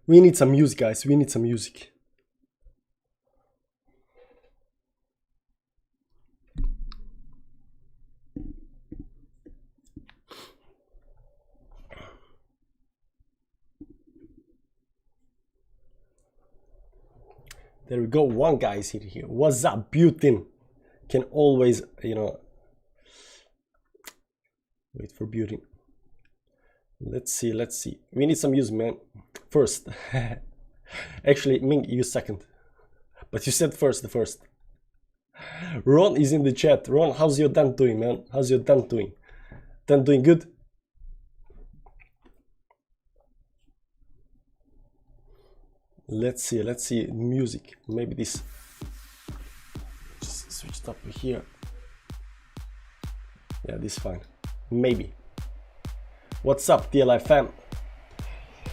We need some music, guys. We need some music. There we go. One guy is here. What's up, Butin? Can always, you know, wait for Butin. Let's see. We need some music, man. First. Actually, Ming, you second. But you said first, the first. Ron is in the chat. Ron, how's your dent doing, man? How's your dent doing? Dent doing good? Let's see music. Maybe this. Just switched up here. Yeah, this is fine. Maybe. What's up, DLI fam?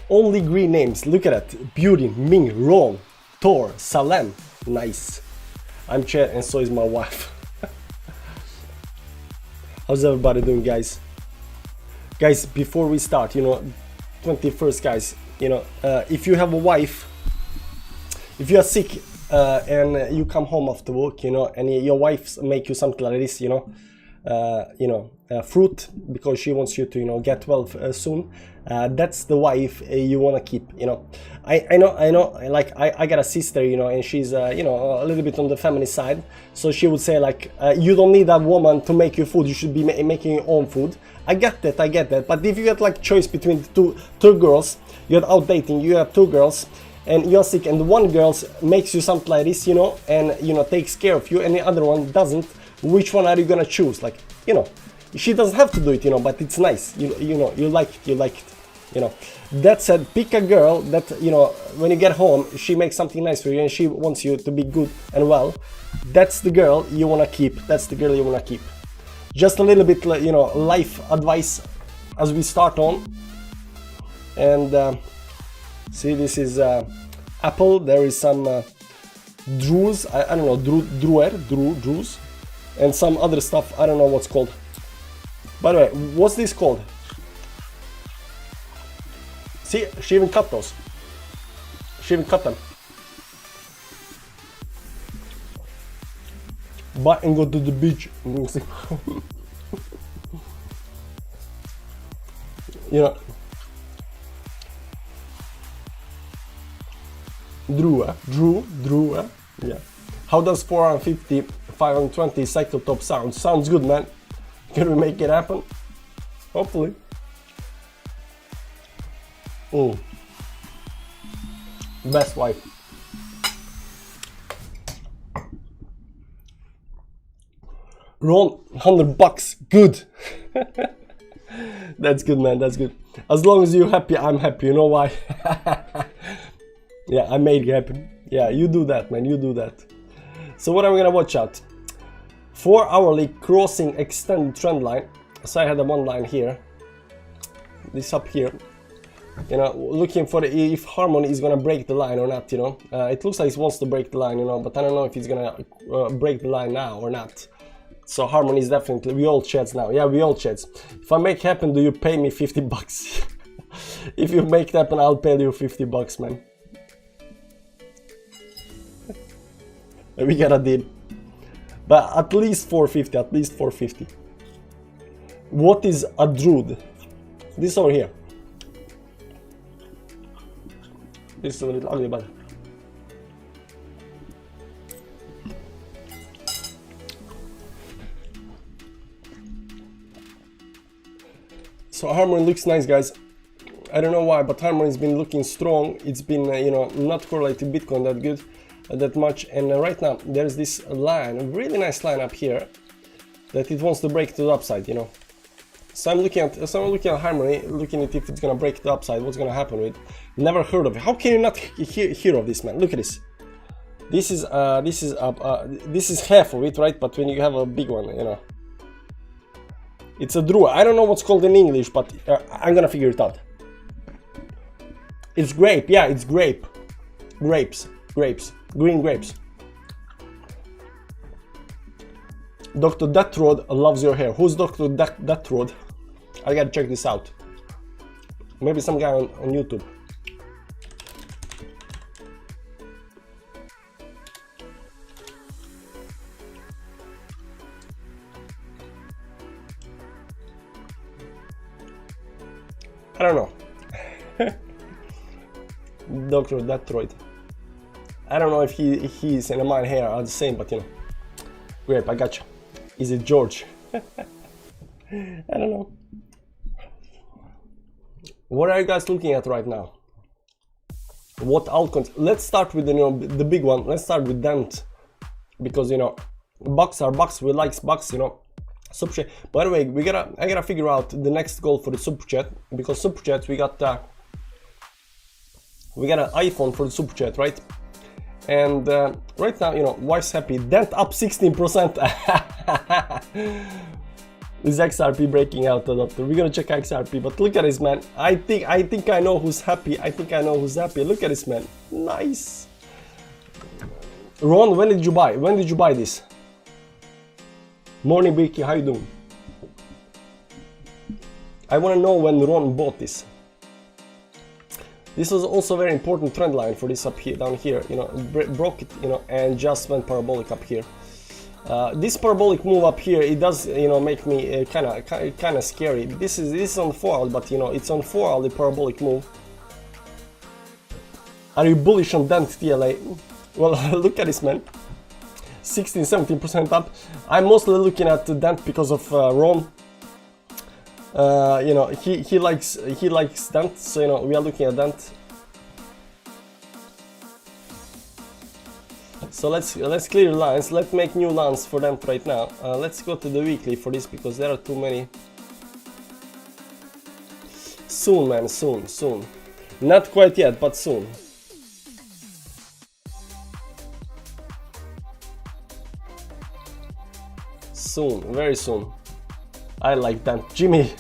Only green names. Look at that. Beauty, Ming, Ron, Thor, Salem. Nice. I'm Chad and so is my wife. How's everybody doing, guys? Guys, before we start, you know, 21st, guys, you know, if you have a wife, if you are sick and you come home after work, you know, and your wife make you something like this, you know, fruit because she wants you to, you know, get well soon, that's the wife you want to keep, you know. I know, like I got a sister, you know, and she's you know, a little bit on the family side, so she would say like, you don't need a woman to make you food, you should be making your own food. I get that, but if you get like choice between two girls, you're out dating, you have two girls and you're sick, and one girl makes you something like this, you know, and you know, takes care of you, and the other one doesn't, which one are you gonna choose? Like, you know, she doesn't have to do it, you know, but it's nice, you know, you like it, you know. That said, pick a girl that, you know, when you get home, she makes something nice for you and she wants you to be good and well. That's the girl you wanna keep. That's the girl you wanna keep. Just a little bit, you know, life advice as we start on. And see, this is apple. There is some Drews. I don't know, Drews, and some other stuff. I don't know what's called. By the way, what's this called? See, she even cut those. She even cut them. Buy and go to the beach. You know. Drew, yeah. How does 450, 520 cycle top sound? Sounds good, man. Can we make it happen? Hopefully. Best wife. Ron, $100, good. That's good, man, that's good. As long as you're happy, I'm happy, you know why? Yeah, I made it happen. Yeah, you do that, man, you do that. So what am I gonna watch out? 4 hourly crossing extended trend line. So I had a one line here. This up here. You know, looking for if Harmony is gonna break the line or not, you know. It looks like it wants to break the line, you know, but I don't know if it's gonna break the line now or not. So Harmony is definitely, we all chats now. Yeah, we all chats. If I make happen, do you pay me $50? If you make it happen, I'll pay you $50, man. We got a deal. But at least 450, at least 450. What is a druid? This over here. This is a little ugly, but so Harmony looks nice, guys. I don't know why, but Harmony's been looking strong. It's been, you know, not correlated Bitcoin that good, that much. And right now there's this line, a really nice line up here, that it wants to break to the upside, you know. So I'm looking at Harmony, looking at if it's gonna break the upside, what's gonna happen with it. Never heard of it. How can you not hear of this, man? Look at this. This is half of it, right? But when you have a big one, you know, it's a Drew. I don't know what's called in English, but I'm gonna figure it out. It's grape. Yeah, it's grape. Grapes. Green grapes. Dr. Deathroad loves your hair. Who's Dr. Deathroad? I gotta check this out. Maybe some guy on YouTube. I don't know. Dr. Deathroid. I don't know if he's and mine hair are the same, but you know. Great, I gotcha. Is it George? I don't know. What are you guys looking at right now? What altcoins? Let's start with the big one. Let's start with Dent, because you know bucks are bucks. We like bucks, you know. Super chat. By the way, I gotta figure out the next goal for the super chat, because super chat we got an iPhone for the super chat, right? And right now, you know, wife's happy. Dent up 16%. Is XRP breaking out, adopter? We're gonna check XRP, but look at this, man. I think I know who's happy. I think I know who's happy. Look at this, man. Nice. Ron, when did you buy? When did you buy this? Morning, Vicky. How you doing? I want to know when Ron bought this. This was also a very important trend line for this up here, down here. You know, broke it, you know, and just went parabolic up here. This parabolic move up here, it does, you know, make me kind of scary. This is on 4 hour, but you know, it's on 4 hour the parabolic move. Are you bullish on Dent TLA? Well, look at this, man. 16-17% up. I'm mostly looking at the Dent because of Ron. You know, he likes Dent, so you know we are looking at Dent. So let's clear lines. Let's make new lines for Dent right now. Let's go to the weekly for this, because there are too many. Soon, man, soon. Not quite yet, but soon. Soon, very soon. I like that. Jimmy,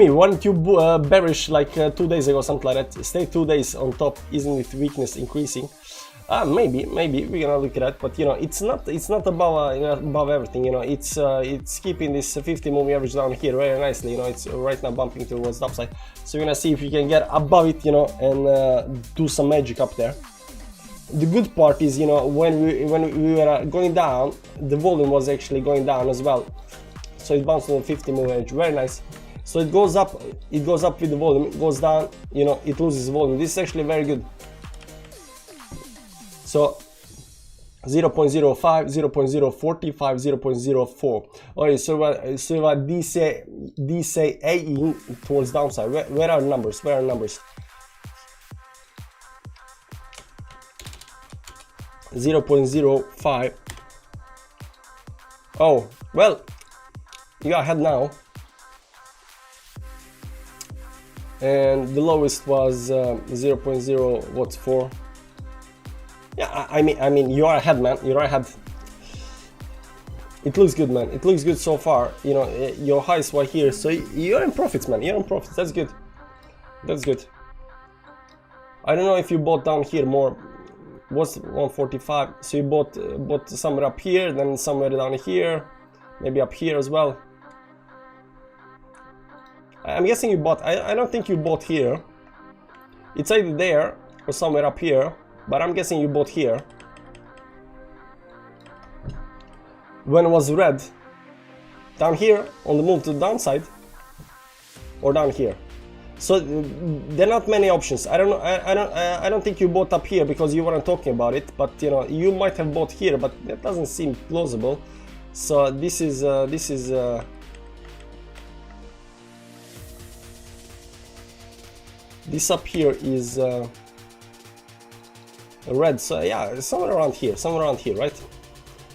weren't you bearish like 2 days ago, something like that? Stay 2 days on top, isn't it weakness increasing? Maybe we're gonna look at that, but you know, it's not above everything. You know, it's keeping this 50 moving average down here very nicely. You know, it's right now bumping towards the upside, so we're gonna see if we can get above it, you know, and do some magic up there. The good part is, you know, when we were going down, the volume was actually going down as well. So it bounced on the 50 moving average, very nice. So it goes up with the volume, it goes down, you know, it loses volume. This is actually very good. So 0.05, 0.045, 0.04. Okay, so DCA towards downside. Where are numbers? Where are numbers? 0.05. Oh, well, you are ahead now. And the lowest was 0.04. Yeah, I mean, you are ahead, man. You are ahead. It looks good, man. It looks good so far. You know, your highs were here, so you're in profits, man. You're in profits. That's good. That's good. I don't know if you bought down here more. Was 145. So you bought somewhere up here, then somewhere down here, maybe up here as well. I'm guessing you bought. I don't think you bought here. It's either there or somewhere up here, but I'm guessing you bought here. When it was red, down here on the move to the downside, or down here. So there are not many options. I don't know. I don't think you bought up here because you weren't talking about it. But you know, you might have bought here, but that doesn't seem plausible. So this is this up here is red. So yeah, somewhere around here, right?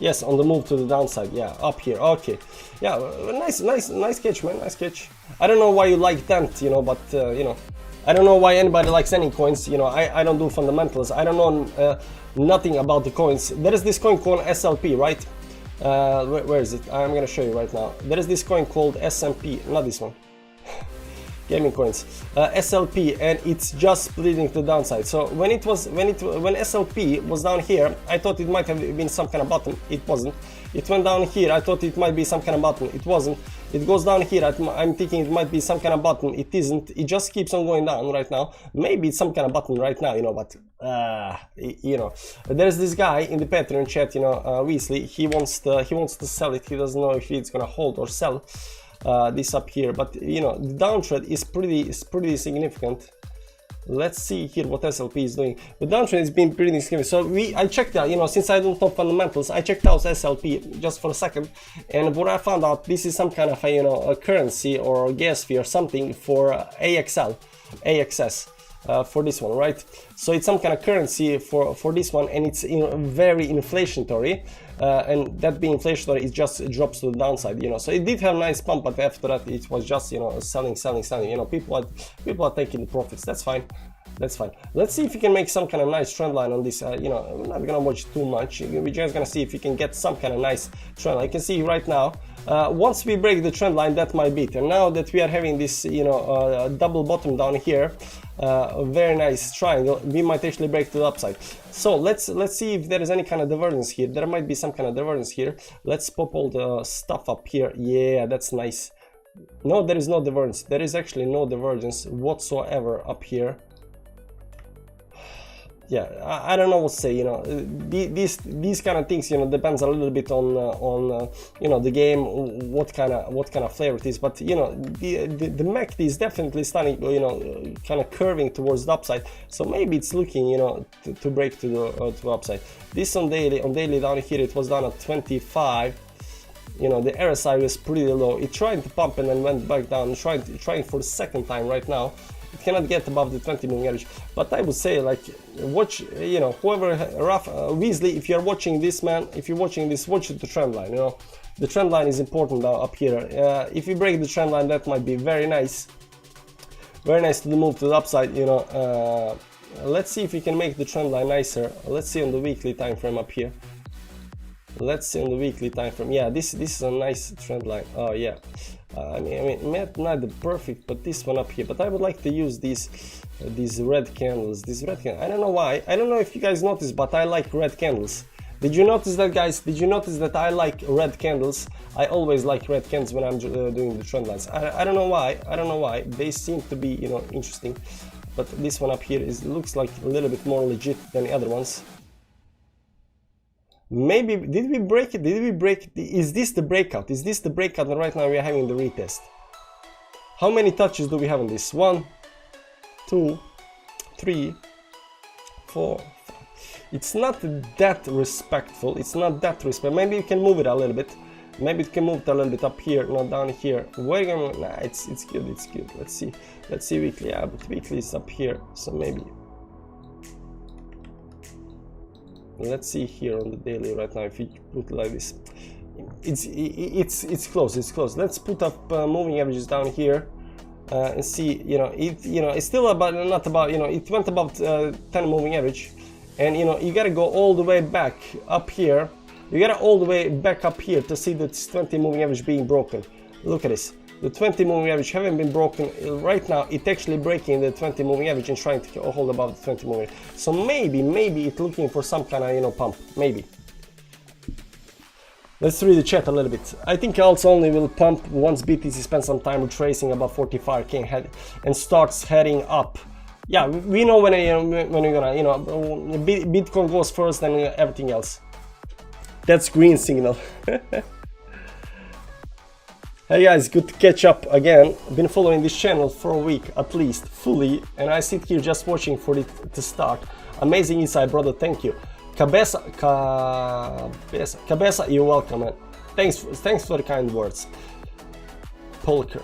Yes, on the move to the downside. Yeah, up here. Okay. Yeah, nice catch, man. Nice catch. I don't know why you like Dent, you know, but you know, I don't know why anybody likes any coins. You know, I don't do fundamentals. I don't know nothing about the coins. There is this coin called SLP, right? Where is it? I'm gonna show you right now. There is this coin called SMP, not this one. gaming coins, SLP, and it's just splitting to the downside. So when SLP was down here, I thought it might have been some kind of bottom. It wasn't. It went down here, I thought it might be some kind of bottom. It wasn't. It goes down here, I'm thinking it might be some kind of bottom. It isn't. It just keeps on going down right now. Maybe it's some kind of bottom right now, you know, but you know, there's this guy in the Patreon chat, you know, Weasley. He wants to sell it. He doesn't know if it's gonna hold or sell this up here, but you know, the downtrend is pretty significant. Let's see here what SLP is doing. The downtrend has been pretty significant. So I checked out, you know, since I don't know fundamentals, I checked out SLP just for a second, and what I found out, this is some kind of a, you know, a currency or a gas fee or something for AXS. For this one, right? So it's some kind of currency for this one, and it's, you know, very inflationary, and that being inflationary, it just drops to the downside, you know. So it did have a nice pump, but after that it was just, you know, selling, you know. People are taking the profits. That's fine. That's fine. Let's see if we can make some kind of nice trend line on this. You know, I'm not gonna watch too much. We're just gonna see if we can get some kind of nice trend line. You can see right now, once we break the trend line, that might be it. And now that we are having this, you know, double bottom down here, a very nice triangle, we might actually break to the upside. So let's see if there is any kind of divergence here. There might be some kind of divergence here. Let's pop all the stuff up here. Yeah, that's nice. No, there is no divergence. There is actually no divergence whatsoever up here. Yeah, I don't know what to say, you know. These kind of things, you know, depends a little bit on you know, the game, what kind of flavor it is. But you know, the MACD is definitely starting, you know, kind of curving towards the upside. So maybe it's looking, you know, to break to the upside. This on daily down here, it was down at 25. You know, the RSI was pretty low. It tried to pump and then went back down. Trying for the second time right now. It cannot get above the 20 moving average, but I would say, like, watch, you know, whoever Weasley, if you're watching this, man, if you're watching this, watch the trend line. You know, the trend line is important up here. If you break the trend line, that might be very nice to move to the upside, you know. Let's see if we can make the trend line nicer. Let's see on the weekly time frame up here. Let's see on the weekly time frame. Yeah, this is a nice trend line. Oh yeah. I mean, not the perfect, but this one up here. But I would like to use these red candles. I don't know why. I don't know if you guys noticed, but I like red candles. Did you notice that, guys? Did you notice that I like red candles? I always like red candles when I'm doing the trend lines. I don't know why. I don't know why. They seem to be, you know, interesting. But this one up here looks like a little bit more legit than the other ones. Maybe, did we break it? Is this the breakout? Is this the breakout? And right now we are having the retest. How many touches do we have on this? 1, 2, 3, 4, 5. It's not that respectful. It's not that respectful. Maybe you can move it a little bit. Maybe it can move it a little bit up here, not down here. Where are you gonna? Nah, it's good. It's good. Let's see weekly. Yeah, but weekly is up here. So maybe. Let's see here on the daily right now. If you put it like this, it's close. Let's put up moving averages down here and see. You know, it's still about, not about, you know, it went above 10 moving average, and you know, you gotta go all the way back up here. You gotta all the way back up here to see that 20 moving average being broken. Look at this. The 20 moving average haven't been broken. Right now it's actually breaking the 20 moving average and trying to hold above the 20 moving average. So maybe it's looking for some kind of, you know, pump. Maybe. Let's read the chat a little bit. I think alts only will pump once BTC spends some time retracing above 45k and starts heading up. Yeah, we know when you're gonna, you know, Bitcoin goes first, then everything else. That's green signal. Hey guys, good to catch up again. Been following this channel for a week at least, fully, and I sit here just watching for it to start. Amazing insight, brother, thank you. Cabeza, you're welcome, man. Thanks for the kind words. Polker.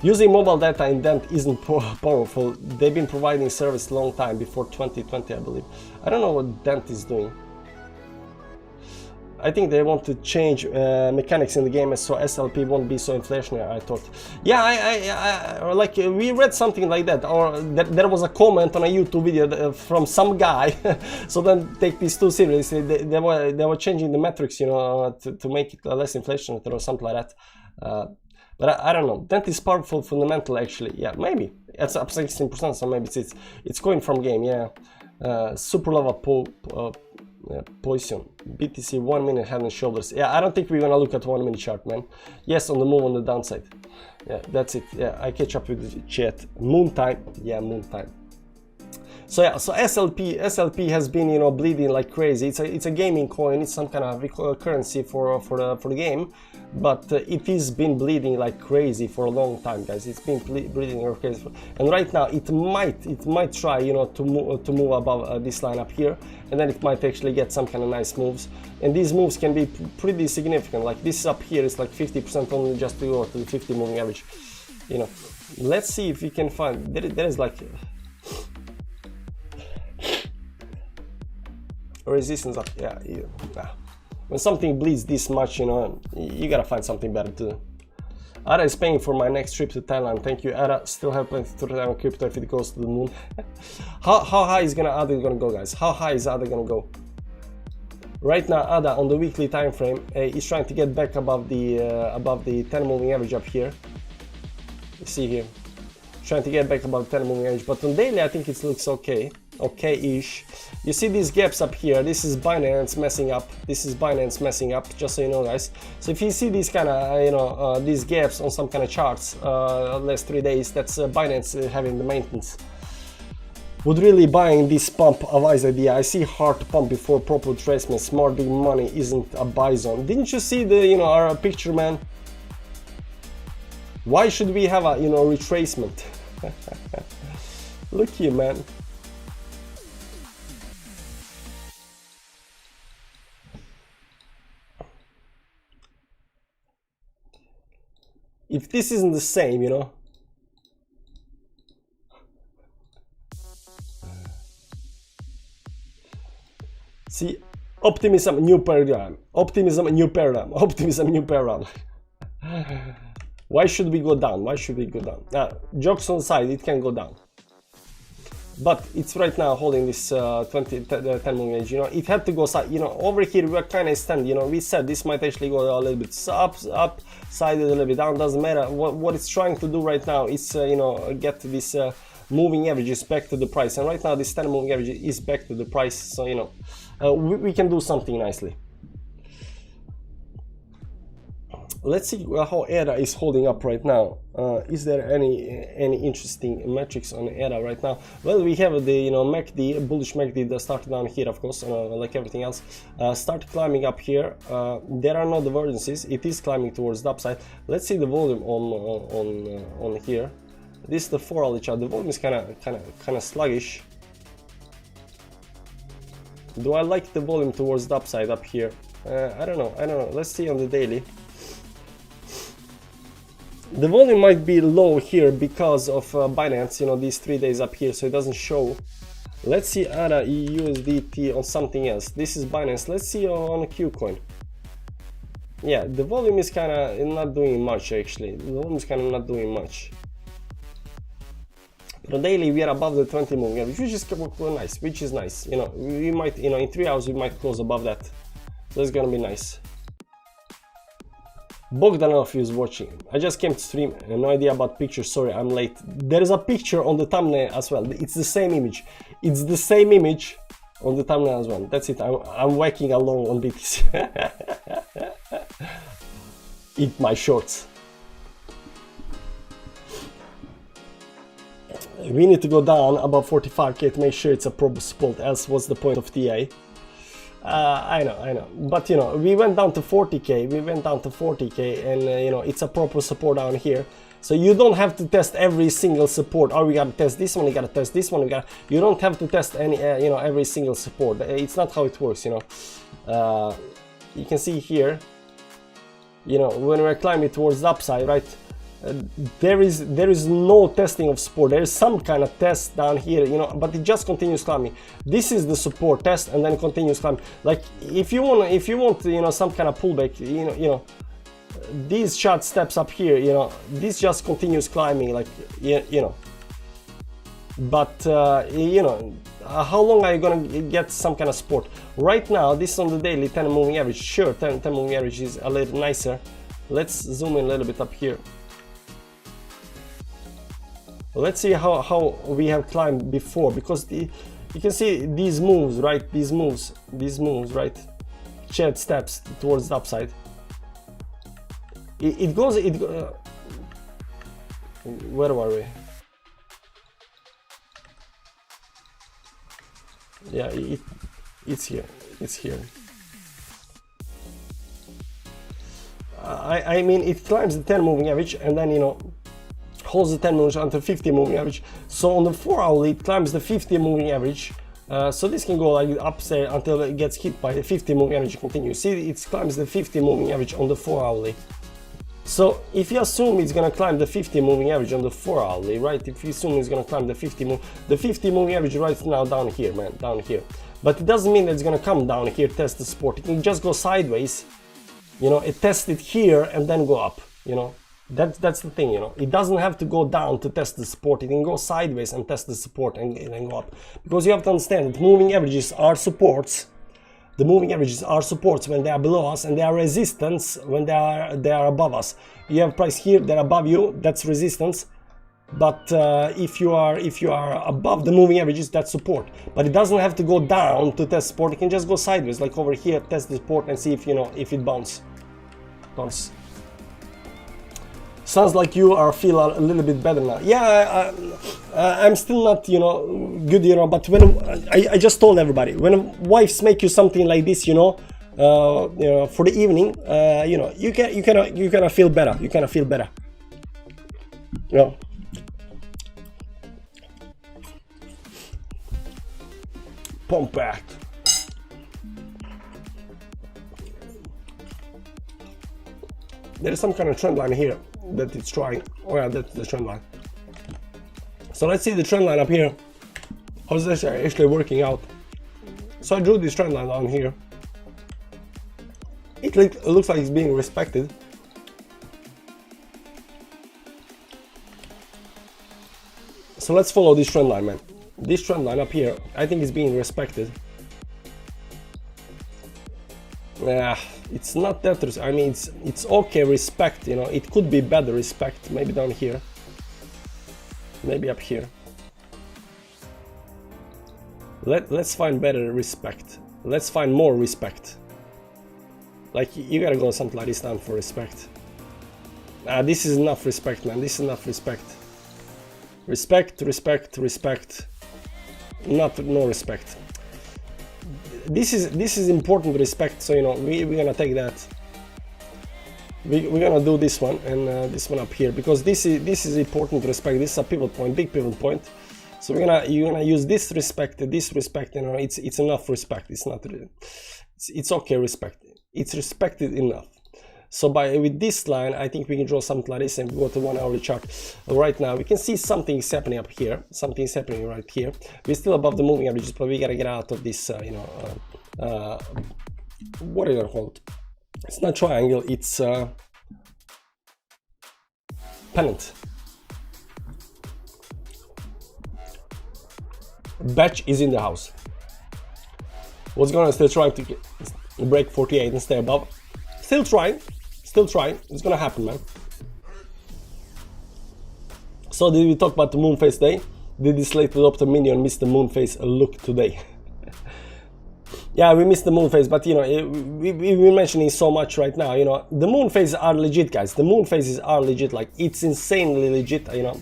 Using mobile data in Dent isn't powerful. They've been providing service a long time, before 2020, I believe. I don't know what Dent is doing. I think they want to change mechanics in the game so SLP won't be so inflationary, I thought. Yeah, I like, we read something like that, or there was a comment on a YouTube video from some guy. So then take these too seriously. They were changing the metrics, you know, to make it less inflationary or something like that. But I don't know. That is powerful fundamental actually. Yeah, maybe it's up 16%, so maybe it's going from game. Yeah, super lava position. BTC 1 minute head and shoulders. Yeah, I don't think we're gonna look at 1 minute chart, man. Yes, on the move on the downside. Yeah, that's it. Yeah, I catch up with the chat. Moon time. Yeah, moon time. So yeah, so SLP has been, you know, bleeding like crazy. It's a gaming coin. It's some kind of currency for the game, but it has been bleeding like crazy for a long time, guys. It's been bleeding like crazy, and right now it might try, you know, to move above this line up here, and then it might actually get some kind of nice moves. And these moves can be pretty significant. Like this up here is like 50% only just to go to the 50 moving average. You know, let's see if we can find there is like resistance up. Yeah, when something bleeds this much, you know, you gotta find something better to do. Ada is paying for my next trip to Thailand. Thank you, Ada. Still have plenty to return on crypto if it goes to the moon. how high is Ada gonna go, guys? How high is Ada gonna go? Right now, Ada on the weekly time frame is trying to get back above the 10 moving average up here. You see here, trying to get back above the 10 moving average, but on daily I think it looks okay-ish. You see these gaps up here. This is Binance messing up. This is Binance messing up, just so you know, guys. So if you see these kind of you know, these gaps on some kind of charts last 3 days, that's Binance having the maintenance. Would really buying this pump a wise idea? I see hard to pump before proper retracement. Smart big money isn't a buy zone. Didn't you see the, you know, our picture, man? Why should we have a, you know, retracement? Look here, man. If this isn't the same, you know. See, optimism, new paradigm. Optimism, new paradigm. Optimism, new paradigm. Why should we go down? Why should we go down? Jokes on the side, it can go down. But it's right now holding this 10 moving average, you know. It had to go side, you know. Over here we were kind of stand, you know. We said this might actually go a little bit up, side a little bit down. Doesn't matter. What it's trying to do right now is you know, get this moving averages back to the price. And right now this 10 moving average is back to the price, so you know, we can do something nicely. Let's see how ADA is holding up right now. Is there any interesting metrics on ADA right now? Well, we have the, you know, MACD, bullish MACD that started down here, of course, like everything else. Start climbing up here. There are no divergences. It is climbing towards the upside. Let's see the volume on here. This is the 4-hourly chart. The volume is kind of sluggish. Do I like the volume towards the upside up here? I don't know. Let's see on the daily. The volume might be low here because of Binance, you know, these 3 days up here, so it doesn't show. Let's see ADA USDT on something else. This is Binance. Let's see on a Qcoin. Yeah, the volume is kind of not doing much actually. The volume is kind of not doing much. But on daily we are above the 20 moving average, which is nice. Which is nice. You know, we might, you know, in 3 hours we might close above that. So it's gonna be nice. Bogdanov is watching. I just came to stream, no idea about pictures, sorry, I'm late. There is a picture on the thumbnail as well. It's the same image. It's the same image on the thumbnail as well. That's it. I'm whacking along on BTC. Eat my shorts. We need to go down above 45k to make sure it's a proper support, else what's the point of TA? I know, but you know, we went down to 40k, and you know, it's a proper support down here. So you don't have to test every single support. Oh, we gotta test this one, we gotta test this one, you don't have to test any, you know, every single support. It's not how it works, you know. You can see here, you know, when we're climbing towards the upside, right? There is no testing of support. There is some kind of test down here, you know, but it just continues climbing. This is the support test, and then continues climbing. Like if you want, you know, some kind of pullback, you know, these short steps up here, you know, this just continues climbing, like you know. But you know, how long are you gonna get some kind of support? Right now, this is on the daily 10 moving average. Sure, 10 moving average is a little nicer. Let's zoom in a little bit up here. Let's see how we have climbed before, because you can see these moves, right? These moves, right? Shared steps towards the upside. It goes. Where are we? Yeah, it's here. It's here. I mean, it climbs the 10 moving average and then, you know, holds the 10 moving until 50 moving average. So on the 4 hourly, it climbs the 50 moving average. So this can go like up there until it gets hit by the 50 moving average. Continue. See, it climbs the 50 moving average on the 4 hourly. So if you assume it's gonna climb the 50 moving average on the 4 hourly, right? If you assume it's gonna climb the 50 moving average right now down here, man, down here. But it doesn't mean that it's gonna come down here, test the support. It can just go sideways, you know, it tests it here and then go up, you know. That's the thing, you know. It doesn't have to go down to test the support. It can go sideways and test the support and then go up. Because you have to understand that moving averages are supports. The moving averages are supports when they are below us, and they are resistance when they are above us. You have price here, they're above you, that's resistance. But if you are above the moving averages, that's support. But it doesn't have to go down to test support. It can just go sideways, like over here, test the support and see if, you know, if it bounce. Sounds like you feel a little bit better now. Yeah, I'm still not, you know, good, you know. But when I just told everybody, when wives make you something like this, you know, for the evening, you know, you kind of feel better. You kind of feel better. You know. Pump back. There is some kind of trend line here that it's trying. Oh yeah, that's the trend line. So let's see the trend line up here. How's this actually working out? So I drew this trend line down here. It looks like it's being respected. So let's follow this trend line, man. This trend line up here, I think is being respected. Yeah, it's not that. I mean, it's okay respect. You know, it could be better respect. Maybe down here. Maybe up here. Let's find better respect. Let's find more respect. Like, you gotta go something like this down for respect. This is enough respect, man. This is enough respect. Respect, respect, respect. No respect. This is important respect. So, you know, we're gonna take that. We're gonna do this one and this one up here, because this is important respect. This is a pivot point, big pivot point. So you're gonna use this respect. You know, it's enough respect. It's not really, it's okay respect. It's respected enough. So with this line, I think we can draw something like this and go to 1 hourly chart. Right now, we can see something is happening up here. Something is happening right here. We're still above the moving averages, but we gotta get out of this, you know, what are you gonna call it? It's not triangle, it's pennant. Batch is in the house. What's going on? Still trying to break 48 and stay above. Still trying. It's gonna happen, man. So did we talk about the moon phase day? Did this late adopter minion miss the moon phase look today? Yeah, we missed the moon phase, but you know, we're mentioning so much right now. You know, the moon phases are legit, guys. The moon phases are legit. Like, it's insanely legit. You know,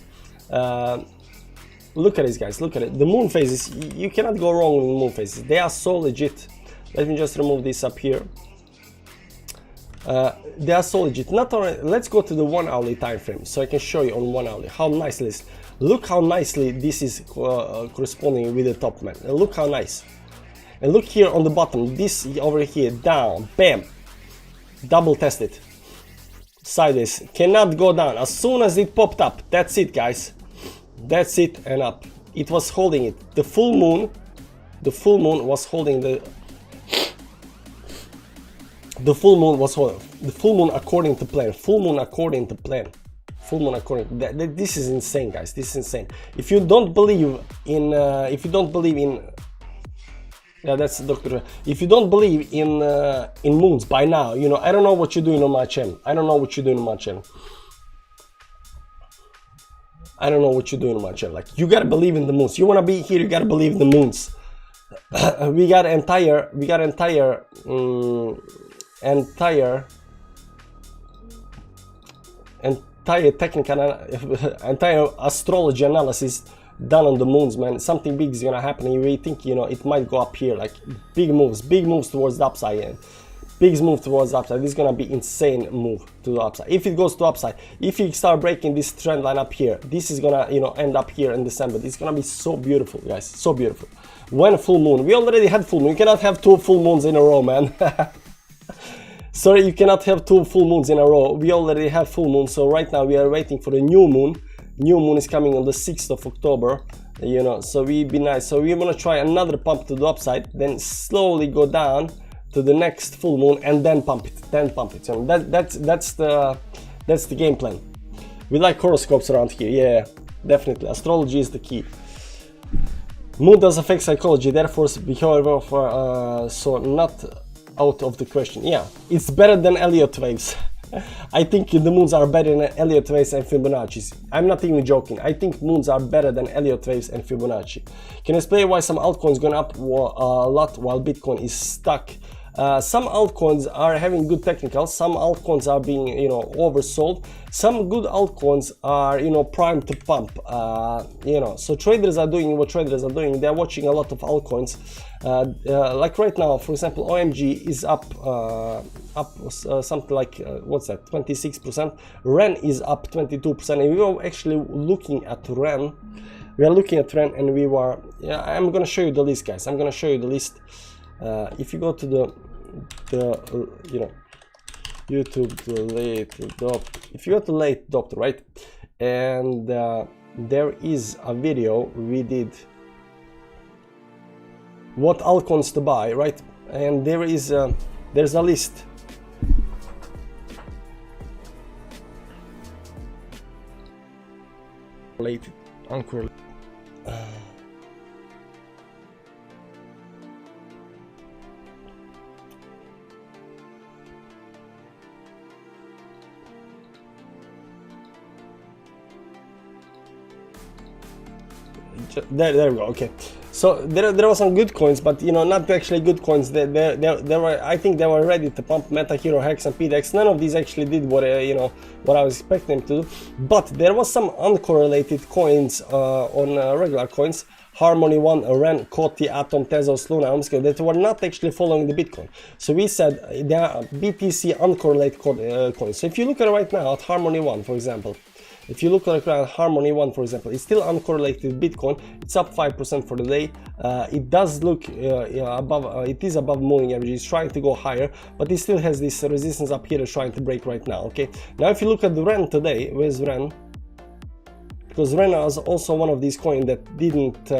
look at this, guys. Look at it. The moon phases, you cannot go wrong with the moon phases. They are so legit. Let me just remove this up here. They are so legit. Not only, let's go to the 1 hourly time frame so I can show you on 1 hourly how nicely this. Look how nicely this is corresponding with the top, man. And look how nice. And look here on the bottom, this over here, down, bam, double tested, sideways, cannot go down. As soon as it popped up, that's it, guys. That's it, and up. It was holding it. The full moon was holding the full moon was holding. The full moon according to plan. Full moon according to plan. Full moon according. This is insane, guys. This is insane. If you don't believe in, yeah, that's Dr. If you don't believe in moons by now, you know, I don't know what you're doing on my channel. I don't know what you're doing on my channel. I don't know what you're doing, my channel. Like, you gotta believe in the moons. You wanna be here, you gotta believe in the moons. we got entire technical, entire astrology analysis done on the moons, man. Something big is gonna happen, and we think, you know, it might go up here, like big moves towards the upside, and big move towards the upside. This is gonna be insane move to the upside. If it goes to upside, if you start breaking this trend line up here, this is gonna, you know, end up here in December. This is gonna be so beautiful, guys, so beautiful. When full moon, we already had full moon. You cannot have 2 full moons in a row, man. Sorry, you cannot have 2 full moons in a row. We already have full moon, so right now we are waiting for the new moon. New moon is coming on the 6th of October, you know, so we be nice. So we're gonna try another pump to the upside, then slowly go down to the next full moon, and then pump it. So that's the game plan. We like horoscopes around here, yeah, definitely. Astrology is the key. Moon does affect psychology, therefore behavior for so not out of the question. Yeah, it's better than Elliott waves. I think the moons are better than Elliott waves and Fibonacci's. I'm not even joking. I think moons are better than Elliott waves and Fibonacci. Can you explain why some altcoins going up a lot while Bitcoin is stuck? Some altcoins are having good technicals, some altcoins are being, you know, oversold, some good altcoins are, you know, primed to pump, you know, so traders are doing what traders are doing. They're watching a lot of altcoins, like right now, for example, OMG is up something like what's that, 26%. Ren is up 22%, and we were actually looking at Ren. We are looking at Ren, and we were, yeah, I'm gonna show you the list, guys. I'm gonna show you the list. If you go to the you know, YouTube, the late adopt, if you go to late adopter, right, and there is a video we did what altcoins to buy, right, and there is there's a list. Related, uncorrelated. There we go. Okay, so there were some good coins, but you know, not actually good coins. There were, I think they were ready to pump Meta, Hero, Hex, and PDEX. None of these actually did what you know, what I was expecting them to do. But there was some uncorrelated coins on regular coins. Harmony One, Ren, Koti, Atom, Tezos, Luna, Omsky, that were not actually following the Bitcoin. So we said they are BTC uncorrelated coins. So if you look at it right now at Harmony One, for example. If you look at Harmony One, for example, it's still uncorrelated Bitcoin. It's up 5% for the day. It does look above. It is above moving average. It's trying to go higher, but it still has this resistance up here trying to break right now. Okay. Now, if you look at the Ren today, where's Ren? Because Ren is also one of these coins that didn't.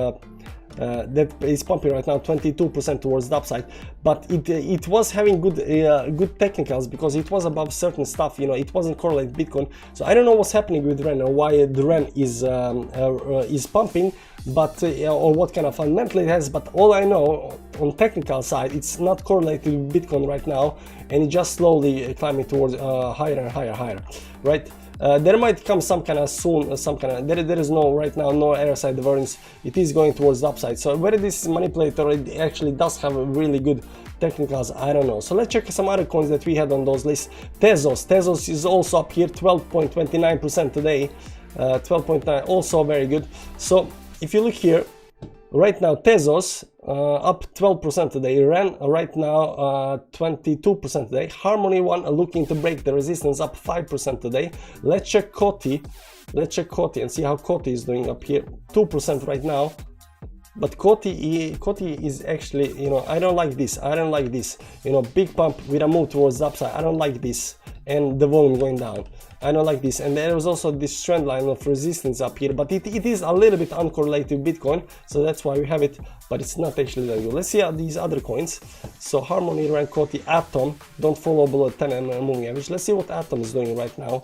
That is pumping right now 22% towards the upside, but it was having good technicals because it was above certain stuff, you know, it wasn't correlated Bitcoin. So I don't know what's happening with Ren or why the Ren is pumping, but or what kind of fundamental it has. But all I know on technical side, it's not correlated with Bitcoin right now, and it just slowly climbing towards higher and higher, right? There might come some kind of soon, there is no right now, no RSI divergence. It is going towards the upside. So whether this is manipulated or it actually does have a really good technicals, I don't know. So let's check some other coins that we had on those lists. Tezos is also up here, 12.29% today, 12.9, also very good. So if you look here, right now Tezos up 12% today, Ren right now 22% today, Harmony One looking to break the resistance, up 5% today. Let's check Koti, and see how Koti is doing up here, 2% right now. But Koti is actually, you know, I don't like this, you know, big pump with a move towards the upside. I don't like this, and the volume going down. I don't like this, and there was also this trend line of resistance up here, but it is a little bit uncorrelated with Bitcoin, so that's why we have it, but it's not actually that good. Let's see how these other coins. So Harmony, Ren, Koti, Atom don't follow below 10 mm moving average. Let's see what Atom is doing right now.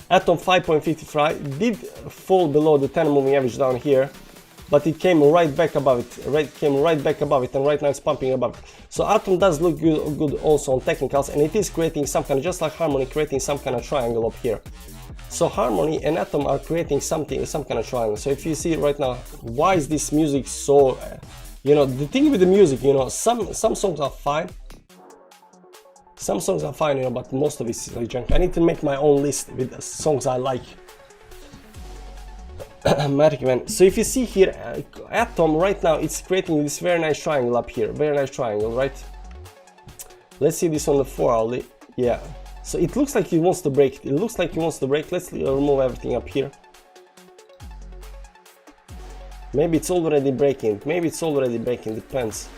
Atom 5.55 did fall below the 10 moving average down here, but it came right back above it, and right now it's pumping above it. So Atom does look good also on technicals, and it is creating some kind of, just like Harmony, creating some kind of triangle up here. So Harmony and Atom are creating something, some kind of triangle. So if you see right now, why is this music so, you know, the thing with the music, you know, some songs are fine. Some songs are fine, you know, but most of it is like junk. I need to make my own list with the songs I like. Magic Man. So if you see here, Atom right now, it's creating this very nice triangle up here. Very nice triangle, right? Let's see this on the 4 hourly. Yeah. So it looks like he wants to break. It looks like he wants to break. Let's remove everything up here. Maybe it's already breaking. Maybe it's already breaking. Depends.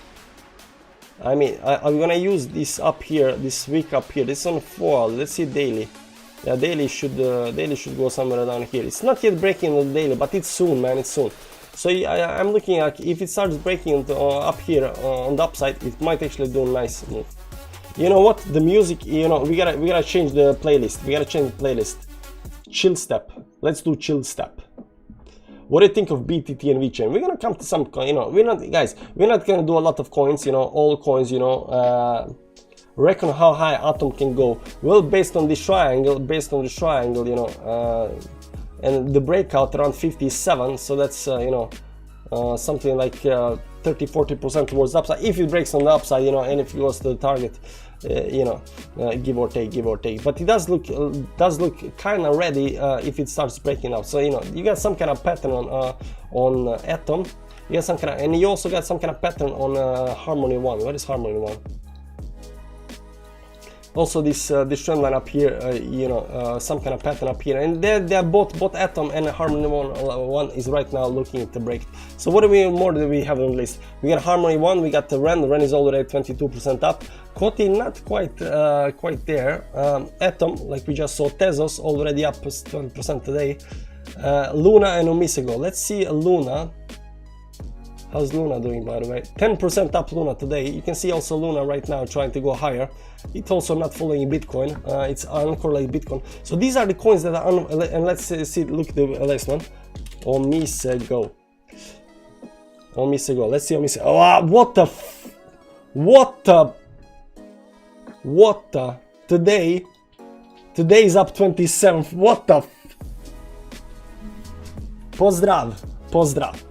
I mean, I'm gonna use this up here, this week up here. This is on 4 hourly. Let's see daily. Yeah, daily should go somewhere down here. It's not yet breaking on the daily, but it's soon, man. It's soon. So I'm looking at if it starts breaking up here on the upside, it might actually do a nice move. You know what? The music, you know, we gotta change the playlist. We gotta change the playlist. Chill step. Let's do chill step. What do you think of BTT and VChain? We're gonna come to some, you know, we're not gonna do a lot of coins, you know, all coins, you know. Reckon how high Atom can go. Well, based on this triangle, you know, and the breakout around 57, so that's you know, something like 30-40% towards the upside. If it breaks on the upside, you know, and if it goes to the target, you know, give or take. But it does look kind of ready if it starts breaking out. So you know, you got some kind of pattern on Atom. You got some kind of, and you also got some kind of pattern on Harmony 1. What is Harmony 1? Also this trend line up here, you know, some kind of pattern up here, and they're both Atom and Harmony 1 is right now looking to break. So what more do we have on the list? We got Harmony 1, we got the Ren is already at 22% up. Koti not quite there. Atom, like we just saw, Tezos already up 20% today. Luna and Omisego. Let's see Luna. How's Luna doing, by the way? 10% up Luna today. You can see also Luna right now trying to go higher. It's also not following Bitcoin. It's uncorrelated Bitcoin. So these are the coins that are and let's see, look at the last one. Omisego. Let's see Omisego. Oh, what the? Today is up 27. What the? Pozdrav.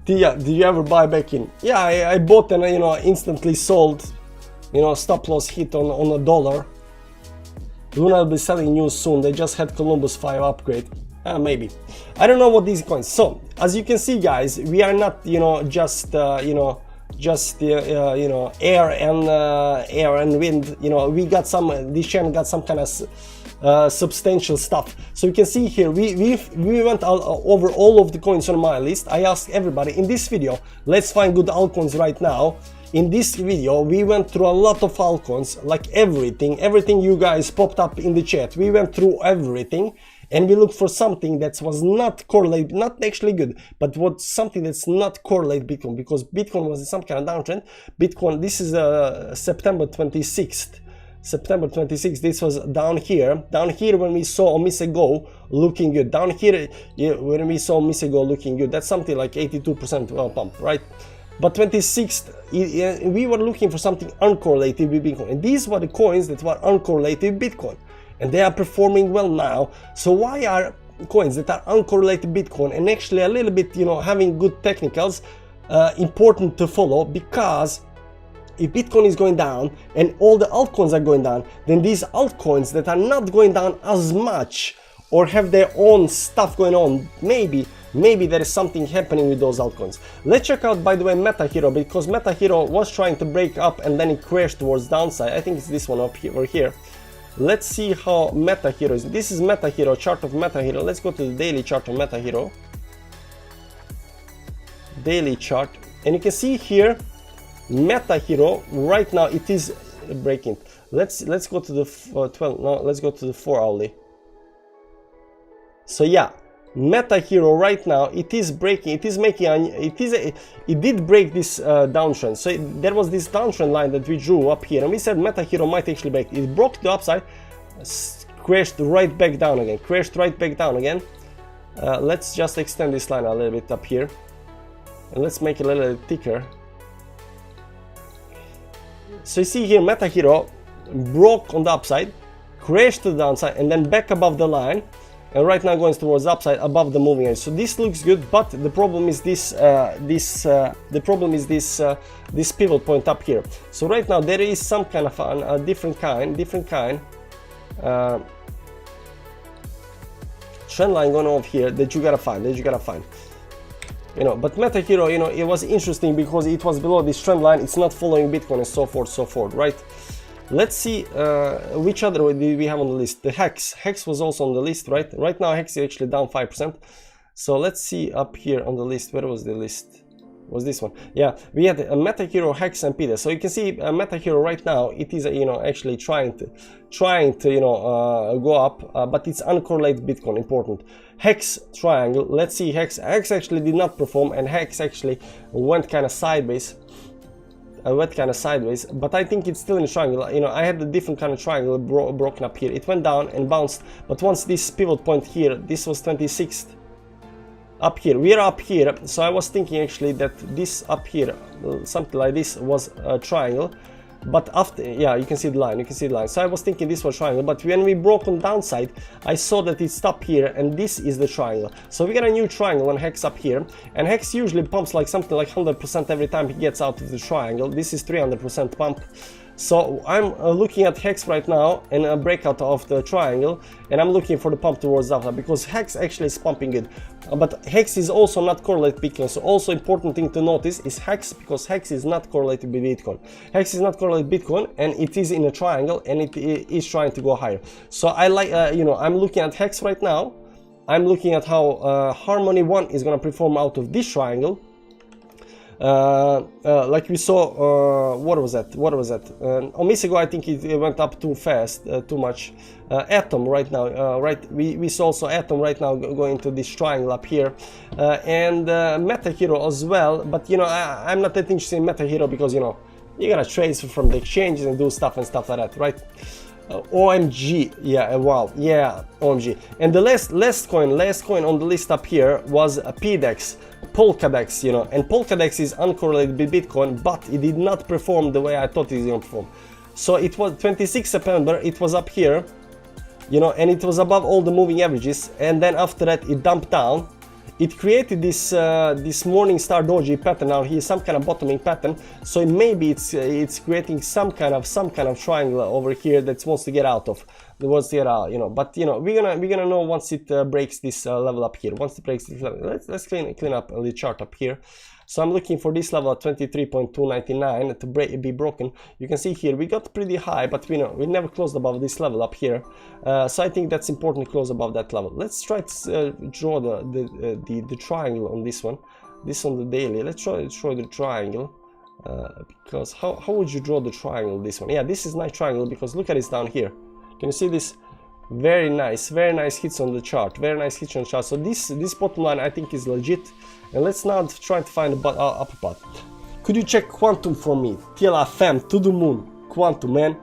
Tia, did you ever buy back in? Yeah, I bought and, you know, instantly sold. You know, stop loss hit on $1. Luna will be selling news soon. They just had Columbus 5 upgrade. Maybe. I don't know what these coins. So, as you can see, guys, we are not, you know, just you know, air and wind. You know, we got some. This channel got some kind of substantial stuff. So you can see here we went over all of the coins on my list. I asked everybody in this video, let's find good altcoins right now. In this video we went through a lot of altcoins, like everything you guys popped up in the chat. We went through everything and we looked for something that was not correlated, not actually good, but what something that's not correlated Bitcoin, because Bitcoin was in some kind of downtrend. Bitcoin, this is September 26th. This was down here when we saw Omisego looking good, down here when we saw Omisego looking good. That's something like 82% pump, right? But 26th, we were looking for something uncorrelated with Bitcoin, and these were the coins that were uncorrelated with Bitcoin, and they are performing well now. So why are coins that are uncorrelated Bitcoin and actually a little bit, you know, having good technicals important to follow? Because if Bitcoin is going down and all the altcoins are going down, then these altcoins that are not going down as much or have their own stuff going on, maybe there is something happening with those altcoins. Let's check out, by the way, MetaHero, because MetaHero was trying to break up and then it crashed towards downside. I think it's this one up here or here. Let's see how MetaHero is. This is MetaHero, chart of MetaHero. Let's go to the daily chart of MetaHero. Daily chart, and you can see here MetaHero right now it is breaking. Let's go to the 12. No, let's go to the 4 hourly. So yeah, MetaHero right now it is breaking. It is making it did break this downtrend. So there was this downtrend line that we drew up here, and we said MetaHero might actually break. It broke the upside, crashed right back down again. Let's just extend this line a little bit up here, and let's make it a little bit thicker. So you see here MetaHero broke on the upside, crash to the downside, and then back above the line, and right now going towards the upside above the moving edge. So this looks good, but the problem is this this pivot point up here. So right now there is some kind of a different kind trend line going off here that you gotta find, you know. But Meta Hero, you know, it was interesting because it was below this trend line, it's not following Bitcoin, and so forth, right? Let's see which other did we have on the list. The Hex was also on the list, right? Right now Hex is actually down 5%. So let's see up here on the list. Where was the list? Was this one? Yeah, we had a Meta Hero, Hex, and PIDA. So you can see Meta Hero right now, it is you know, actually trying to you know go up, but it's uncorrelated Bitcoin. Important. Hex triangle. Let's see Hex. Hex actually did not perform, and Hex actually went kind of sideways. But I think it's still in a triangle. You know, I had a different kind of triangle broken up here. It went down and bounced, but once this pivot point here, this was 26th. Up here, we are up here, so I was thinking actually that this up here, something like this, was a triangle. But after, yeah, you can see the line, so I was thinking this was triangle, but when we broke on downside, I saw that it stopped here, and this is the triangle. So we got a new triangle on Hex up here, and Hex usually pumps like something like 100% every time he gets out of the triangle. This is 300% pump. So I'm looking at Hex right now and a breakout of the triangle, and I'm looking for the pump towards the upside because Hex actually is pumping good. But Hex is also not correlated with Bitcoin. So also important thing to notice is Hex, because Hex is not correlated with Bitcoin. Hex is not correlated with Bitcoin, and it is in a triangle, and it is trying to go higher. So I like, you know, I'm looking at Hex right now. I'm looking at how Harmony 1 is going to perform out of this triangle. Like we saw, what was that? Omisigo, I think it went up too fast, too much. Atom right now, right? We saw also Atom right now going to this triangle up here, and Meta Hero as well. But you know, I'm not that interested in Meta Hero because you know you gotta trace from the exchanges and do stuff like that, right? OMG, yeah, wow, yeah, OMG. And the last coin on the list up here was a PDEX, Polkadex, you know, and Polkadex is uncorrelated with Bitcoin, but it did not perform the way I thought it was going to perform. So it was 26 September, it was up here, you know, and it was above all the moving averages, and then after that it dumped down. It created this this morning star doji pattern. Now here, some kind of bottoming pattern. So maybe it's creating some kind of triangle over here that wants to get out of. You know. But you know, we're gonna know once it breaks this level up here. Once it breaks this level, let's clean up the chart up here. So I'm looking for this level at 23.299 to be broken. You can see here we got pretty high, but we never closed above this level up here. So I think that's important to close above that level. Let's try to draw the triangle on this one. This on the daily. Let's try to draw the triangle. Because how would you draw the triangle? This one, yeah, this is nice triangle because look at this down here. Can you see this? Very nice hits on the chart. So this bottom line I think is legit. And let's now try to find the upper part. Could you check Quantum for me? TLA fam, to the moon. Quantum, man.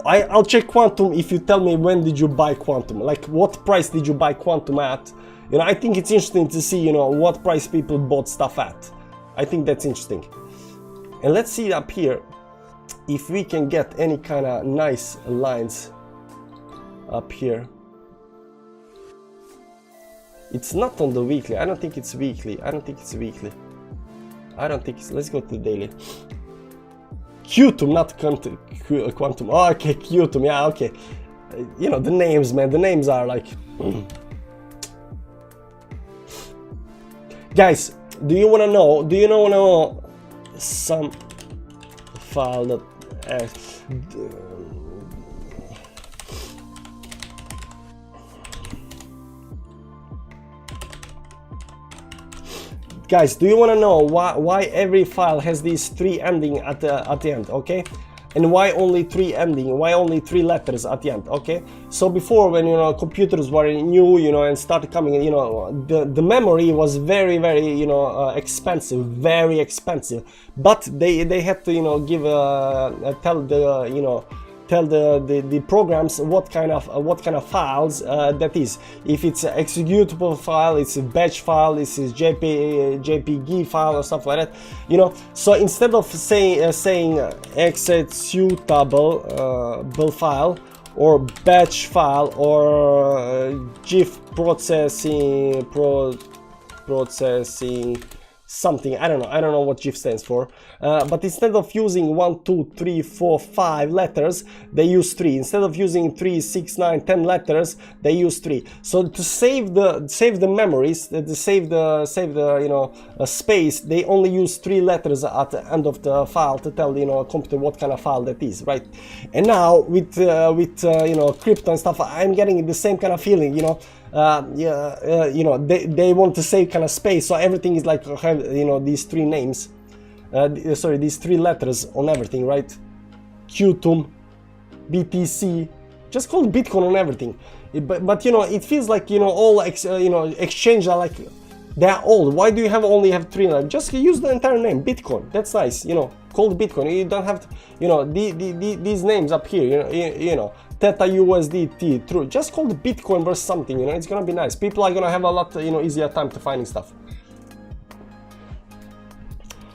I'll check Quantum if you tell me when did you buy Quantum. Like what price did you buy Quantum at? You know, I think it's interesting to see, you know, what price people bought stuff at. I think that's interesting. And let's see up here if we can get any kind of nice lines up here. It's not on the weekly. I don't think it's weekly. Let's go to the daily. Qtum, not Quantum. Oh, okay, Qtum. Yeah, okay. You know the names, man. The names are like. Guys, do you wanna know some file that? Guys, do you want to know why every file has these three ending at the end, okay? And why only three ending? Why only three letters at the end, okay? So before, when you know computers were new, you know, and started coming, you know, the memory was very you know expensive, very expensive. But they had to, you know, give tell the programs what kind of files that is. If it's an executable file, it's a batch file, this is JPG file or stuff like that, you know. So instead of saying executable file or batch file, or GIF processing something. I don't know what GIF stands for, but instead of using 1, 2, 3, 4, 5 letters, they use 3. Instead of using 3, 6, 9, 10 letters, they use 3. So to save the memories, to save the space, they only use 3 letters at the end of the file to tell a computer what kind of file that is, right? And now with crypto and stuff, I'm getting the same kind of feeling, they want to save kind of space, so everything is like have these 3 names, these 3 letters on everything, right? Qtum, BTC, just call it Bitcoin on everything. But it feels like all exchange are like they're old. Why do you only have 3 names? Just use the entire name, Bitcoin. That's nice, called Bitcoin. You don't have to, these names up here, Theta USDT, true. Just call it Bitcoin or something, it's gonna be nice. People are gonna have a lot, easier time to finding stuff.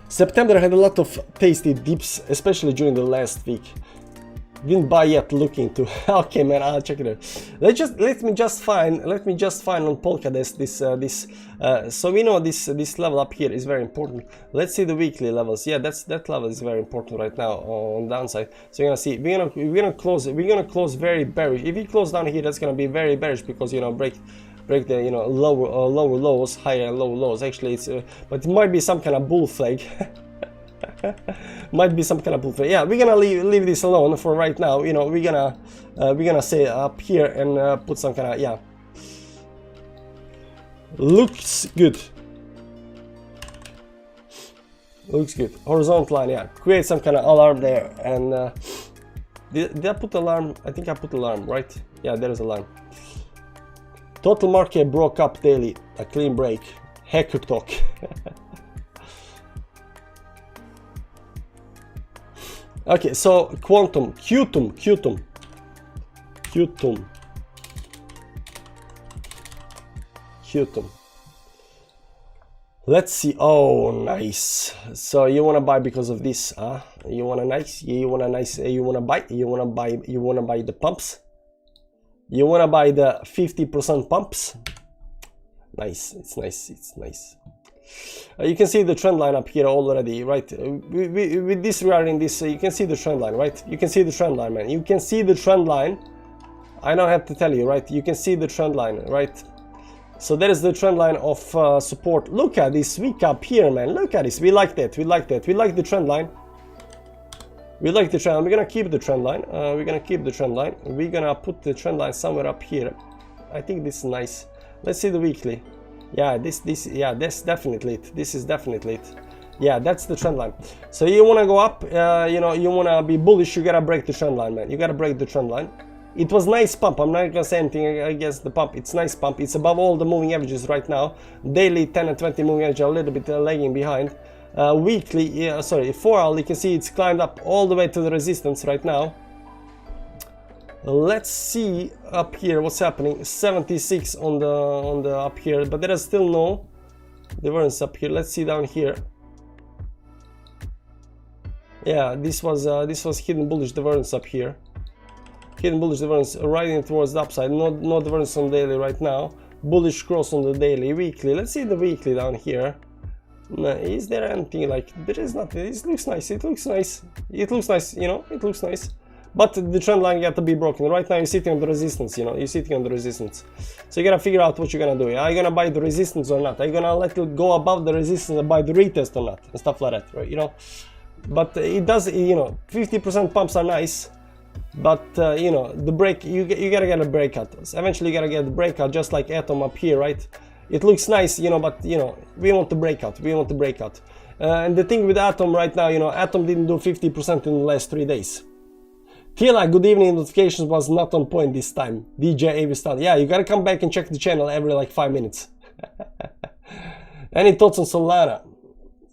September had a lot of tasty dips, especially during the last week. Didn't buy yet, looking to. Okay, man, I'll check it out. Let me just find on Polkadot this. So we know this level up here is very important. Let's see the weekly levels. Yeah, that level is very important right now on downside. So you're gonna see we're gonna close very bearish. If we close down here, that's gonna be very bearish because break the lower lows, higher and lower lows. Actually, it's but it might be some kind of bull flag. Might be some kind of bull flag. Yeah, we're gonna leave this alone for right now. We're gonna say up here and put some kind of looks good. Looks good. Horizontal line, yeah. Create some kind of alarm there. And did I put alarm? I think I put alarm, right? Yeah, there is alarm. Total market broke up daily. A clean break. Hacker talk. Okay, so quantum, Qtum. Let's see. Oh, nice. So you wanna buy because of this, huh? You wanna buy the pumps. You wanna buy the 50% pumps. Nice. It's nice. You can see the trend line up here already, right? With this regarding this, you can see the trend line, right? You can see the trend line, man. You can see the trend line. I don't have to tell you, right? You can see the trend line, right? So there is the trend line of support. Look at this week up here, man. Look at this. We like that. We like the trend line. We like the trend. We're gonna keep the trend line. We're gonna put the trend line somewhere up here. I think this is nice. Let's see the weekly. Yeah, that's definitely it. This is definitely it. Yeah, that's the trend line. So you want to go up, you want to be bullish, you got to break the trend line, man. You got to break the trend line. It was nice pump. I'm not going to say anything against the pump. It's nice pump. It's above all the moving averages right now. Daily 10 and 20 moving average are a little bit lagging behind. Weekly, 4 hour, you can see it's climbed up all the way to the resistance right now. Let's see up here what's happening. 76 on the up here, but there is still no divergence up here. Let's see down here. Yeah, this was hidden bullish divergence up here. Hidden bullish divergence riding towards the upside. No divergence on daily right now. Bullish cross on the daily. Weekly. Let's see the weekly down here. Is there anything like? There is nothing. It looks nice. It looks nice. It looks nice. It looks nice. But the trend line got to be broken. Right now you're sitting on the resistance, you're sitting on the resistance. So you gotta figure out what you're gonna do. Are you gonna buy the resistance or not? Are you gonna let it go above the resistance and buy the retest or not? And stuff like that, right? But it does, 50% pumps are nice. But, the break, you gotta get a breakout. Eventually you gotta get the breakout, just like Atom up here, right? It looks nice, but, we want the breakout. And the thing with Atom right now, Atom didn't do 50% in the last 3 days. Tila, good evening, notifications was not on point this time. DJ Avistan. Yeah, you gotta come back and check the channel every like 5 minutes. Any thoughts on Solana?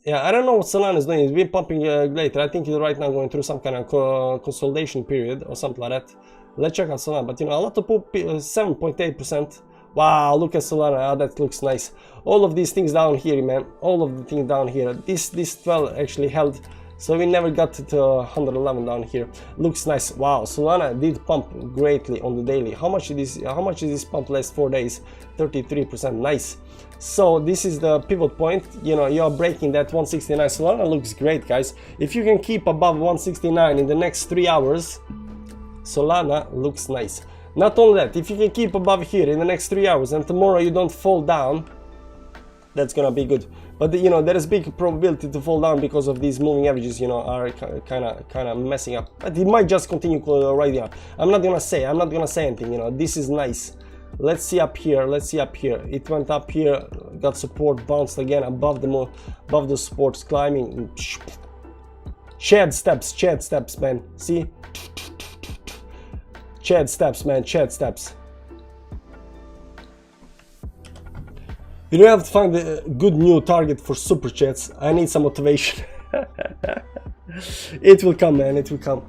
Yeah, I don't know what Solana is doing. It's been pumping later. I think it's right now going through some kind of consolidation period or something like that. Let's check out Solana. But a lot of people, 7.8%. Wow, look at Solana. That looks nice. All of these things down here, man. All of the things down here. This 12 actually held So we never got to 111 down here. Looks nice. Wow, Solana did pump greatly on the daily. How much is this pump last 4 days? 33%. Nice. So this is the pivot point. You know, you're breaking that 169. Solana looks great, guys. If you can keep above 169 in the next 3 hours, Solana looks nice. Not only that, if you can keep above here in the next 3 hours and tomorrow you don't fall down, that's gonna be good. But you know, there is big probability to fall down because of these moving averages, you know, are kind of messing up. But it might just continue right up. I'm not gonna say anything. You know, this is nice. Let's see up here. It went up here, got support, bounced again above the supports, climbing. Chad steps, man. See? Chad steps, man. Chad steps. You don't have to find a good new target for super chats. I need some motivation. It will come, man. It will come.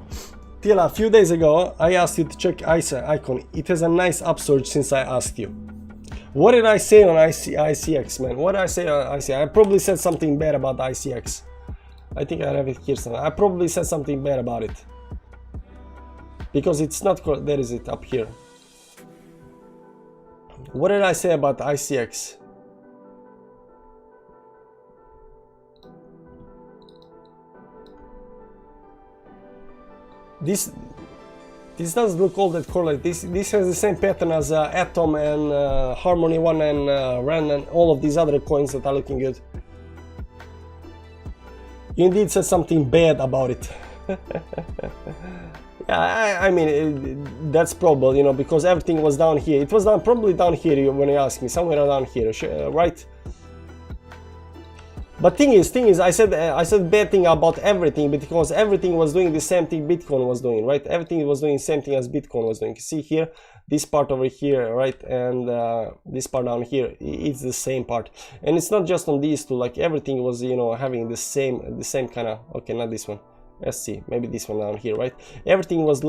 Tila, a few days ago, I asked you to check icon. It has a nice upsurge since I asked you. What did I say on ICX, man? What did I say on ICX? I probably said something bad about ICX. I think I have it here somewhere. I probably said something bad about it. Because it's not correct. There is it up here. What did I say about ICX? This doesn't look all that correlated. This has the same pattern as Atom and Harmony One and Ren and all of these other coins that are looking good. You indeed said something bad about it. Yeah, I mean that's probable, you know, because everything was down here. It was probably down here when you asked me, somewhere down here, right? But thing is, I said bad thing about everything because everything was doing the same thing Bitcoin was doing, right? Everything was doing the same thing as Bitcoin was doing. See here, this part over here, right, and this part down here, it's the same part. And it's not just on these two. Like everything was, you know, having the same kind of. Okay, not this one. Let's see, maybe this one down here, right? Everything was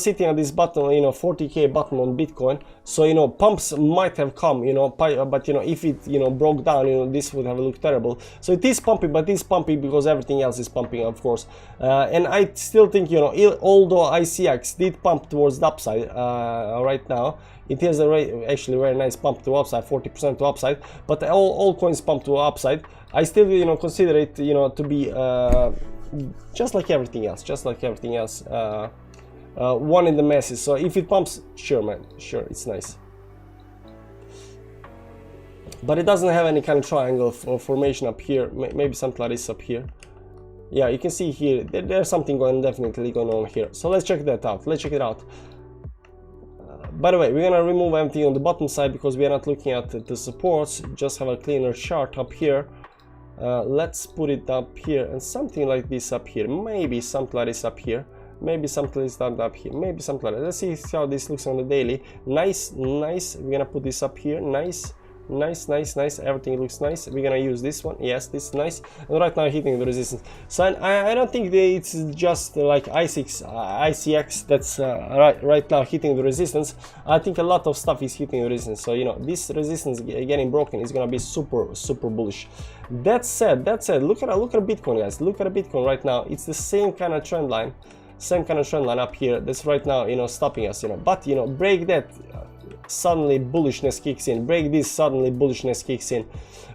sitting on this button, you know, 40k button on Bitcoin. So, you know, pumps might have come, you know, but you know, if it, you know, broke down, you know, this would have looked terrible. So it is pumping, but it's pumping because everything else is pumping, of course. And I still think, you know, although ICX did pump towards the upside right now, it has actually very nice pump to upside, 40% to upside, but all coins pump to upside. I still, you know, consider it, you know, to be just like everything else, one in the masses. So if it pumps, sure, man, sure, it's nice. But it doesn't have any kind of triangle or formation up here. Maybe something like this up here. Yeah, you can see here, there's something definitely going on here. So let's check that out. Let's check it out. By the way, we're gonna remove everything on the bottom side because we are not looking at the supports. Just have a cleaner chart up here. Let's put it up here and something like this up here. Maybe something like this up here. Maybe something like that up here. Maybe something like that. Let's see how this looks on the daily. Nice. We're gonna put this up here. Nice. Everything looks nice. We're gonna use this one. Yes, this is nice. And right now hitting the resistance. So I don't think that it's just like ICX that's right now hitting the resistance. I think a lot of stuff is hitting the resistance. So, you know, this resistance getting broken is gonna be super bullish. That said, look at Bitcoin, guys. Look at Bitcoin right now. It's the same kind of trend line. Up here. That's right now, you know, stopping us, you know. But, you know, break that. Suddenly bullishness kicks in. Break this, suddenly bullishness kicks in.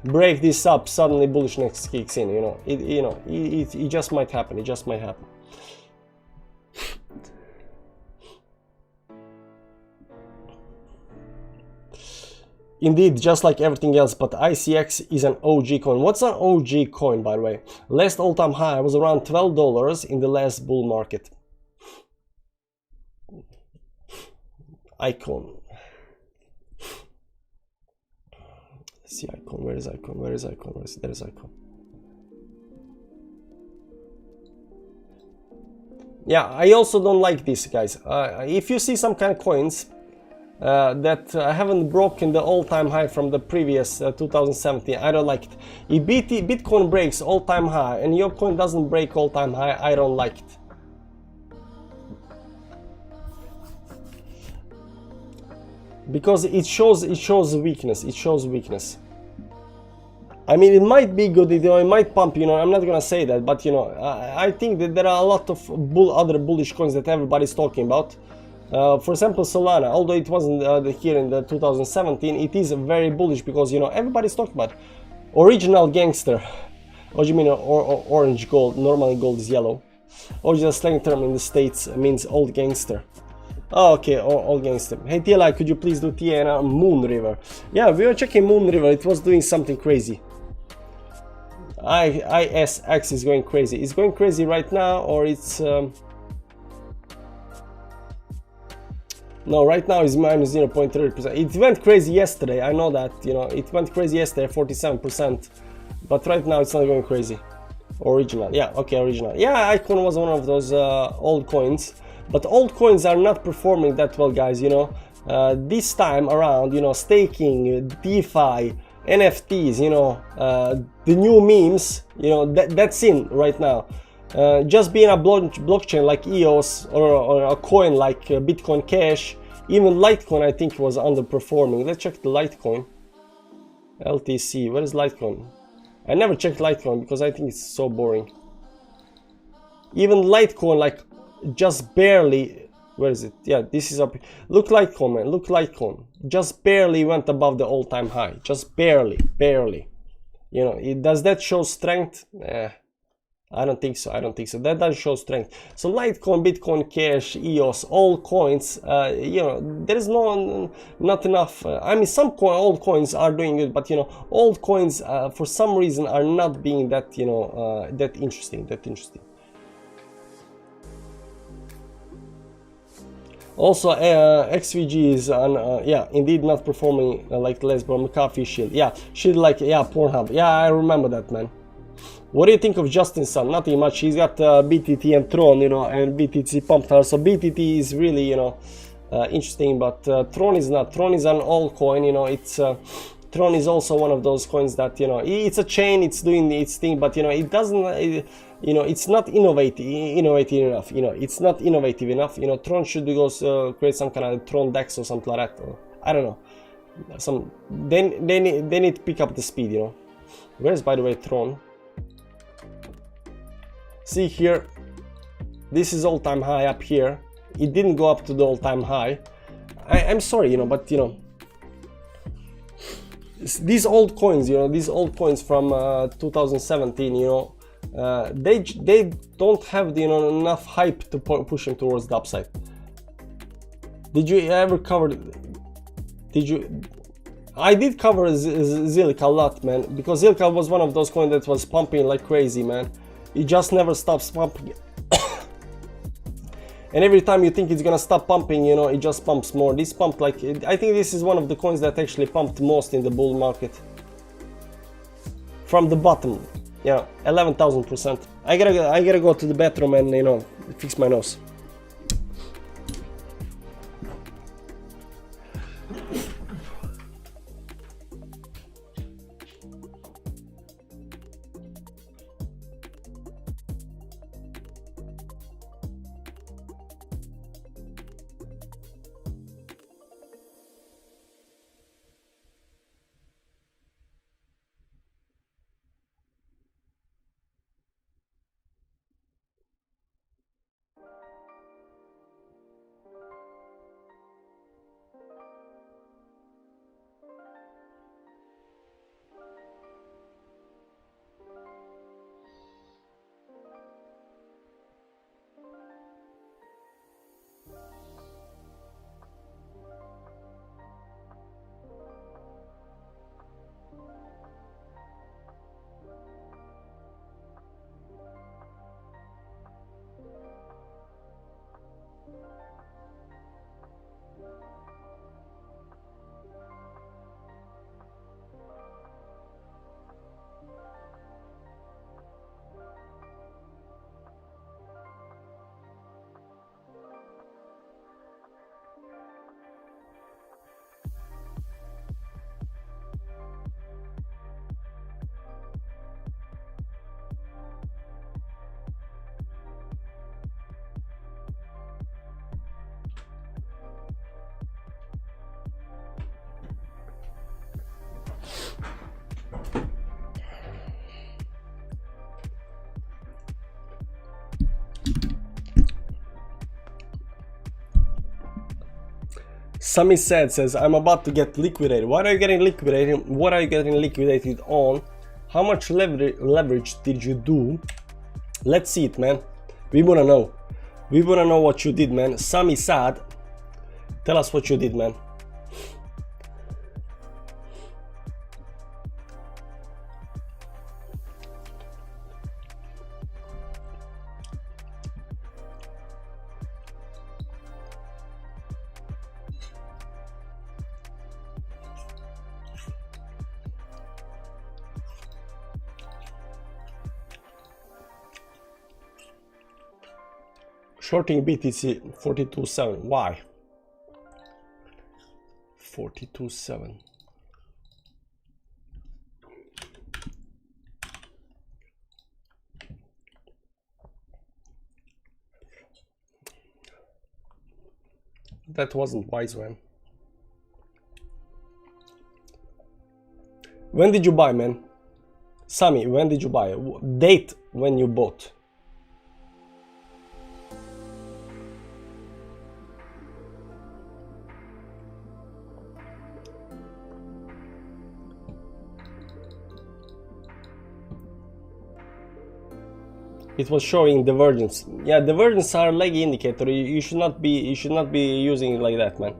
Break this up, suddenly bullishness kicks in. You know, it just might happen. It just might happen. Indeed, just like everything else, but ICX is an OG coin. What's an OG coin, by the way? Last all-time high was around $12 in the last bull market. Icon. Let's see icon. Where is icon? There is icon. Yeah, I also don't like this, guys. If you see some kind of coins that haven't broken the all-time high from the previous 2017, I don't like it. If Bitcoin breaks all-time high and your coin doesn't break all-time high, I don't like it. Because it shows weakness. I mean, it might be good, you know, it might pump, you know, I'm not gonna say that, but you know, I think that there are a lot of other bullish coins that everybody's talking about. For example, Solana, although it wasn't here in the 2017, it is very bullish because, you know, everybody's talking about original gangster. What do you mean orange gold? Normally gold is yellow. Original slang term in the States means old gangster. Oh, okay, old gangster. Hey TLI, could you please do Tiana Moon River? Yeah, we were checking Moon River, it was doing something crazy. ISX is going crazy. It's going crazy right now, or it's... No, right now it's minus 0.30%. It went crazy yesterday, I know that, you know, it went crazy yesterday, 47%. But right now it's not going crazy. Original, yeah, okay, original. Yeah, Icon was one of those old coins. But old coins are not performing that well, guys, you know. This time around, you know, staking, DeFi, NFTs, you know, the new memes, you know, that's in right now. Just being a blockchain like EOS or a coin like Bitcoin Cash, even Litecoin I think was underperforming. Let's check the Litecoin. LTC, where is Litecoin? I never checked Litecoin because I think it's so boring. Even Litecoin, like, just barely, where is it? Yeah, this is up. Look Litecoin, man, look Litecoin. Just barely went above the all-time high. Just barely. You know, does that show strength? I don't think so. That doesn't show strength. So Litecoin, Bitcoin Cash, EOS, all coins, you know, there is not enough. I mean, some old coins are doing good, but you know, old coins for some reason are not being that, you know, that interesting. Also, XVG is yeah, indeed not performing like Lesbo, McAfee, Shield. Yeah, Shield like, yeah, Pornhub. Yeah, I remember that, man. What do you think of Justin Sun? Nothing much. He's got BTT and Tron, you know, and BTC pumped her. So BTT is really, you know, interesting, but Tron is not. Tron is an old coin, you know. It's Tron is also one of those coins that, you know, it's a chain, it's doing its thing, but you know, it doesn't, you know, it's not innovative enough. You know, it's not innovative enough. You know, Tron should go create some kind of Tron Dex or something like that. Or, I don't know. They need to pick up the speed. You know, where's, by the way, Tron? See here, this is all-time high up here. It didn't go up to the all-time high. I'm sorry, you know, but you know, these old coins, you know, these old coins from 2017, you know, they don't have, you know, enough hype to push them towards the upside. Did you ever cover? Did you? I did cover Zilliqa a lot, man, because Zilliqa was one of those coins that was pumping like crazy, man. It just never stops pumping. And every time you think it's gonna stop pumping, you know, it just pumps more. This pumped like, I think this is one of the coins that actually pumped most in the bull market. From the bottom, you know, 11,000%. I gotta go to the bathroom and, you know, fix my nose. Sami says, I'm about to get liquidated. What are you getting liquidated? What are you getting liquidated on? How much leverage did you do? Let's see it, man. We wanna know. We wanna know what you did, man. Sami Sad, tell us what you did, man. Shorting BTC 42.7. Why? 42.7. That wasn't wise, man. When did you buy, man? Sami, when did you buy? Date when you bought. It was showing divergence. Yeah, divergence are leggy indicator. You should not be using it like that, man.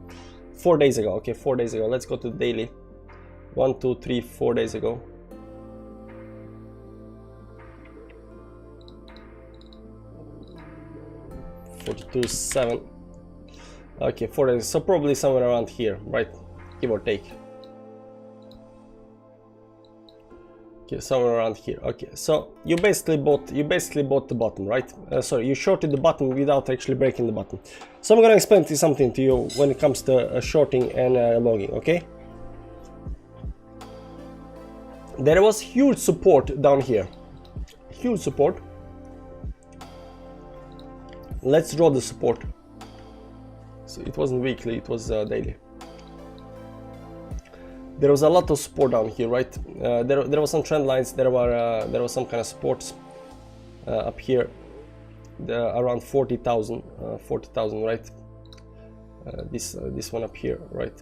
4 days ago. Okay, 4 days ago. Let's go to the daily. 1, 2, 3, 4 days ago. $42.7. Okay, 4 days. So probably somewhere around here, right? Give or take. Okay, somewhere around here. Okay, so you basically bought the bottom, right? Sorry, you shorted the bottom without actually breaking the bottom. So I'm gonna explain something to you when it comes to shorting and logging. Okay, there was huge support down here, huge support. Let's draw the support. So it wasn't weekly, it was daily. There was a lot of support down here, right? There was some trend lines. There was some kind of supports up here, around 40,000, 40,000, right? This one up here, right?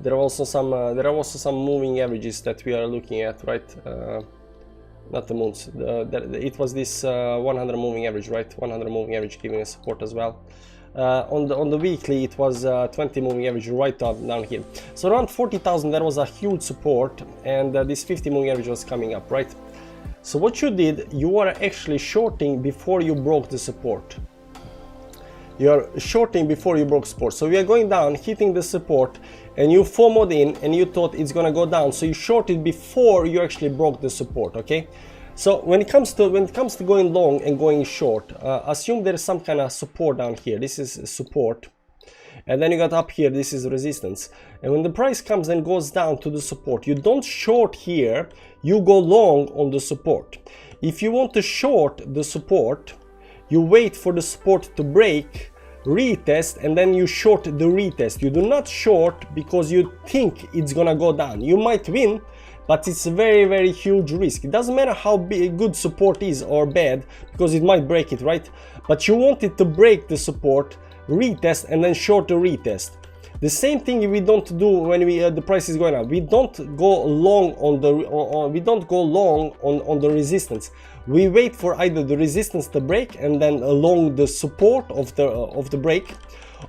There are also some moving averages that we are looking at, right? Not the moons. It was this 100 moving average, right? 100 moving average giving us support as well. On the weekly, it was 20 moving average right up down here. So around 40,000, there was a huge support, and this 50 moving average was coming up, right? So what you did, you were actually shorting before you broke the support. You are shorting before you broke support. So we are going down, hitting the support, and you FOMO'd in, and you thought it's gonna go down. So you shorted before you actually broke the support. Okay. So when it comes to going long and going short, assume there is some kind of support down here. This is support, and then you got up here. This is resistance. And when the price comes and goes down to the support, you don't short here. You go long on the support. If you want to short the support, you wait for the support to break, retest, and then you short the retest. You do not short because you think it's gonna go down. You might win, but it's a very, very huge risk. It doesn't matter how big, good support is or bad, because it might break it, right? But you want it to break the support, retest, and then short the retest. The same thing we don't do when the price is going up. We don't go long on the resistance. We wait for either the resistance to break and then along the support of the break,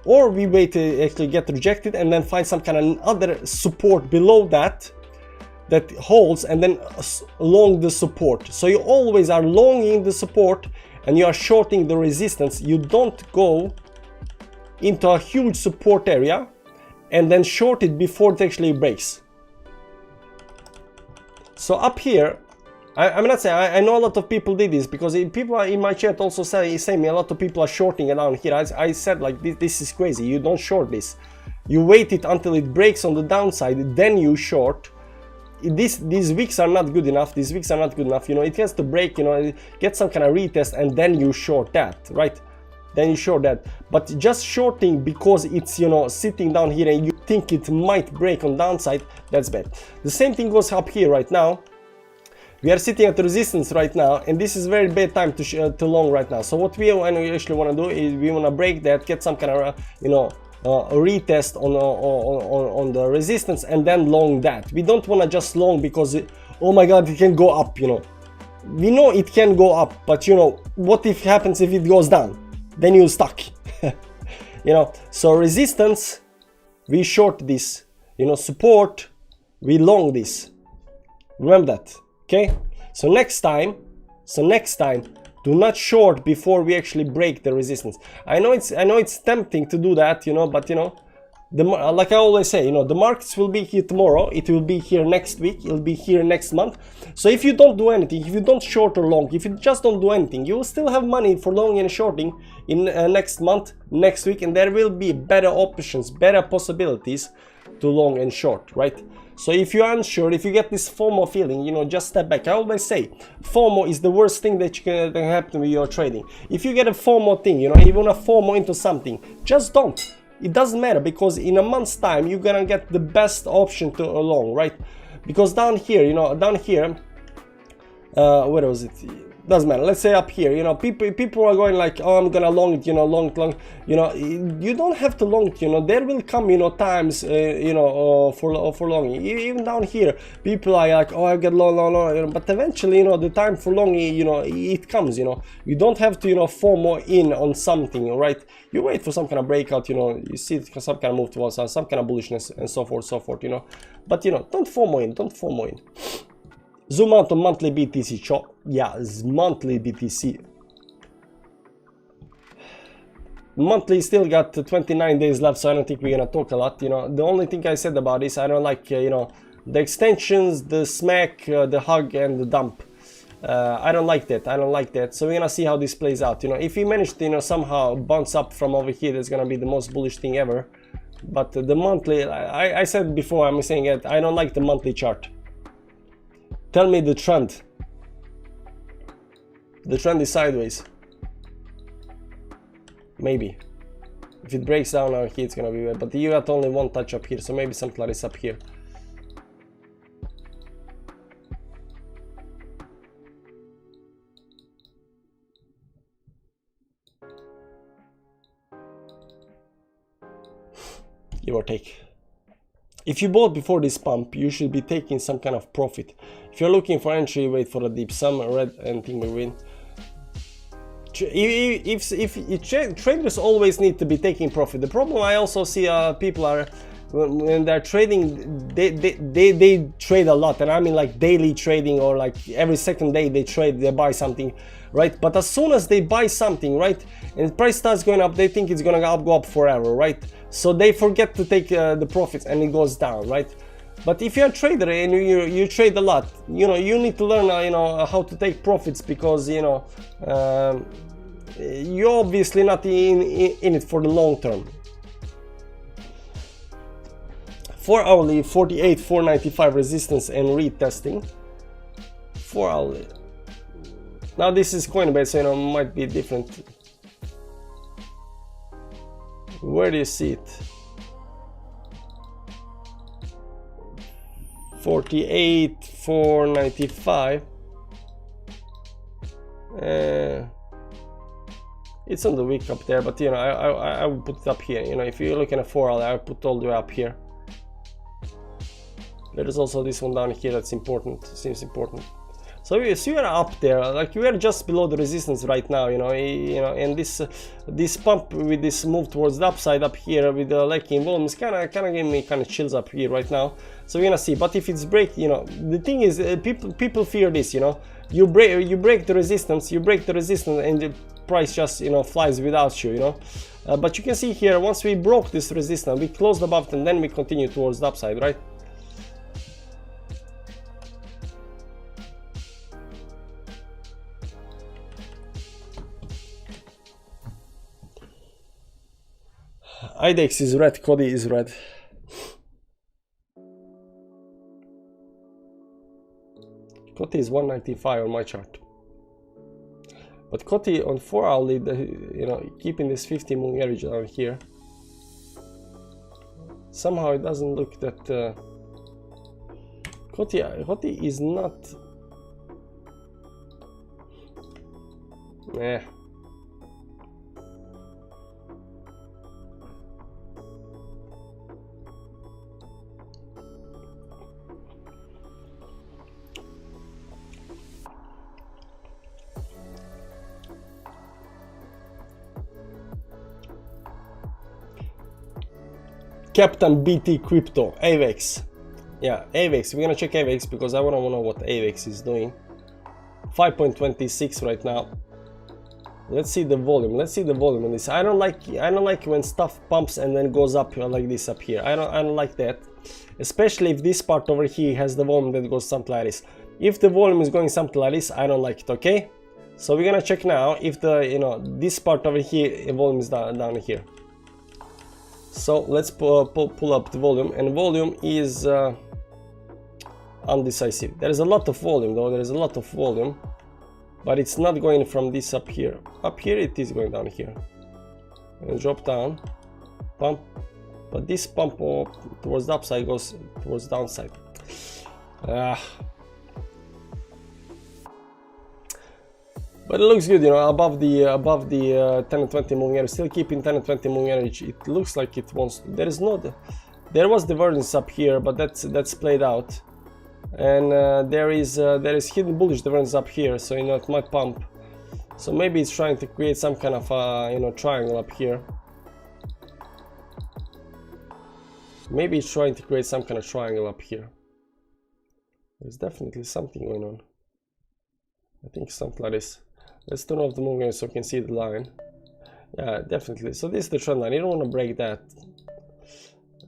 or we wait to actually get rejected and then find some kind of other support below that holds, and then along the support. So you always are longing the support and you are shorting the resistance. You don't go into a huge support area and then short it before it actually breaks. So up here, I'm not saying, I know a lot of people did this, because people in my chat also say me a lot of people are shorting around here. I said like this is crazy. You don't short this. You wait it until it breaks on the downside, then you short. These weeks are not good enough. These weeks are not good enough. You know, it has to break, you know, get some kind of retest, and then you short that, right? Then you short that. But just shorting because it's, you know, sitting down here and you think it might break on downside, that's bad. The same thing goes up here right now. We are sitting at the resistance right now, and this is very bad time to long right now. So what we actually want to do is we want to break that, get some kind of a retest on the resistance, and then long that. We don't want to just long because oh my god, it can go up, you know. We know it can go up, but you know, what if happens if it goes down? Then you're stuck. You know, so resistance, we short this, you know, support, we long this. Remember that, okay? So next time, do not short before we actually break the resistance. I know it's tempting to do that, you know, but you know, like I always say, you know, the markets will be here tomorrow, it will be here next week, it'll be here next month. So if you don't do anything, if you don't short or long, if you just don't do anything, you will still have money for long and shorting in next month, next week, and there will be better options, better possibilities to long and short, right? So if you're unsure, if you get this FOMO feeling, you know, just step back. I always say FOMO is the worst thing that can happen with your trading. If you get a FOMO thing, you know, you want to FOMO into something, just don't. It doesn't matter, because in a month's time you're gonna get the best option to long, right? Because down here, you know, down here, where was it? Doesn't matter. Let's say up here, you know, people are going like, oh, I'm gonna long it, you know, long, you know. You don't have to long it, you know. There will come, you know, times, you know, for longing. Even down here, people are like, oh, I get long, you know, but eventually, you know, the time for longing, you know, it comes, you know. You don't have to, you know, FOMO in on something, right? You wait for some kind of breakout, you know, you see some kind of move towards some kind of bullishness and so forth, you know. But, you know, don't FOMO in, don't FOMO in. Zoom out on monthly BTC, yeah, monthly BTC. Monthly still got 29 days left, so I don't think we're gonna talk a lot, you know. The only thing I said about this, I don't like, you know, the extensions, the smack, the hug, and the dump. I don't like that, so we're gonna see how this plays out, you know. If we manage to, you know, somehow bounce up from over here, that's gonna be the most bullish thing ever. But the monthly, I said before, I'm saying it, I don't like the monthly chart. Tell me the trend. The trend is sideways. Maybe. If it breaks down out here, it's gonna be bad. But you got only one touch up here, so maybe something is up here. Give or take. If you bought before this pump, you should be taking some kind of profit. If you're looking for entry, wait for a deep. Some red and thing will win. If traders always need to be taking profit. The problem I also see people are, when they're trading, they trade a lot, and I mean like daily trading, or like every second day they buy something, right? But as soon as they buy something, right, and the price starts going up, they think it's gonna go up forever, right? So they forget to take the profits, and it goes down, right? But if you're a trader and you trade a lot, you know, you need to learn, you know, how to take profits, because, you know, you're obviously not in it for the long term. 4 hourly 48 495 resistance and retesting. 4 hourly. Now this is Coinbase, so you know, might be different. Where do you see it? 48 495. It's on the week up there, but you know, I would put it up here. You know, if you're looking at 4 hourly, I would put all the way up here. There is also this one down here that's important, seems important. So you are up there, like you are just below the resistance right now, you know, and this pump with this move towards the upside up here with the lacking volume is kind of giving me kind of chills up here right now. So we're gonna see. But if it's break, you know, the thing is, people fear this, you know, you break the resistance, and the price just, you know, flies without you, you know. But you can see here, once we broke this resistance, we closed above it, and then we continue towards the upside, right? IDEX is red, Cody is red. Cody is 195 on my chart. But Cody on 4 hourly, you know, keeping this 50 moving average down here. Somehow it doesn't look that Cody is not Eh. Captain BT Crypto, AVEX. Yeah, AVEX. We're gonna check AVEX because I wanna know what AVEX is doing. 5.26 right now. Let's see the volume. Let's see the volume on this. I don't like when stuff pumps and then goes up like this up here. I don't like that. Especially if this part over here has the volume that goes something like this. If the volume is going something like this, I don't like it, okay? So we're gonna check now if the, you know, this part over here, the volume is down here. So let's pull up the volume, and volume is undecisive. There is a lot of volume though, there is a lot of volume, but it's not going from this up here. Up here it is going down here. And drop down, pump, but this pump towards the upside goes towards the downside. But it looks good, you know, above the 10 and 20 moving average, still keeping 10 and 20 moving average. It looks like it wants to. There was divergence up here, but that's played out, and there is hidden bullish divergence up here, so you know it might pump. So maybe it's trying to create some kind of you know, triangle up here. Maybe it's trying to create some kind of triangle up here. There's definitely something going on. I think something like this. Let's turn off the moving average so we can see the line. Yeah, definitely. So this is the trend line. You don't want to break that.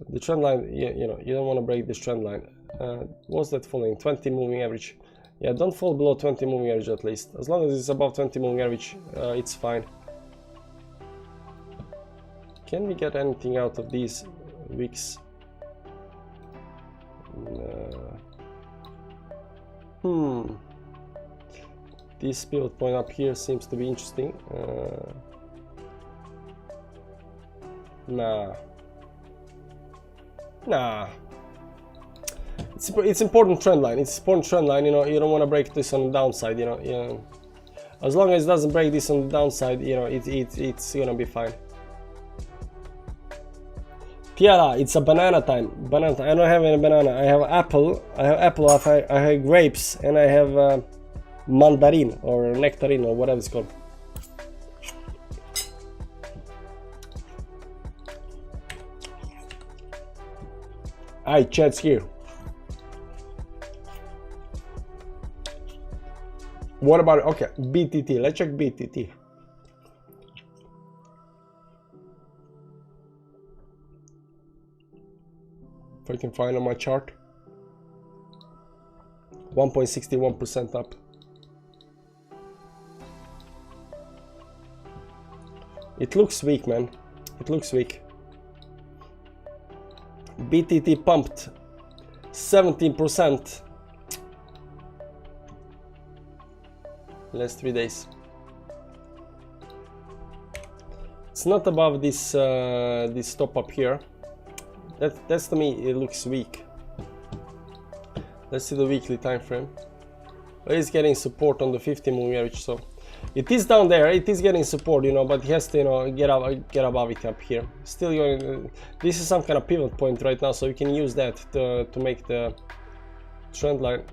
The trend line, you know, you don't want to break this trend line. What's that falling? 20 moving average. Yeah, don't fall below 20 moving average at least. As long as it's above 20 moving average, it's fine. Can we get anything out of these wicks? This pivot point up here seems to be interesting. Nah. It's important trend line. It's important trend line. You know, you don't want to break this on the downside. You know, as long as it doesn't break this on the downside, you know, it's gonna be fine. Tiara, it's a banana time. Banana time. I don't have any banana. I have apple. I have grapes, and I have mandarin or nectarine or whatever it's called. Alright, chat's here. What about it? Okay, BTT. Let's check BTT. If I can find on my chart. 1.61% up. It looks weak, man. It looks weak. BTT pumped 17% last 3 days. It's not above this this top up here. That's to me it looks weak. Let's see the weekly time frame. It's getting support on the 50 moving average, so it is down there. It is getting support, you know, but it has to, you know, get above it up here. Still going. This is some kind of pivot point right now, so you can use that to make the trend line.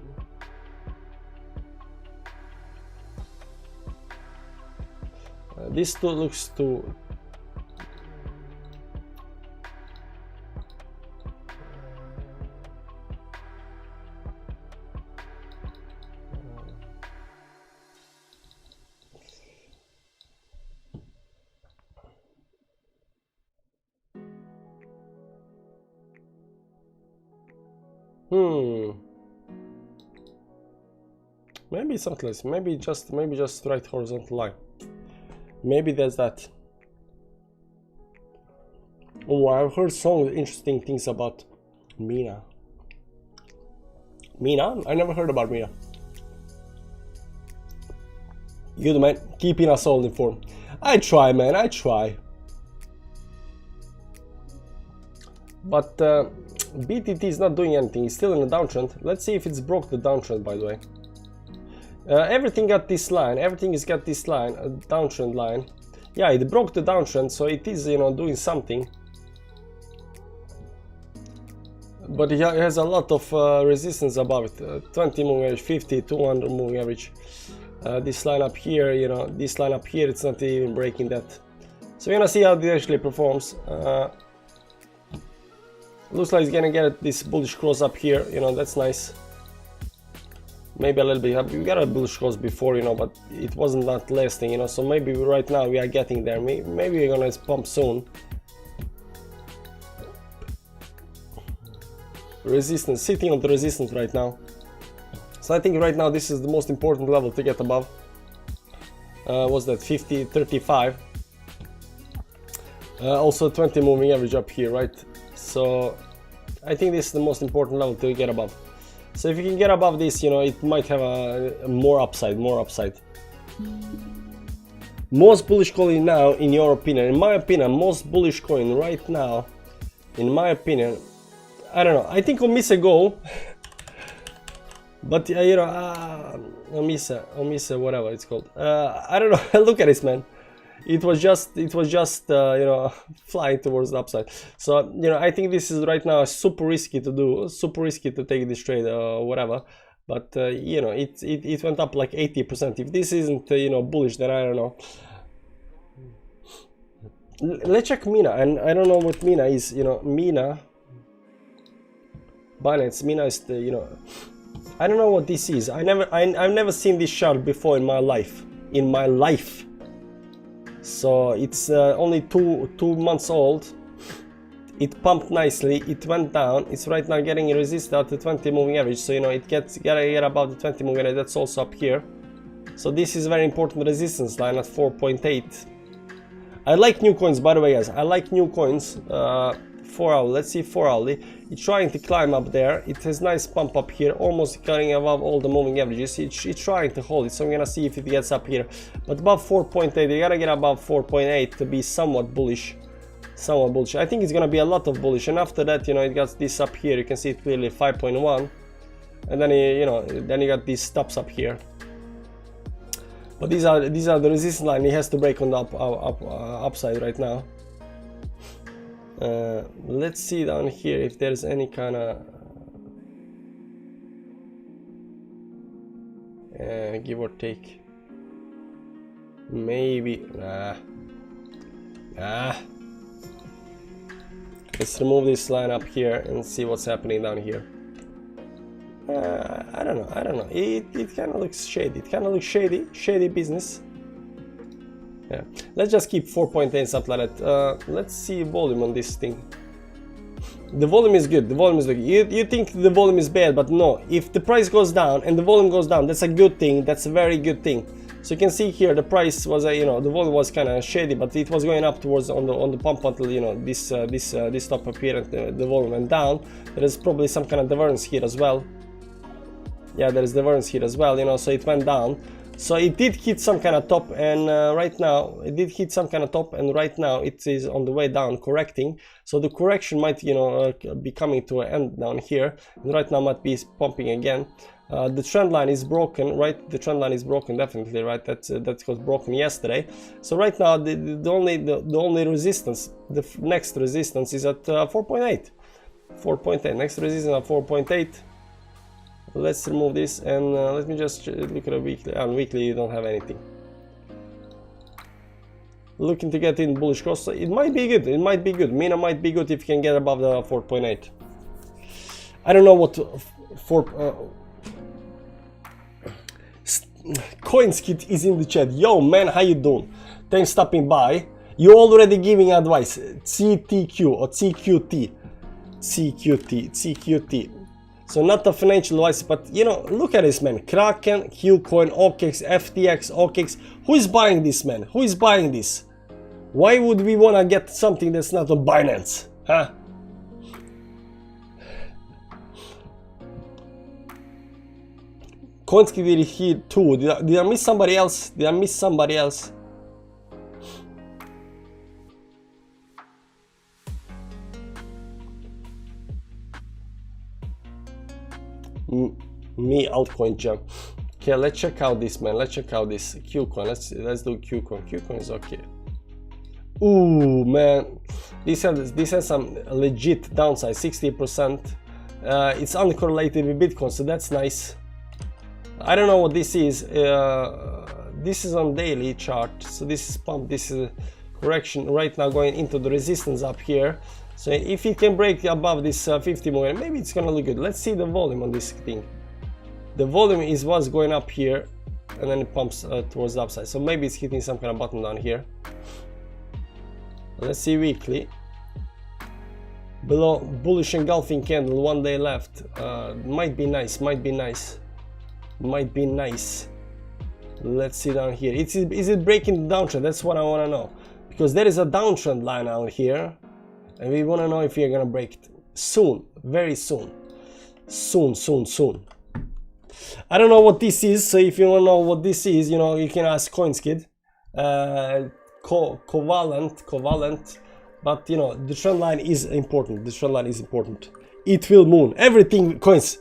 This too looks to. Maybe something less. Maybe just right horizontal line. Maybe there's that. Oh, I've heard some interesting things about Mina. Mina? I never heard about Mina. Good, man. Keeping us all informed. I try, man. I try. But BTT is not doing anything. It's still in a downtrend. Let's see if it's broke the downtrend, by the way. Everything got this line, everything has got this line, a downtrend line. Yeah, it broke the downtrend, so it is, you know, doing something. But it has a lot of resistance above it. 20 moving average, 50, 200 moving average. This line up here, you know, this line up here, it's not even breaking that. So we're gonna see how it actually performs. Looks like it's gonna get this bullish cross up here, you know, that's nice. Maybe a little bit. We got a bullish cross before, you know, but it wasn't that lasting, you know. So maybe right now we are getting there. Maybe we're gonna pump soon. Resistance, sitting on the resistance right now. So I think right now this is the most important level to get above. What's that? 50, 35. Also 20 moving average up here, right? So I think this is the most important level to get above. So if you can get above this, you know, it might have a more upside, Most bullish coin now, in your opinion? In my opinion, most bullish coin right now, in my opinion, I don't know. I think Omisa go, but you know, Omisa, whatever it's called. I don't know. Look at this, man. It was just you know, flying towards the upside. So you know, I think this is right now super risky to do, super risky to take this trade, whatever. But you know, it went up like 80%. If this isn't you know, bullish, then I don't know. Let's check Mina, and I don't know what Mina is. You know, Mina. Binance, Mina is the, you know, I don't know what this is. I've never seen this chart before in my life. So it's only two months old. It pumped nicely. It went down. It's right now getting resisted at the 20 moving average. So you know, it gotta get above the 20 moving average. That's also up here. So this is very important resistance line at 4.8. I like new coins, by the way, guys. I like new coins. 4 hour. Let's see 4 hourly. It's trying to climb up there. It has nice pump up here, almost getting above all the moving averages. It's trying to hold it, so I'm gonna see if it gets up here. But above 4.8, you gotta get above 4.8 to be somewhat bullish. I think it's gonna be a lot of bullish, and after that, you know, it got this up here. You can see it clearly, 5.1, and then you know, then you got these stops up here. But these are the resistance line. It has to break on the upside right now. Let's see down here if there's any kind of give or take. Maybe let's remove this line up here and see what's happening down here. I don't know. It kind of looks shady. Shady business. Yeah, let's just keep 4.8, something like that. Let's see volume on this thing. The volume is good. You think the volume is bad, but no. If the price goes down and the volume goes down, that's a good thing. That's a very good thing. So you can see here the price was, you know, the volume was kind of shady, but it was going up towards on the pump until, you know, this top up here, and the volume went down. There is probably some kind of divergence here as well. Yeah, there is divergence here as well. You know, so it went down. So it did hit some kind of top, and right now it is on the way down, correcting. So the correction might, you know, be coming to an end down here, and right now might be pumping again. The trend line is broken, right? The trend line is broken, definitely, right? That was broken yesterday. So right now the only resistance, the next resistance is at 4.8. 4.8. Next resistance at 4.8. Let's remove this, and let me just look at a weekly. On weekly, you don't have anything. Looking to get in bullish cross. It might be good. Mina might be good if you can get above the 4.8. I don't know what Coinskit is in the chat. Yo, man, how you doing? Thanks for stopping by. You already giving advice. CTQ or CQT. CQT. So not a financial advice, but you know, look at this, man. Kraken, Qcoin, OKX, FTX, OKX. Who is buying this, man? Who is buying this? Why would we want to get something that's not on Binance? Huh? Coinskit did it here too. Did I miss somebody else? Me, altcoin jump. Okay, let's check out this, man. Let's check out this Qcoin. Let's do Qcoin. Qcoin is okay. Ooh, man, this has some legit downside, 60%. It's uncorrelated with Bitcoin, so that's nice. I don't know what this is. This is on daily chart, so this is pump. This is a correction right now going into the resistance up here. So if it can break above this 50 moving, maybe it's gonna look good. Let's see the volume on this thing. The volume is what's going up here, and then it pumps towards the upside. So maybe it's hitting some kind of button down here. Let's see weekly. Below bullish engulfing candle, 1 day left. Might be nice, might be nice, might be nice. Let's see down here. Is it breaking the downtrend? That's what I want to know, because there is a downtrend line out here, and we want to know if we are gonna break it soon, very soon, soon. I don't know what this is, so if you want to know what this is, you know, you can ask CoinsKid. Covalent, but you know, the trend line is important. The trend line is important. It will moon everything. Coins,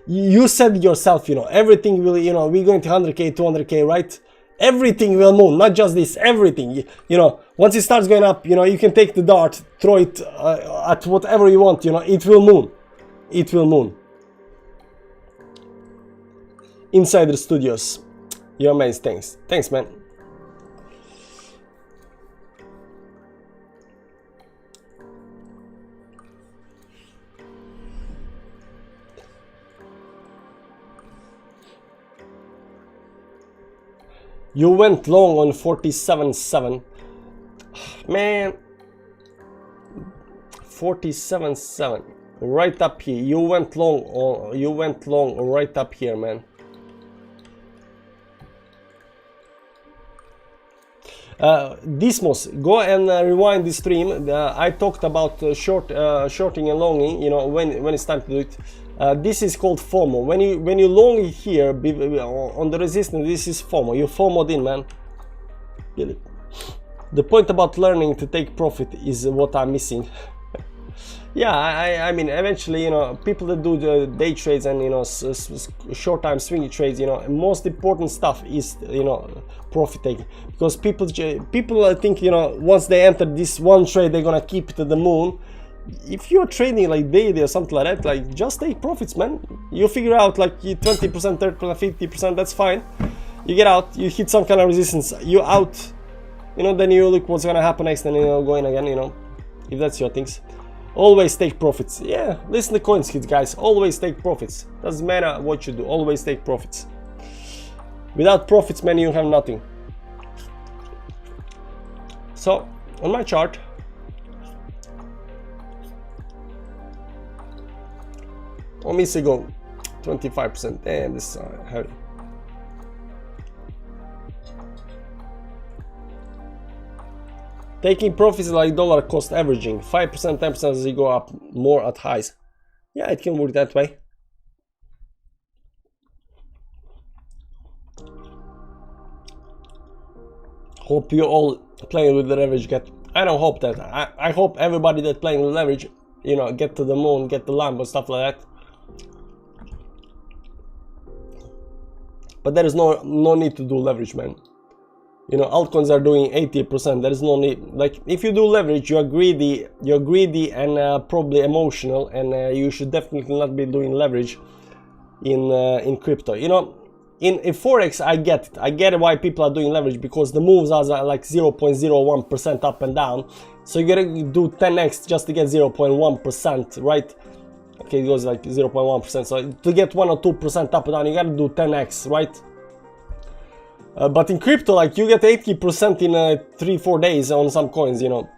you said yourself, you know, everything will, you know, we're going to 100k, 200k, right? Everything will moon, not just this, everything. You know, once it starts going up, you know, you can take the dart, throw it at whatever you want, you know, it will moon. It will moon. Insider Studios, you're amazing. Thanks, man. You went long on 47.7, man. 47.7, right up here. You went long right up here, man. Dismos, go and rewind the stream. I talked about shorting and longing, you know, when it's time to do it. This is called FOMO. When you long here on the resistance, this is FOMO. You FOMO'd in, man. Really. The point about learning to take profit is what I'm missing. Yeah, I mean, eventually, you know, people that do the day trades and, you know, short time swingy trades, you know, most important stuff is, you know, profit taking, because people think, you know, once they enter this one trade, they're gonna keep it to the moon. If you're trading like daily or something like that, like, just take profits, man. You figure out like 20%, 30%, 50%, that's fine. You get out, you hit some kind of resistance, you're out, you know, then you look what's gonna happen next, and, you know, go in again, you know, if that's your things. Always take profits. Yeah, listen to CoinsKid, guys. Always take profits. Doesn't matter what you do. Always take profits. Without profits, man, you have nothing. So, on my chart, on me go 25%, and this heavy. Taking profits like dollar cost averaging, 5%, 10% as you go up more at highs. Yeah, it can work that way. Hope you all playing with the leverage get. I don't hope that. I hope everybody that playing with leverage, you know, get to the moon, get the Lambo, stuff like that. But there is no need to do leverage, man. You know, altcoins are doing 80%. There is no need. Like, if you do leverage, you're greedy and probably emotional, and you should definitely not be doing leverage in crypto. You know, in forex, I get it. I get why people are doing leverage, because the moves are like 0.01% up and down. So you gotta do 10x just to get 0.1%, right? Okay, it goes like 0.1%. So to get 1 or 2% up and down, you gotta do 10x, right? But in crypto, like, you get 80% in 3-4 days on some coins, you know.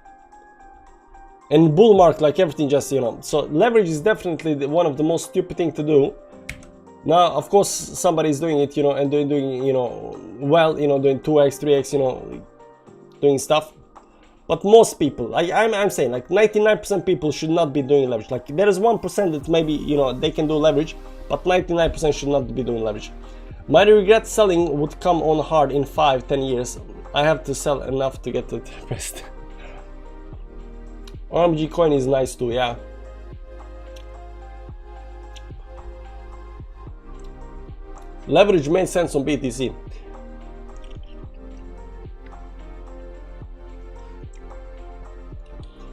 And bull market, like, everything just, you know. So leverage is definitely one of the most stupid thing to do. Now, of course, somebody is doing it, you know, and doing, you know, well, you know, doing 2x, 3x, you know, doing stuff. But most people, I'm saying, like, 99% people should not be doing leverage. Like, there is 1% that maybe, you know, they can do leverage, but 99% should not be doing leverage. My regret selling would come on hard in 5-10 years. I have to sell enough to get to the best. OMG coin is nice too, yeah. Leverage made sense on BTC.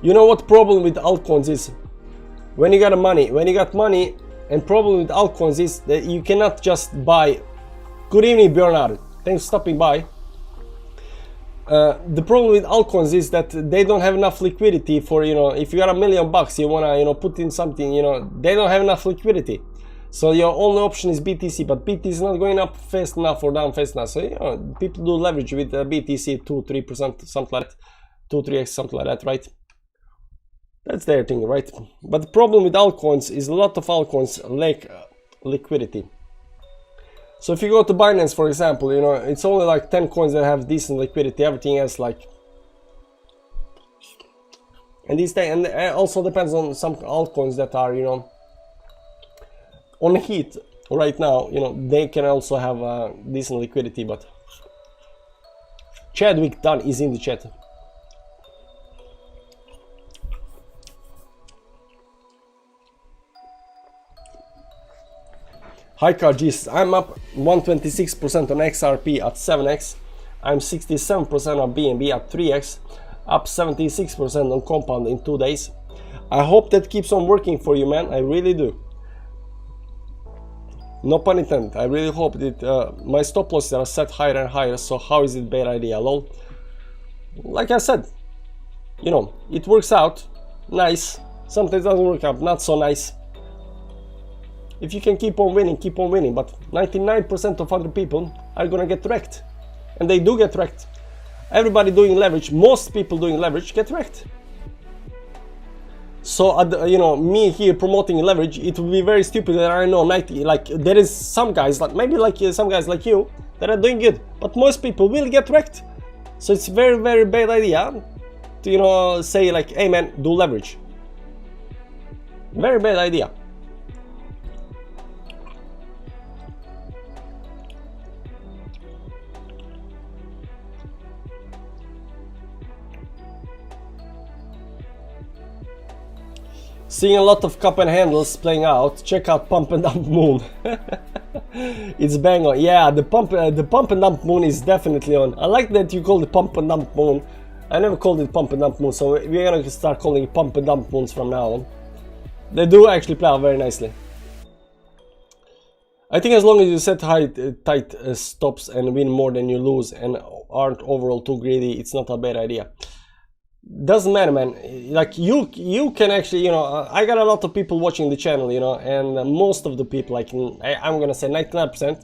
You know what problem with altcoins is? When you got money, and problem with altcoins is that you cannot just buy. Good evening, Bernard. Thanks for stopping by. The problem with altcoins is that they don't have enough liquidity for, you know, if you got $1 million, you wanna, you know, put in something, you know, they don't have enough liquidity. So your only option is BTC, but BTC is not going up fast enough or down fast enough. So, you know, people do leverage with BTC 2-3%, something like that, 2-3x, something like that, right? That's their thing, right? But the problem with altcoins is a lot of altcoins lack liquidity. So if you go to Binance, for example, you know, it's only like 10 coins that have decent liquidity. Everything else, like, and these days, and it also depends on some altcoins that are, you know, on heat right now. You know, they can also have decent liquidity. But Chadwick Dunn is in the chat. Hi Cargis, I'm up 126% on XRP at 7x. I'm 67% on BNB at 3x. Up 76% on Compound in 2 days. I hope that keeps on working for you, man. I really do. No pun intended. I really hope that my stop losses are set higher and higher. So how is it a bad idea? Lol. Like I said, you know, it works out nice. Sometimes it doesn't work out not so nice. If you can keep on winning, keep on winning. But 99% of other people are gonna get wrecked. And they do get wrecked. Everybody doing leverage, most people doing leverage get wrecked. So, you know, me here promoting leverage, it would be very stupid that I know 90, like there is some guys, like maybe like some guys like you, that are doing good. But most people will get wrecked. So it's very, very bad idea to, you know, say like, hey man, do leverage. Very bad idea. Seeing a lot of cup and handles playing out. Check out Pump and Dump Moon. It's bang on. Yeah, the pump and dump moon is definitely on. I like that you call it Pump and Dump Moon. I never called it Pump and Dump Moon, so we're gonna start calling it Pump and Dump Moons from now on. They do actually play out very nicely. I think as long as you set tight stops and win more than you lose and aren't overall too greedy, it's not a bad idea. Doesn't matter, man. Like you can actually, you know, I got a lot of people watching the channel, you know, and most of the people, like I'm gonna say 99%,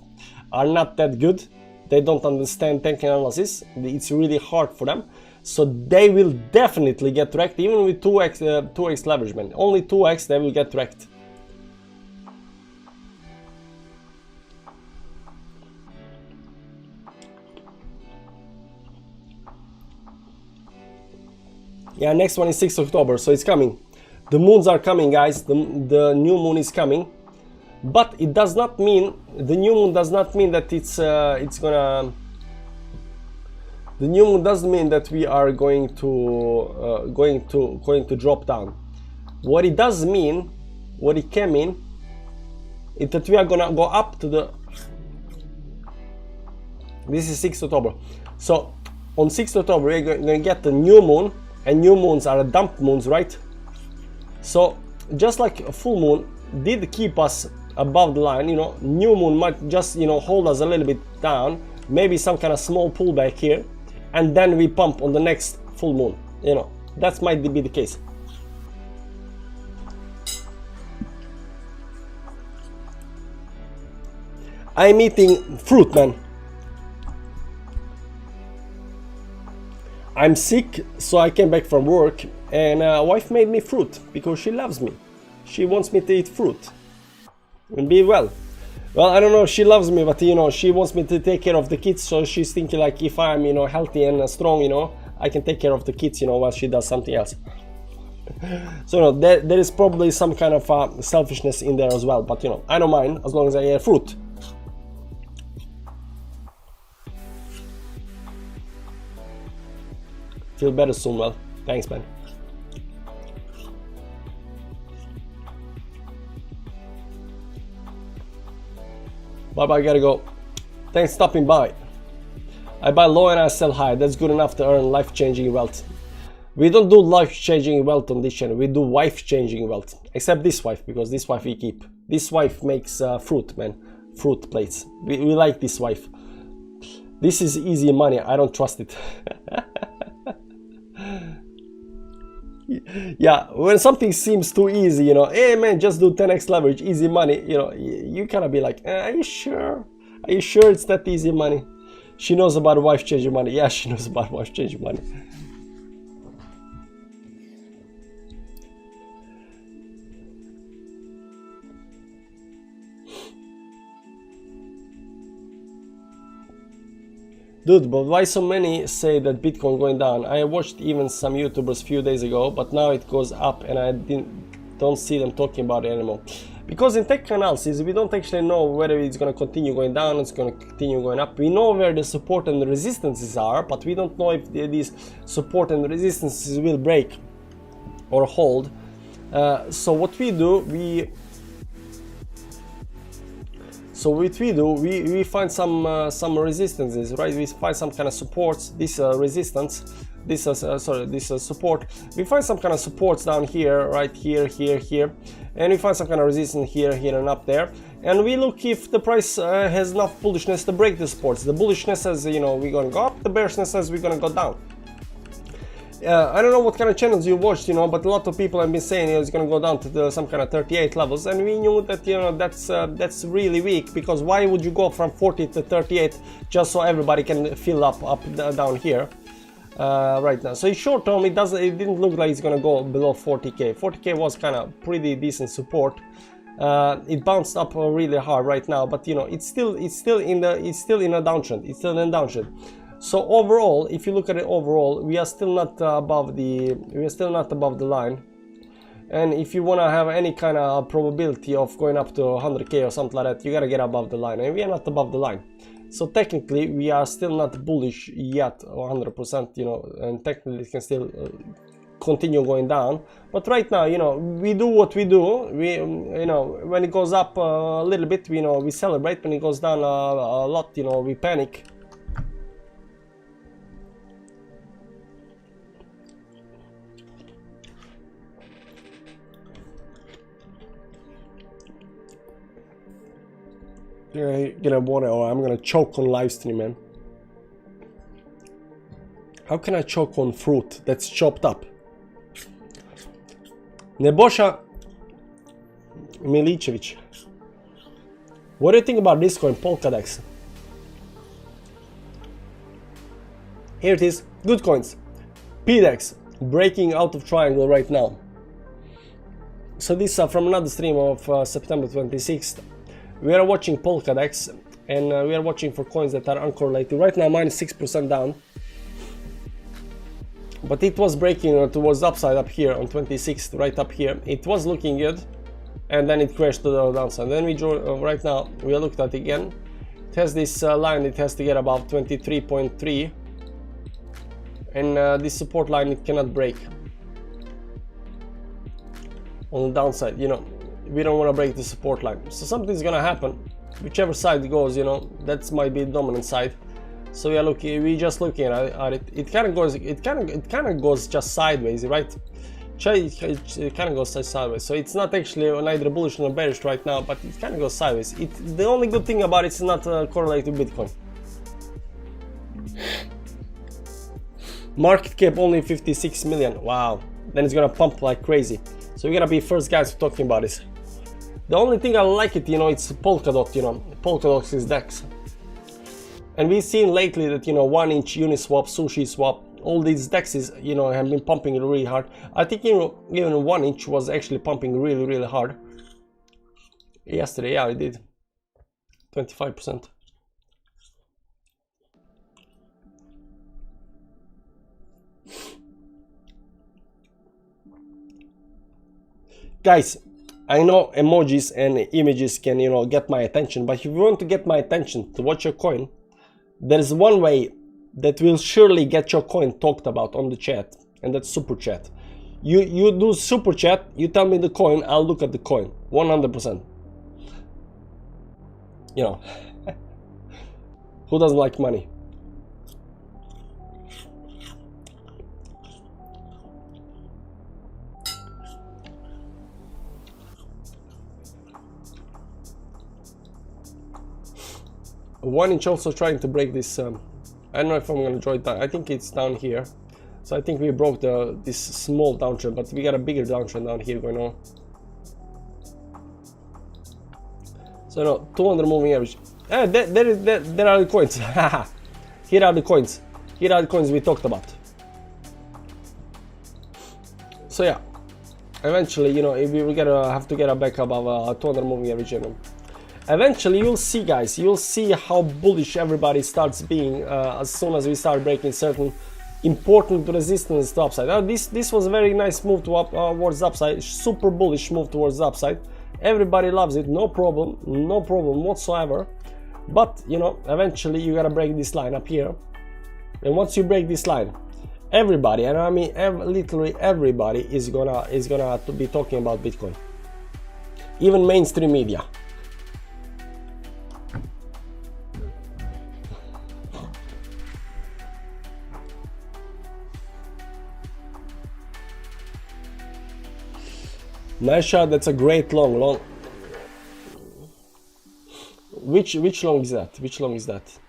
are not that good. They don't understand technical analysis. It's really hard for them, so they will definitely get wrecked, even with 2x leverage, man. Only 2x they will get wrecked. Yeah, next one is 6th October, so it's coming. The moons are coming, guys. The new moon is coming, but it does not mean, the new moon does not mean that it's gonna. The new moon doesn't mean that we are going to drop down. What it does mean, what it can mean, is that we are gonna go up to the. This is 6th October, so on 6th October we're gonna get the new moon. And new moons are dump moons, right? So just like a full moon did keep us above the line, you know, new moon might just, you know, hold us a little bit down, maybe some kind of small pullback here, and then we pump on the next full moon. You know, that might be the case. I'm eating fruit, man. I'm sick, so I came back from work, and wife made me fruit because she loves me. She wants me to eat fruit and be well. Well, I don't know if she loves me, but you know, she wants me to take care of the kids, so she's thinking like if I'm, you know, healthy and strong, you know, I can take care of the kids, you know, while she does something else. So you know, there is probably some kind of selfishness in there as well, but you know, I don't mind as long as I eat fruit. Feel better soon, well. Thanks, man. Bye bye, gotta go. Thanks for stopping by. I buy low and I sell high. That's good enough to earn life-changing wealth. We don't do life-changing wealth on this channel. We do wife-changing wealth. Except this wife, because this wife we keep. This wife makes fruit, man. Fruit plates. We like this wife. This is easy money. I don't trust it. Yeah, when something seems too easy, you know, hey man, just do 10x leverage, easy money, you know, you kind of be like, are you sure? Are you sure it's that easy money? She knows about wife changing money. Yeah, she knows about wife changing money. Dude, but why so many say that Bitcoin going down? I watched even some YouTubers a few days ago, but now it goes up and I don't see them talking about it anymore. Because in tech analysis, we don't actually know whether it's going to continue going down, it's going to continue going up. We know where the support and the resistances are, but we don't know if these support and resistances will break or hold. So what we do, we find some resistances, right? We find some kind of supports. This resistance, this support. We find some kind of supports down here, right here, here, and we find some kind of resistance here, and up there. And we look if the price has enough bullishness to break the supports. The bullishness says, you know, we're gonna go up. The bearishness says we're gonna go down. I don't know what kind of channels you watched, you know, but a lot of people have been saying it's going to go down to some kind of 38 levels, and we knew that, you know, that's really weak, because why would you go from 40 to 38 just so everybody can fill up down here right now? So in short term, it didn't look like it's going to go below 40k. 40k was kind of pretty decent support. It bounced up really hard right now, but you know, it's still in a downtrend. It's still in a downtrend. So overall, if you look at it overall, we are still not above the line. And if you want to have any kind of probability of going up to 100k or something like that, you gotta get above the line, and we are not above the line. So technically, we are still not bullish yet, 100%, you know, and technically it can still continue going down. But right now, you know, we do what we do. We, you know, when it goes up a little bit, you know, we celebrate. When it goes down a lot, you know, we panic. Gonna water, or I'm gonna choke on live stream, man. How can I choke on fruit that's chopped up? Nebosha Milicevic, what do you think about this coin, Polkadex? Here it is, good coins. PDEX breaking out of triangle right now. So this is from another stream of September 26th. We are watching Polkadex, and we are watching for coins that are uncorrelated. Right now, -6% down. But it was breaking towards the upside up here on 26th, right up here. It was looking good, and then it crashed to the downside. Then we draw, right now, we looked at it again. It has this line, it has to get above 23.3. And this support line, it cannot break. On the downside, you know. We don't want to break the support line, so something's gonna happen. Whichever side it goes, you know, that might be the dominant side. So we're just looking at it. It kind of goes just sideways, right? It kind of goes just sideways. So it's not actually neither bullish nor bearish right now, but it kind of goes sideways. The only good thing about it is not correlated with Bitcoin. Market cap only 56 million. Wow. Then it's gonna pump like crazy. So we're gonna be first guys talking about this. The only thing I like it, you know, it's Polkadot, you know, Polkadot is DEX. And we've seen lately that, you know, 1-inch Uniswap, Sushi Swap, all these DEXs, you know, have been pumping really hard. I think, you know, even 1-inch was actually pumping really hard. Yesterday, yeah, it did. 25%. Guys, I know emojis and images can, you know, get my attention, but if you want to get my attention to watch your coin, there's one way that will surely get your coin talked about on the chat, and that's super chat. You do super chat, you tell me the coin, I'll look at the coin, 100%. You know, who doesn't like money? One inch also trying to break this. I don't know if I'm gonna draw it down. I think it's down here. So I think we broke this small downtrend, but we got a bigger downtrend down here going on. So no, 200 moving average. There are the coins. Here are the coins. Here are the coins we talked about. So yeah, eventually, you know, if we gotta have to get a back above 200 moving average. You know. Eventually, you'll see, guys. You'll see how bullish everybody starts being as soon as we start breaking certain important resistance to upside. This was a very nice move towards upside. Super bullish move towards upside. Everybody loves it. No problem whatsoever. But you know, eventually you gotta break this line up here. And once you break this line, everybody, and I mean literally everybody, is gonna be talking about Bitcoin. Even mainstream media. Nice shot. That's a great long. Which long is that? Which long is that?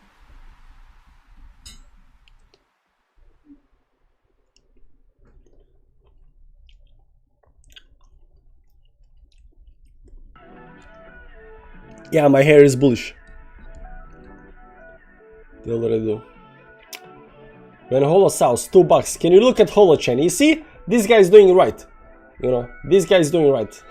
Yeah, my hair is bullish. They already do. When Holo sells $2, can you look at Holochain? You see, this guy is doing it right. You know, this guy is doing right.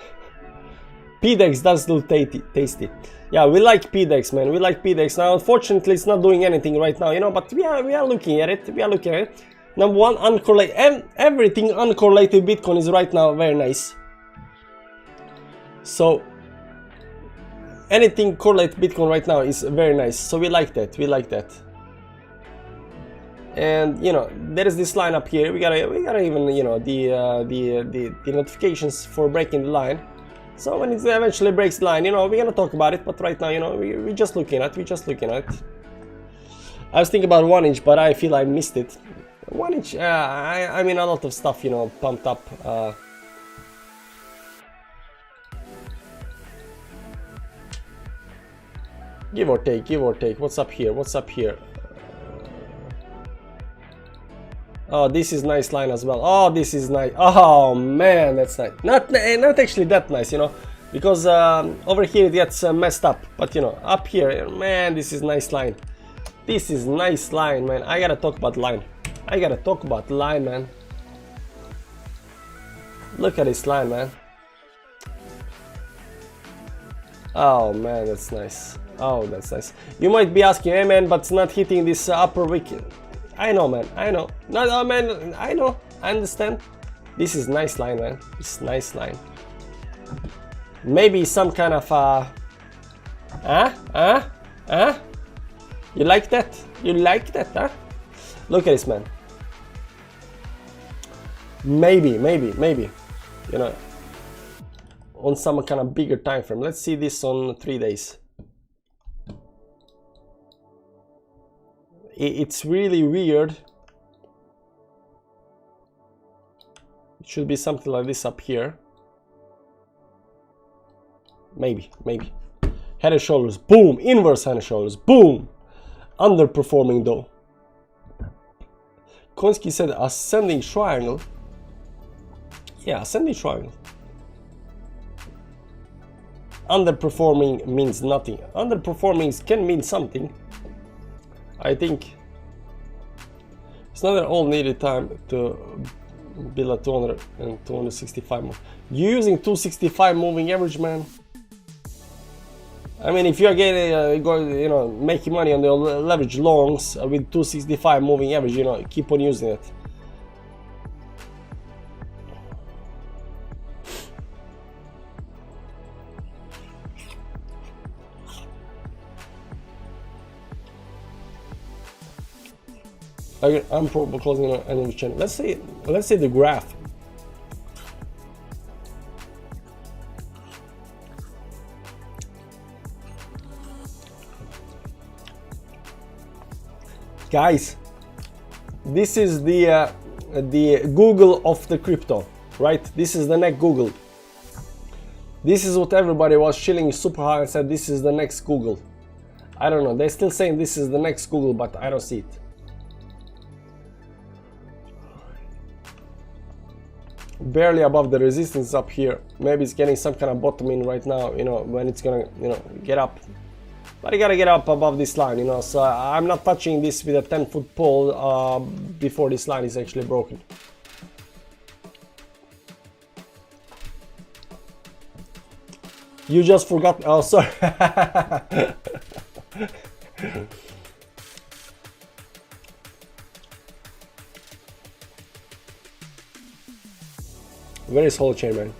PDEX does look tasty. Yeah, we like PDEX, man. We like PDEX. Now, unfortunately, it's not doing anything right now, you know, but we are looking at it. We are looking at it. Number one, uncorrelated. Everything uncorrelated Bitcoin is right now very nice. So, anything correlated Bitcoin right now is very nice. So we like that. We like that. And you know, there is this line up here. We gotta even, you know, the notifications for breaking the line. So when it eventually breaks the line, you know, we're gonna talk about it. But right now, you know, we're just looking at it. I was thinking about 1 inch, but I feel I missed it. 1 inch. I mean, a lot of stuff, you know, pumped up. Give or take. What's up here? Oh, this is nice line as well. Oh, this is nice. Oh man, that's nice. Not actually that nice, you know, because over here it gets messed up. But you know, up here, man, this is nice line. This is nice line, man. I gotta talk about line. Man. Look at this line, man. Oh man, that's nice. Oh, that's nice. You might be asking, hey man, but it's not hitting this upper wicket. I know, man. I know. No, man. I know. I understand. This is nice line, man. It's nice line. Maybe some kind of You like that? You like that, huh? Look at this, man. Maybe. You know, on some kind of bigger time frame. Let's see this on 3 days. It's really weird. It should be something like this up here. Maybe. Head and shoulders, boom. Inverse head and shoulders, boom. Underperforming though. Konski said ascending triangle. Yeah, ascending triangle. Underperforming means nothing. Underperforming can mean something. I think it's not at all needed time to build a 200 and 265 move. You're using 265 moving average, man. I mean, if you're getting, you know, making money on the leverage longs with 265 moving average, you know, keep on using it. I'm probably closing an enemy channel. Let's say the graph. Guys, this is the Google of the crypto, right? This is the next Google. This is what everybody was chilling super high and said this is the next Google. I don't know, they're still saying this is the next Google, but I don't see it. Barely above the resistance up here. Maybe it's getting some kind of bottoming right now, you know, when it's gonna, you know, get up. But you gotta get up above this line, you know, so I'm not touching this with a 10-foot pole before this line is actually broken. You just forgot, oh sorry. Where is whole chain, man?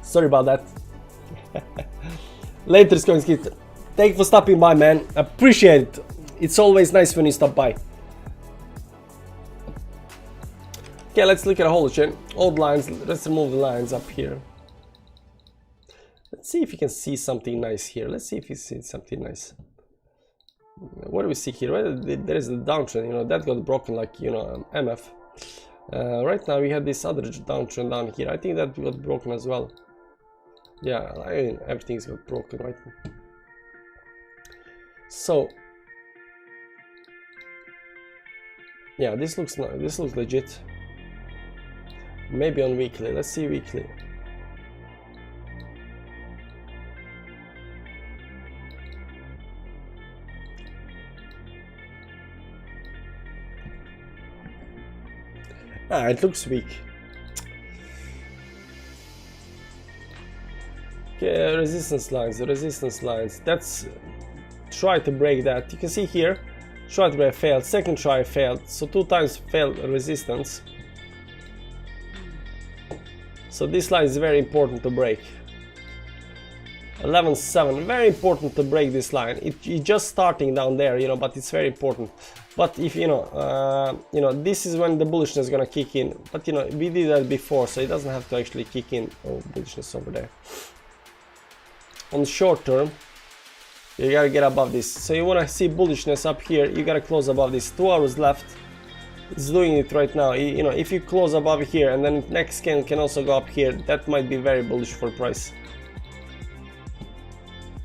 Sorry about that. Later, Skit. Thank you for stopping by, man. Appreciate it. It's always nice when you stop by. Okay, let's look at a whole chain. Old lines. Let's remove the lines up here. Let's see if you can see something nice here. Let's see if you see something nice. What do we see here? Well, there is a downtrend, you know, that got broken like, you know, MF. Right now we had this other downtrend down here. I think that got broken as well. Yeah, I mean, everything's got broken, right? So, yeah, this looks legit. Maybe on weekly. Let's see weekly. Ah, it looks weak. Okay, resistance lines. That's try to break that. You can see here, try to break failed. Second try failed. So 2 times failed resistance. So this line is very important to break. 11.7, very important to break this line. It's just starting down there, you know, but it's very important. But if you know, this is when the bullishness is gonna kick in. But you know, we did that before, so it doesn't have to actually kick in. Oh, bullishness over there. On short term, you gotta get above this. So you wanna see bullishness up here, you gotta close above this. 2 hours left. It's doing it right now. You know, if you close above here and then next scan can also go up here, that might be very bullish for price.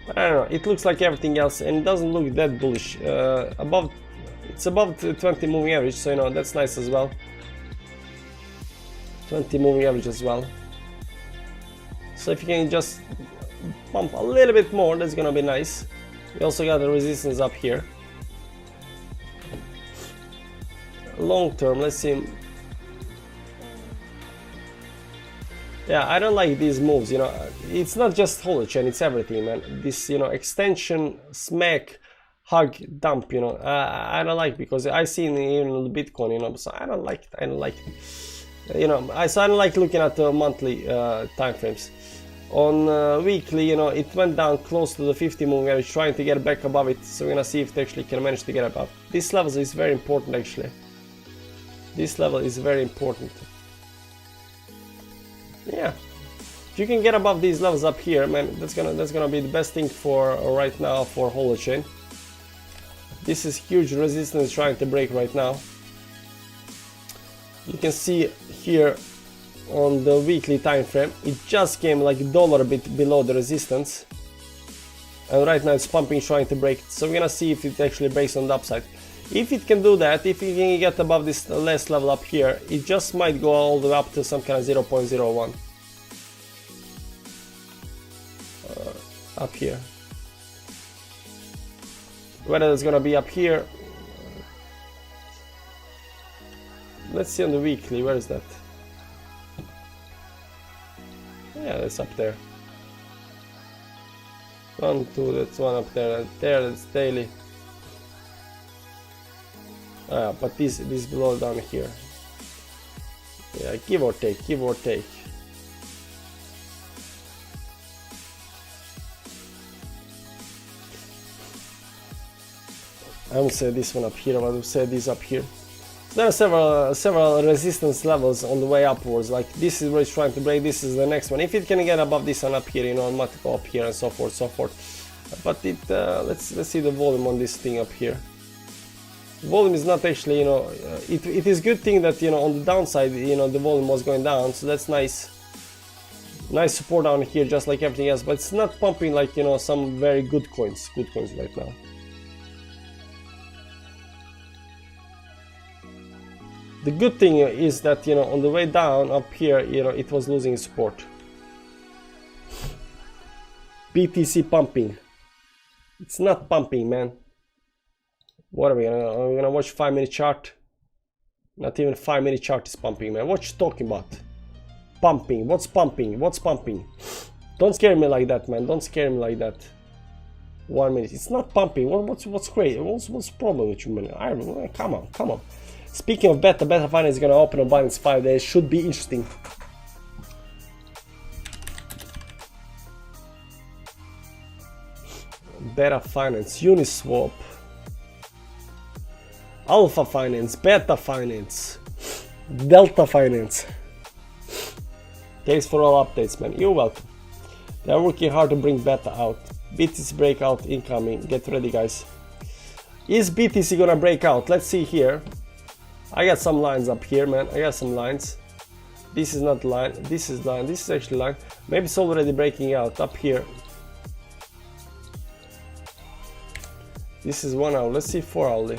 But I don't know, it looks like everything else and it doesn't look that bullish. It's above the 20 moving average, so you know, that's nice as well. 20 moving average as well. So if you can just pump a little bit more, that's gonna be nice. We also got the resistance up here. Long term, let's see. Yeah, I don't like these moves, you know. It's not just hold chain, it's everything, man. This, you know, extension, smack, hug, dump, you know. I don't like, because I see in even the Bitcoin, you know, so I don't like it. You know, so I don't like looking at the monthly time frames. On weekly, you know, it went down close to the 50 moving average, trying to get back above it. So we're gonna see if they actually can manage to get above. This level is very important, actually. This level is very important. Yeah, if you can get above these levels up here, man, that's gonna be the best thing for right now for holochain. This is huge resistance trying to break right now. You can see here on the weekly time frame, it just came like $1 a bit below the resistance, and right now it's pumping, trying to break it. So we're gonna see if it actually breaks on the upside. If it can do that, if it can get above this last level up here, it just might go all the way up to some kind of 0.01 up here. Whether it's gonna be up here, let's see on the weekly. Where is that? Yeah, it's up there. 1, 2, that's one up there. There, that's daily. But this below down here. Yeah, give or take, give or take. I would say this one up here, I would say this up here. There are several resistance levels on the way upwards. Like this is where it's trying to break. This is the next one. If it can get above this one up here, you know, it might go up here and so forth, so forth. But it let's see the volume on this thing up here. Volume is not actually, you know, it is good thing that, you know, on the downside, you know, the volume was going down, so that's nice. Nice support down here, just like everything else. But it's not pumping like, you know, some very good coins right now. The good thing is that, you know, on the way down up here, you know, it was losing support. BTC pumping. It's not pumping, man. What are we gonna watch 5-minute chart? Not even 5-minute chart is pumping, man. What you talking about? Pumping. What's pumping? What's pumping? Don't scare me like that, man. Don't scare me like that. 1 minute. It's not pumping. What's crazy? What's the problem with you, man? I don't know. Come on. Speaking of beta finance is gonna open on Binance 5 days. Should be interesting. Beta finance, Uniswap, Alpha finance, Beta finance, Delta finance. Thanks for all updates, man. You're welcome. They're working hard to bring beta out. BTC breakout incoming. Get ready, guys. Is BTC gonna break out? Let's see here. I got some lines up here, man. I got some lines. This is not line. This is line. This is actually line. Maybe it's already breaking out up here. This is 1 hour. Let's see 4 hourly.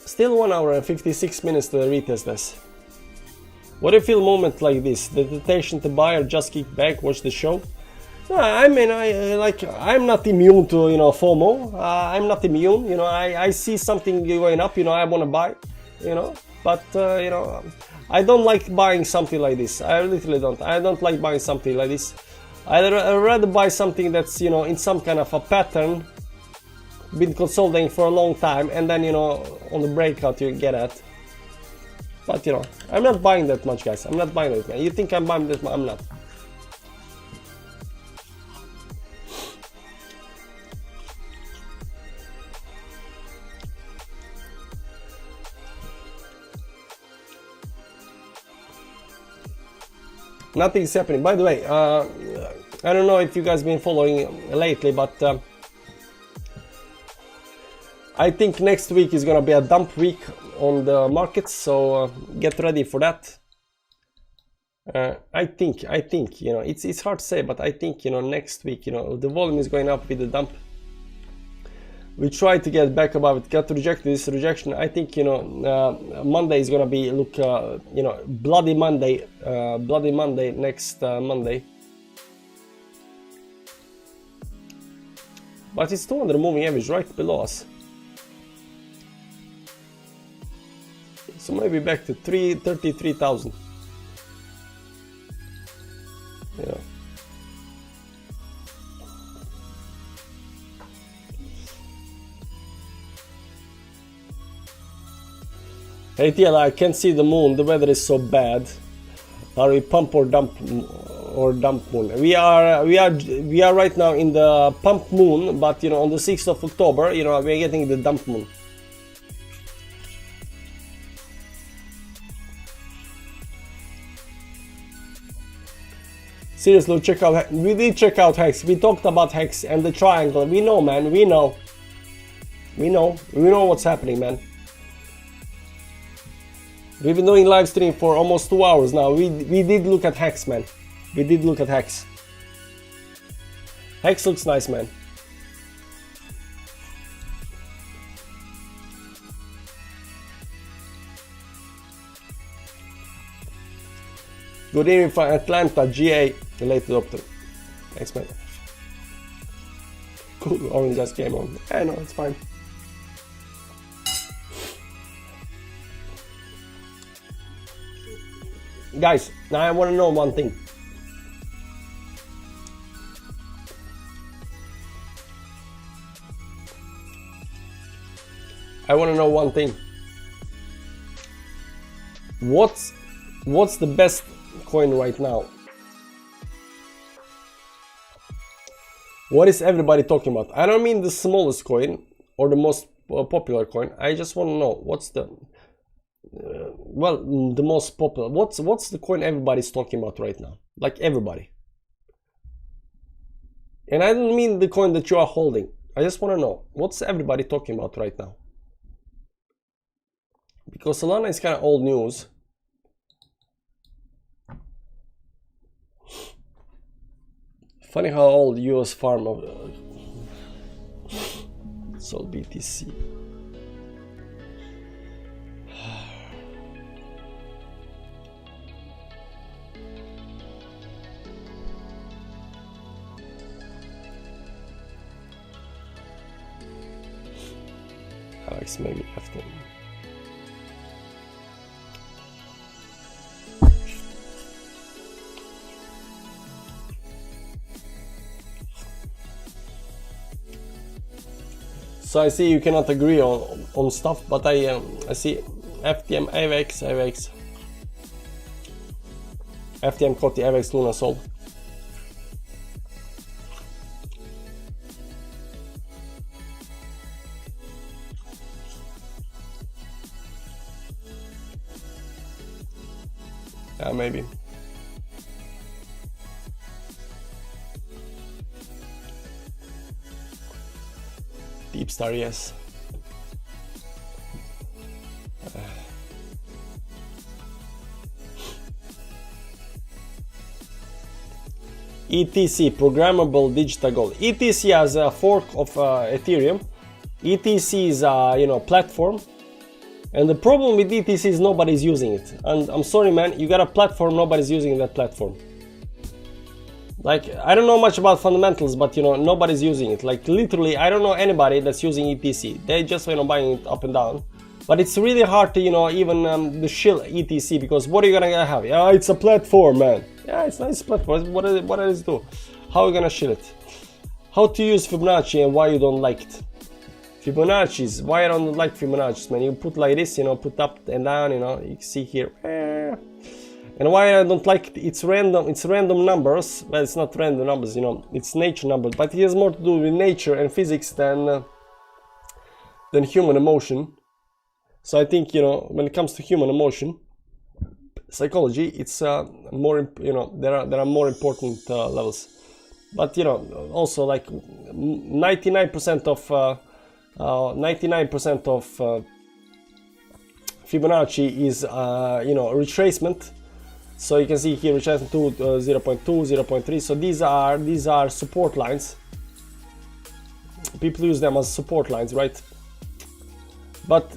Still 1 hour and 56 minutes to retest this. What do you feel moment like this? The temptation to buy or just kick back, watch the show? I mean, I'm not immune to, you know, FOMO. I'm not immune. You know, I see something going up. You know, I want to buy. You know, but you know, I don't like buying something like this. I literally don't. I don't like buying something like this. I'd rather buy something that's, you know, in some kind of a pattern, been consolidating for a long time, and then, you know, on the breakout you get at. But, you know, I'm not buying that much, guys. I'm not buying that much. You think I'm buying that much? I'm not. Nothing's happening. By the way, I don't know if you guys been following lately, but I think next week is gonna be a dump week on the markets, so get ready for that. I think, you know, it's hard to say, but I think, you know, next week, you know, the volume is going up with the dump. We try to get back above it, got rejected. This rejection, I think, you know, Monday is gonna be, look, you know, bloody Monday next Monday. But it's 200 moving average right below us. So maybe back to 33,000. Yeah. Hey TL, I can't see the moon. The weather is so bad. Are we pump or dump moon? We are right now in the pump moon, but, you know, on the 6th of October, you know, we're getting the dump moon. Seriously, check out. We did check out Hex. We talked about Hex and the triangle. We know, man. We know what's happening, man. We've been doing live stream for almost 2 hours now. We did look at Hex, man. We did look at Hex. Hex looks nice, man. Good evening from Atlanta, GA, the late adopter. Thanks, man. Cool, Orange just came on. I know, it's fine. Guys, now I want to know one thing. I want to know one thing. What's the best coin right now? What is everybody talking about? I don't mean the smallest coin or the most popular coin. I just want to know what's the well, the most popular. What's the coin everybody's talking about right now? Like everybody. And I don't mean the coin that you are holding. I just want to know what's everybody talking about right now. Because Solana is kind of old news. Funny how old US farm of sold BTC. Alex maybe after. So I see you cannot agree on stuff, but I see FTM AVX FTM Kotti AVX Luna sold. Yeah, maybe. Deep Star, yes. ETC, programmable digital gold. ETC as a fork of Ethereum. ETC is a platform, and the problem with ETC is nobody's using it. And I'm sorry, man, you got a platform, nobody's using that platform. Like, I don't know much about fundamentals, but nobody's using it. Like, literally, I don't know anybody that's using ETC. They just buying it up and down. But it's really hard to even the shill ETC, because what are you gonna have? Yeah, it's a platform, man. Yeah, it's a nice platform. What does it do? How are you gonna shill it? How to use Fibonacci and why you don't like it? Fibonacci's, why I don't like Fibonacci's, man. You put like this, put up and down, you can see here. And why I don't like it, it's random numbers. Well, it's not random numbers, it's nature numbers, but it has more to do with nature and physics than human emotion. So I think, when it comes to human emotion, psychology, it's more, there are more important levels. But also like 99% of Fibonacci is retracement. So you can see here retracement to 0.2, 0.3. So these are support lines. People use them as support lines, right? But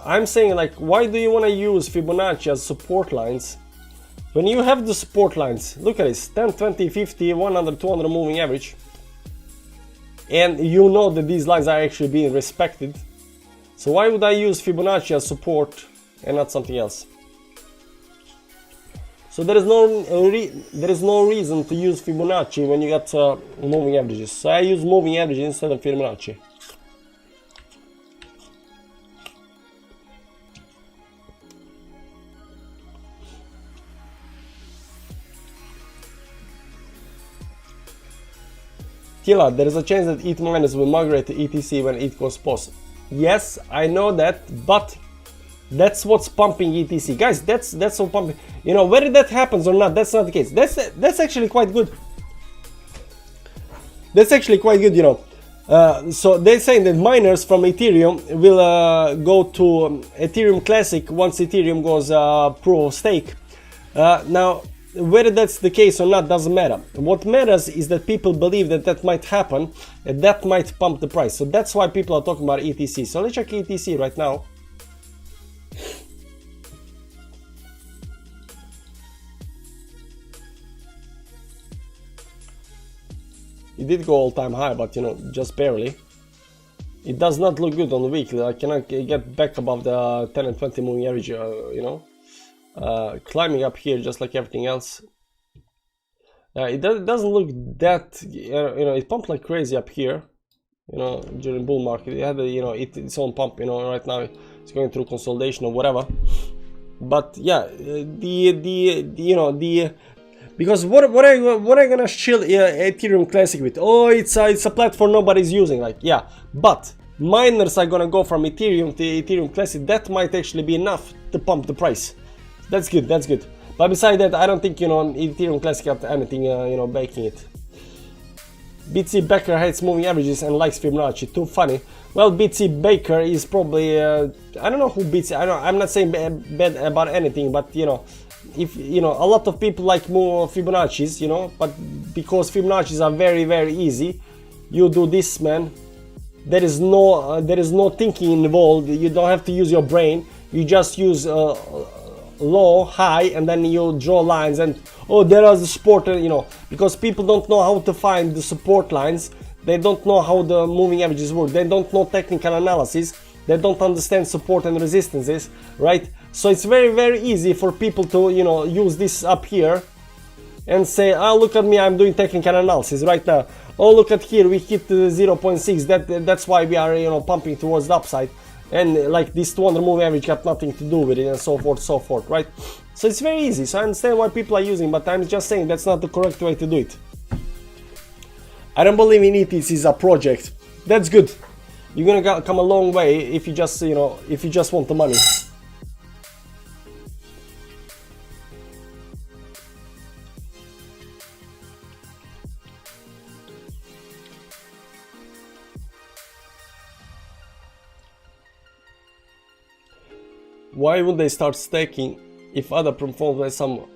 I'm saying, like, why do you want to use Fibonacci as support lines when you have the support lines? Look at this: 10, 20, 50, 100, 200 moving average, and you know that these lines are actually being respected. So why would I use Fibonacci as support and not something else? So there is no reason to use Fibonacci when you got moving averages. So I use moving averages instead of Fibonacci. Tila, there is a chance that ETH miners will migrate to ETC when ETH goes post. Yes, I know that, but that's what's pumping ETC, guys. That's what's pumping. Whether that happens or not, that's not the case. That's actually quite good. That's actually quite good, So they're saying that miners from Ethereum will go to Ethereum Classic once Ethereum goes proof of stake. Now, whether that's the case or not doesn't matter. What matters is that people believe that might happen, and that might pump the price. So that's why people are talking about ETC. So let's check ETC right now. It did go all-time high, but just barely. It does not look good on the weekly. I cannot get back above the 10 and 20 moving average, climbing up here just like everything else. It doesn't look that, it pumped like crazy up here, during bull market. It had its own pump, right now it's going through consolidation or whatever. But yeah, Because what I gonna chill Ethereum Classic with? Oh, it's a platform nobody's using. Like, yeah, but miners are gonna go from Ethereum to Ethereum Classic. That might actually be enough to pump the price. That's good. That's good. But besides that, I don't think, you know, Ethereum Classic have anything, you know, baking it. BTC Baker hates moving averages and likes Fibonacci. Too funny. Well, BTC Baker is probably I don't know who BTC. I'm not saying bad about anything, but you know, if you know, a lot of people like more Fibonacci's, you know, but because Fibonacci's are very, very easy, you do this, man. There is no thinking involved. You don't have to use your brain. You just use low, high, and then you draw lines, and oh, there are the support, you know, because people don't know how to find the support lines. They don't know how the moving averages work. They don't know technical analysis. They don't understand support and resistances, right? So it's very, very easy for people to, you know, use this up here and say, oh, look at me, I'm doing technical analysis right now. Oh, look at here, we hit 0.6. That's why we are, you know, pumping towards the upside. And like this 200 moving average got nothing to do with it, and so forth, right? So it's very easy. So I understand why people are using, but I'm just saying that's not the correct way to do it. I don't believe in ETC is a project. That's good. You're gonna come a long way if you just, you know, if you just want the money. Why would they start staking if other performs by some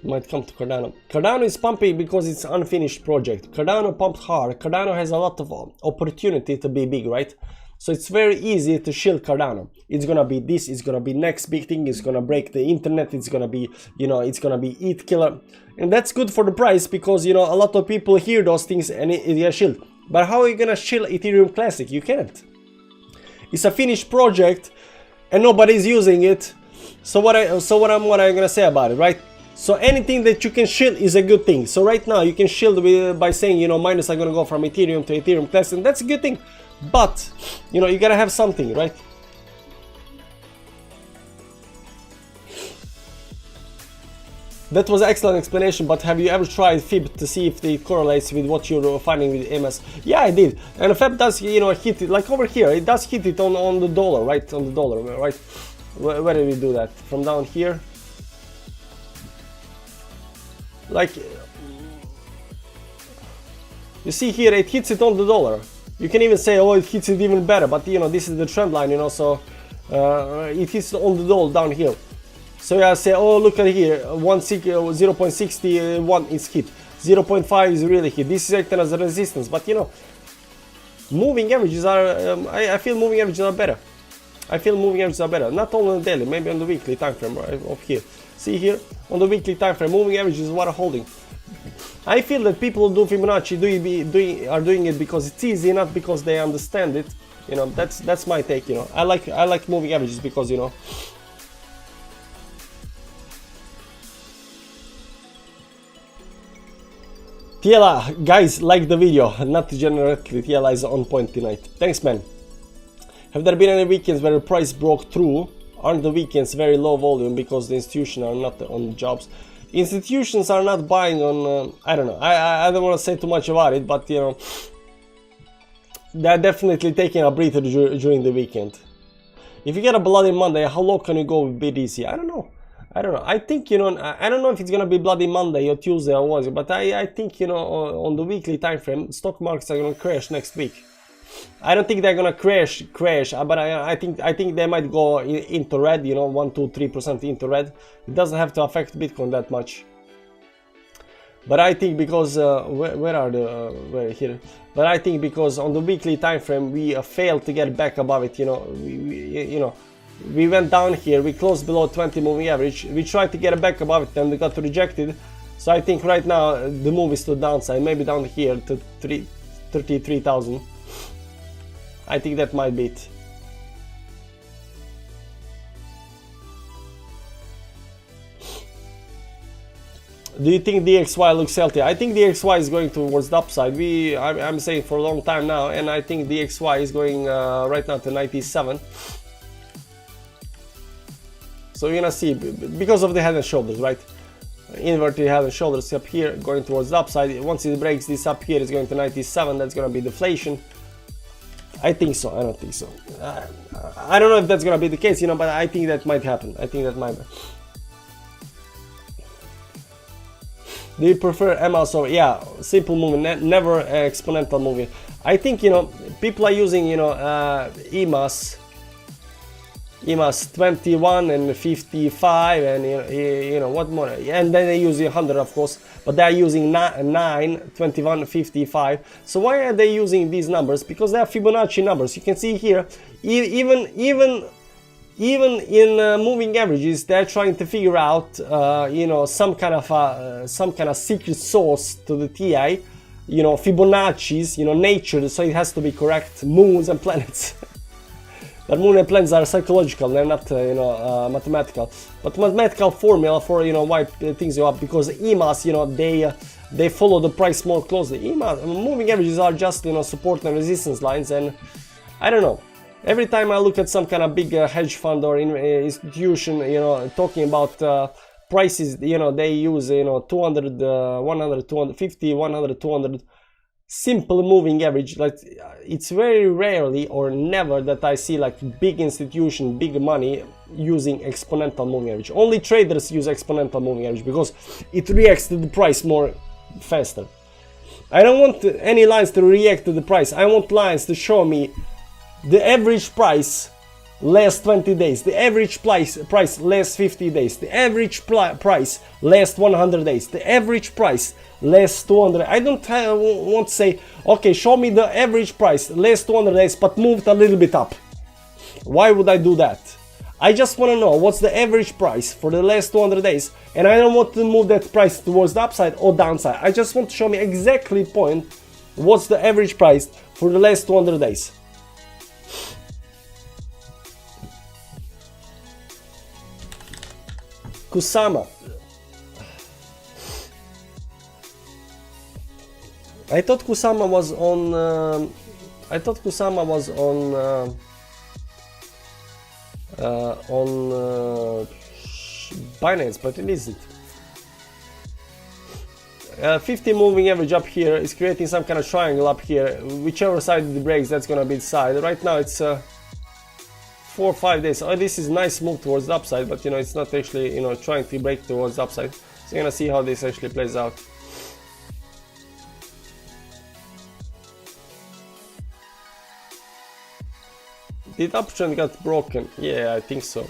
might come to Cardano? Cardano is pumping because it's an unfinished project. Cardano pumped hard. Cardano has a lot of opportunity to be big, right? So it's very easy to shield Cardano. It's gonna be this, it's gonna be next big thing, it's gonna break the internet, it's gonna be, you know, it's gonna be ETH killer. And that's good for the price because, you know, a lot of people hear those things and it gets shield. But how are you gonna shield Ethereum Classic? You can't. It's a finished project and nobody's using it. So what I'm gonna say about it, right? So anything that you can shield is a good thing. So right now you can shield by saying, you know, miners are gonna go from Ethereum to Ethereum Classic, and that's a good thing. But you know, you gotta have something, right? That was an excellent explanation, but have you ever tried Fib to see if it correlates with what you're finding with MS? Yeah, I did. And Fib does, you know, hit it, like over here, it does hit it on the dollar, right? On the dollar, right? Where did we do that? From down here? Like, you see here, it hits it on the dollar. You can even say, oh, it hits it even better, but you know, this is the trend line, you know, so it hits on the dollar down here. So I say, oh, look at here, 0.61 is hit, 0.5 is really hit. This is acting as a resistance, but you know, moving averages are, I feel moving averages are better. I feel moving averages are better, not only on the daily, maybe on the weekly time frame, right, up here. See here, on the weekly time frame, moving averages is what I'm holding. I feel that people who do Fibonacci are doing it because it's easy, not because they understand it. You know, that's my take. You know, I like moving averages because, you know. Tiela, guys, like the video. Not generally, Tiela is on point tonight. Thanks, man. Have there been any weekends where the price broke through? Aren't the weekends very low volume because the institutions are not on the jobs? Institutions are not buying on, I don't know, I don't want to say too much about it, but you know, they're definitely taking a breather during the weekend. If you get a bloody Monday, how low can you go with BTC? I don't know. I think, you know, I don't know if it's gonna be bloody Monday or Tuesday or Wednesday, but I think, you know, on the weekly time frame, stock markets are gonna crash next week. I don't think they're gonna crash, but I think they might go into red, you know, 1-3% into red. It doesn't have to affect Bitcoin that much. But I think because where are the here? But I think because on the weekly time frame we failed to get back above it. You know, we went down here. We closed below 20 moving average. We tried to get back above it and we got rejected. So I think right now the move is to the downside. Maybe down here to 33,000. I think that might be it. Do you think DXY looks healthy? I think DXY is going towards the upside. I'm saying for a long time now, and I think DXY is going right now to 97. So you're gonna see, because of the head and shoulders, right? inverted head and shoulders up here, going towards the upside. Once it breaks this up here, it's going to 97. That's going to be deflation. I think so. I don't think so. I don't know if that's going to be the case, you know, but I think that might happen. I think that might. Do you prefer EMAs or, yeah, simple moving, never exponential moving? I think, you know, people are using, you know, EMAs 21 and 55 and you know what more, and then they use 100 of course, but they are using 9, 21, 55. So why are they using these numbers? Because they are Fibonacci numbers. You can see here, even in moving averages, they're trying to figure out you know, some kind of secret source to the TI, you know, Fibonacci's, you know, nature, so it has to be correct, moons and planets. But moon and planets are psychological, they're not, you know, mathematical. But mathematical formula for, you know, why things go up, because EMAs, you know, they follow the price more closely. EMAs, moving averages are just, you know, support and resistance lines, and I don't know. Every time I look at some kind of big hedge fund or institution, you know, talking about prices, you know, they use, you know, 200, 100, 250, 100, 200. Simple moving average. Like, it's very rarely or never that I see like big institution, big money using exponential moving average. Only traders use exponential moving average because it reacts to the price more faster. I don't want any lines to react to the price. I want lines to show me the average price last 20 days, the average price last 50 days, the average price last 100 days, the average price last 200. I don't want to say, okay, show me the average price last 200 days but moved a little bit up. Why would I do that? I just want to know what's the average price for the last 200 days, and I don't want to move that price towards the upside or downside. I just want to show me exactly point what's the average price for the last 200 days. Kusama. I thought Kusama was on. I thought Kusama was on Binance, but it isn't. 50 moving average up here is creating some kind of triangle up here. Whichever side it breaks, that's gonna be the side. Right now it's 4 or 5 days. Oh, this is nice move towards the upside, but you know, it's not actually, you know, trying to break towards the upside. So you're gonna see how this actually plays out. Did uptrend got broken? Yeah, I think so.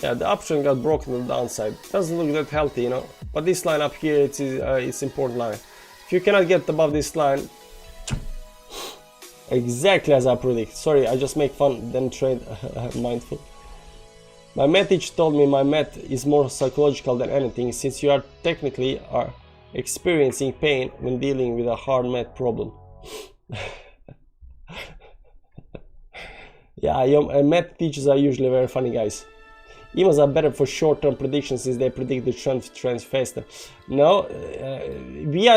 Yeah, the uptrend got broken on the downside. Doesn't look that healthy, you know. But this line up here, it's important line. If you cannot get above this line, exactly as I predict. Sorry, I just make fun, then trade. Mindful. My math teacher told me my math is more psychological than anything, since you are technically experiencing pain when dealing with a hard math problem. Yeah, math teachers are usually very funny guys. EMAs are better for short-term predictions since they predict the trends faster. No, we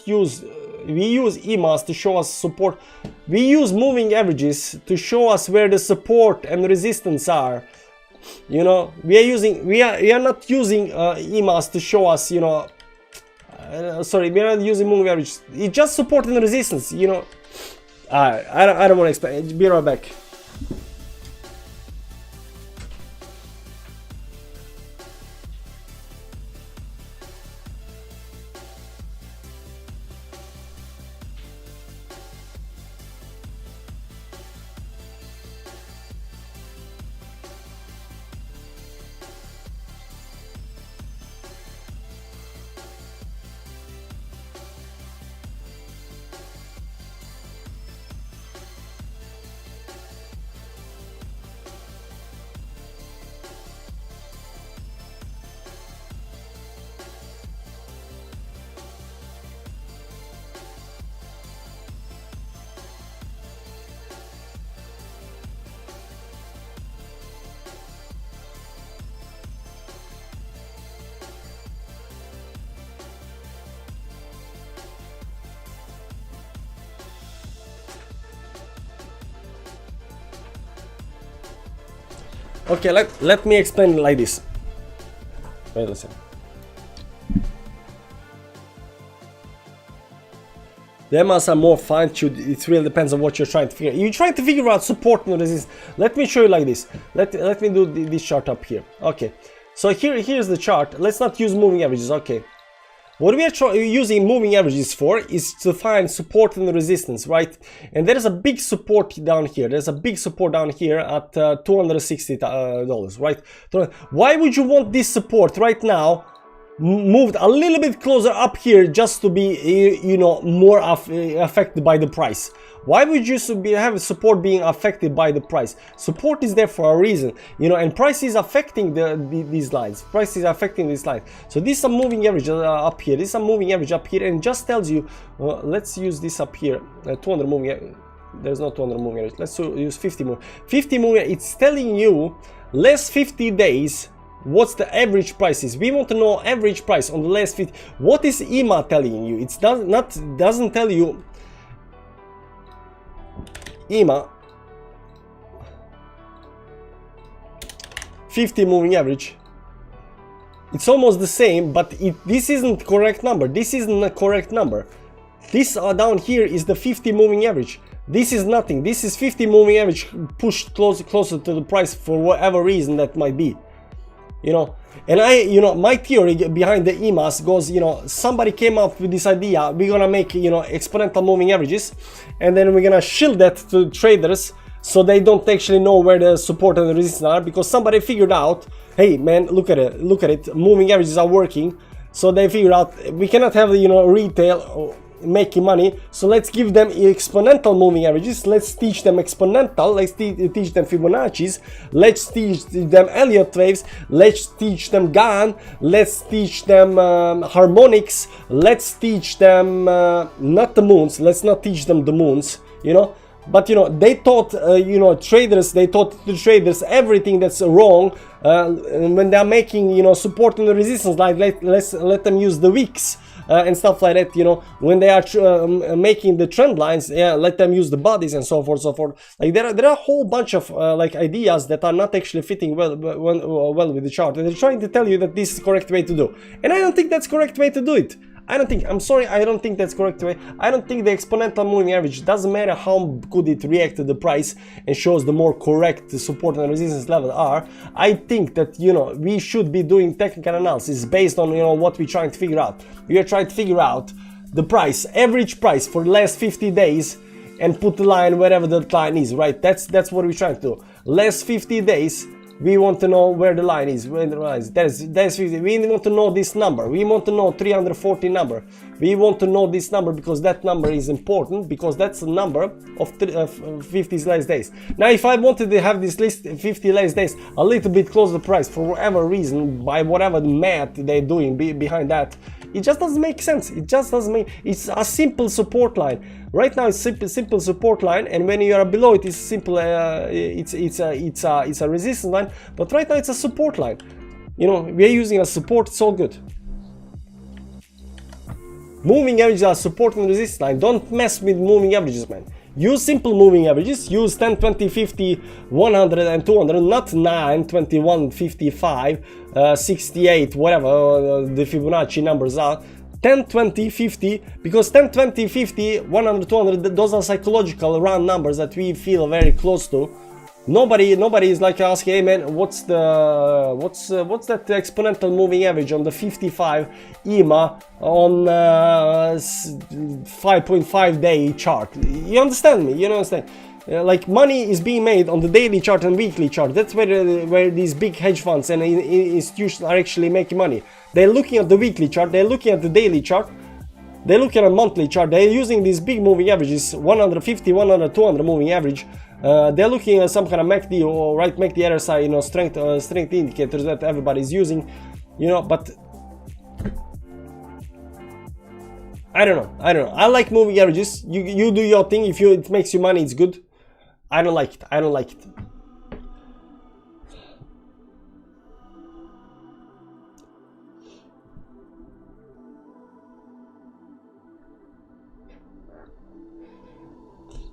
use EMAs to show us support. We use moving averages to show us where the support and resistance are. You know, we are not using EMAs to show us, you know, sorry, we are not using moving averages. It's just support and resistance, you know. I don't want to explain. Be right back. Okay, let me explain it like this. Wait a second. The MAs are more fine-tuned. It really depends on what you're trying to figure out. You're trying to figure out support and resistance. Let me show you like this. Let me do this chart up here. Okay. So here's the chart. Let's not use moving averages. Okay. What we are using moving averages for is to find support and resistance, right? And there is a big support down here. There's a big support down here at $260, right? Why would you want this support right now moved a little bit closer up here just to be, you know, more affected by the price? Why would you have support being affected by the price? Support is there for a reason, you know, and price is affecting these lines. Price is affecting this line. So this is a moving average up here. This is a moving average up here, and it just tells you, let's use this up here, 200 moving. There's no 200 moving average. Let's use 50 moving. 50 moving. It's telling you last 50 days. What's the average price is. We want to know average price on the last 50. What is EMA telling you? It doesn't tell you EMA 50 moving average. It's almost the same, but this isn't correct number. This isn't a correct number. This down here is the 50 moving average. This is nothing. This is 50 moving average pushed closer to the price for whatever reason that might be. You know, and my theory behind the EMAs goes, you know, somebody came up with this idea, we're gonna make, you know, exponential moving averages, and then we're gonna shield that to traders so they don't actually know where the support and the resistance are, because somebody figured out, hey man, look at it, moving averages are working. So they figured out we cannot have, you know, retail making money, so let's give them exponential moving averages. Let's teach them exponential, let's teach them Fibonacci's, let's teach them Elliott waves, let's teach them Gann, let's teach them harmonics, let's teach them not the moons, let's not teach them the moons, you know. But you know, they taught they taught the traders everything that's wrong when they're making, you know, support and resistance, like let's let them use the wicks and stuff like that, you know. When they are making the trend lines, yeah, let them use the bodies and so forth. Like there are a whole bunch of like ideas that are not actually fitting well with the chart, and they're trying to tell you that this is the correct way to do, and I don't think that's the correct way to do it. I'm sorry, I don't think that's correct way. I don't think the exponential moving average, doesn't matter how good it reacts to the price and shows the more correct support and resistance level are. I think that, you know, we should be doing technical analysis based on, you know, what we're trying to figure out. We are trying to figure out the price, average price for the last 50 days, and put the line wherever the line is, right? That's what we're trying to do. Last 50 days, we want to know where the line is, where the line is. There's 50. We want to know this number. We want to know 340 number. We want to know this number because that number is important, because that's the number of 50 last days. Now, if I wanted to have this list 50 last days a little bit closer to the price for whatever reason, by whatever math they're doing behind that, it just doesn't make sense. It just doesn't make. It's a simple support line. Right now, it's simple support line, and when you are below it, it's simple. It's a resistance line. But right now, it's a support line. You know, we are using a support. It's all good. Moving averages are support and resistance line. Don't mess with moving averages, man. Use simple moving averages. Use 10, 20, 50, 100, and 200. Not 9, 21, 55, 68, whatever the Fibonacci numbers are. 10, 20, 50, because 10, 20, 50, 100, 200, those are psychological round numbers that we feel very close to. Nobody is like asking, hey man, what's that exponential moving average on the 55 EMA on 5.5 day chart? You understand me? You understand? Like, money is being made on the daily chart and weekly chart. That's where these big hedge funds and institutions are actually making money. They're looking at the weekly chart, they're looking at the daily chart, they're looking at a monthly chart, they're using these big moving averages, 150, 100, 200 moving average. They're looking at some kind of MACD or right MACD RSI, you know, strength indicators that everybody's using, you know. But I don't know. I like moving averages. You do your thing. If it makes you money, it's good. I don't like it.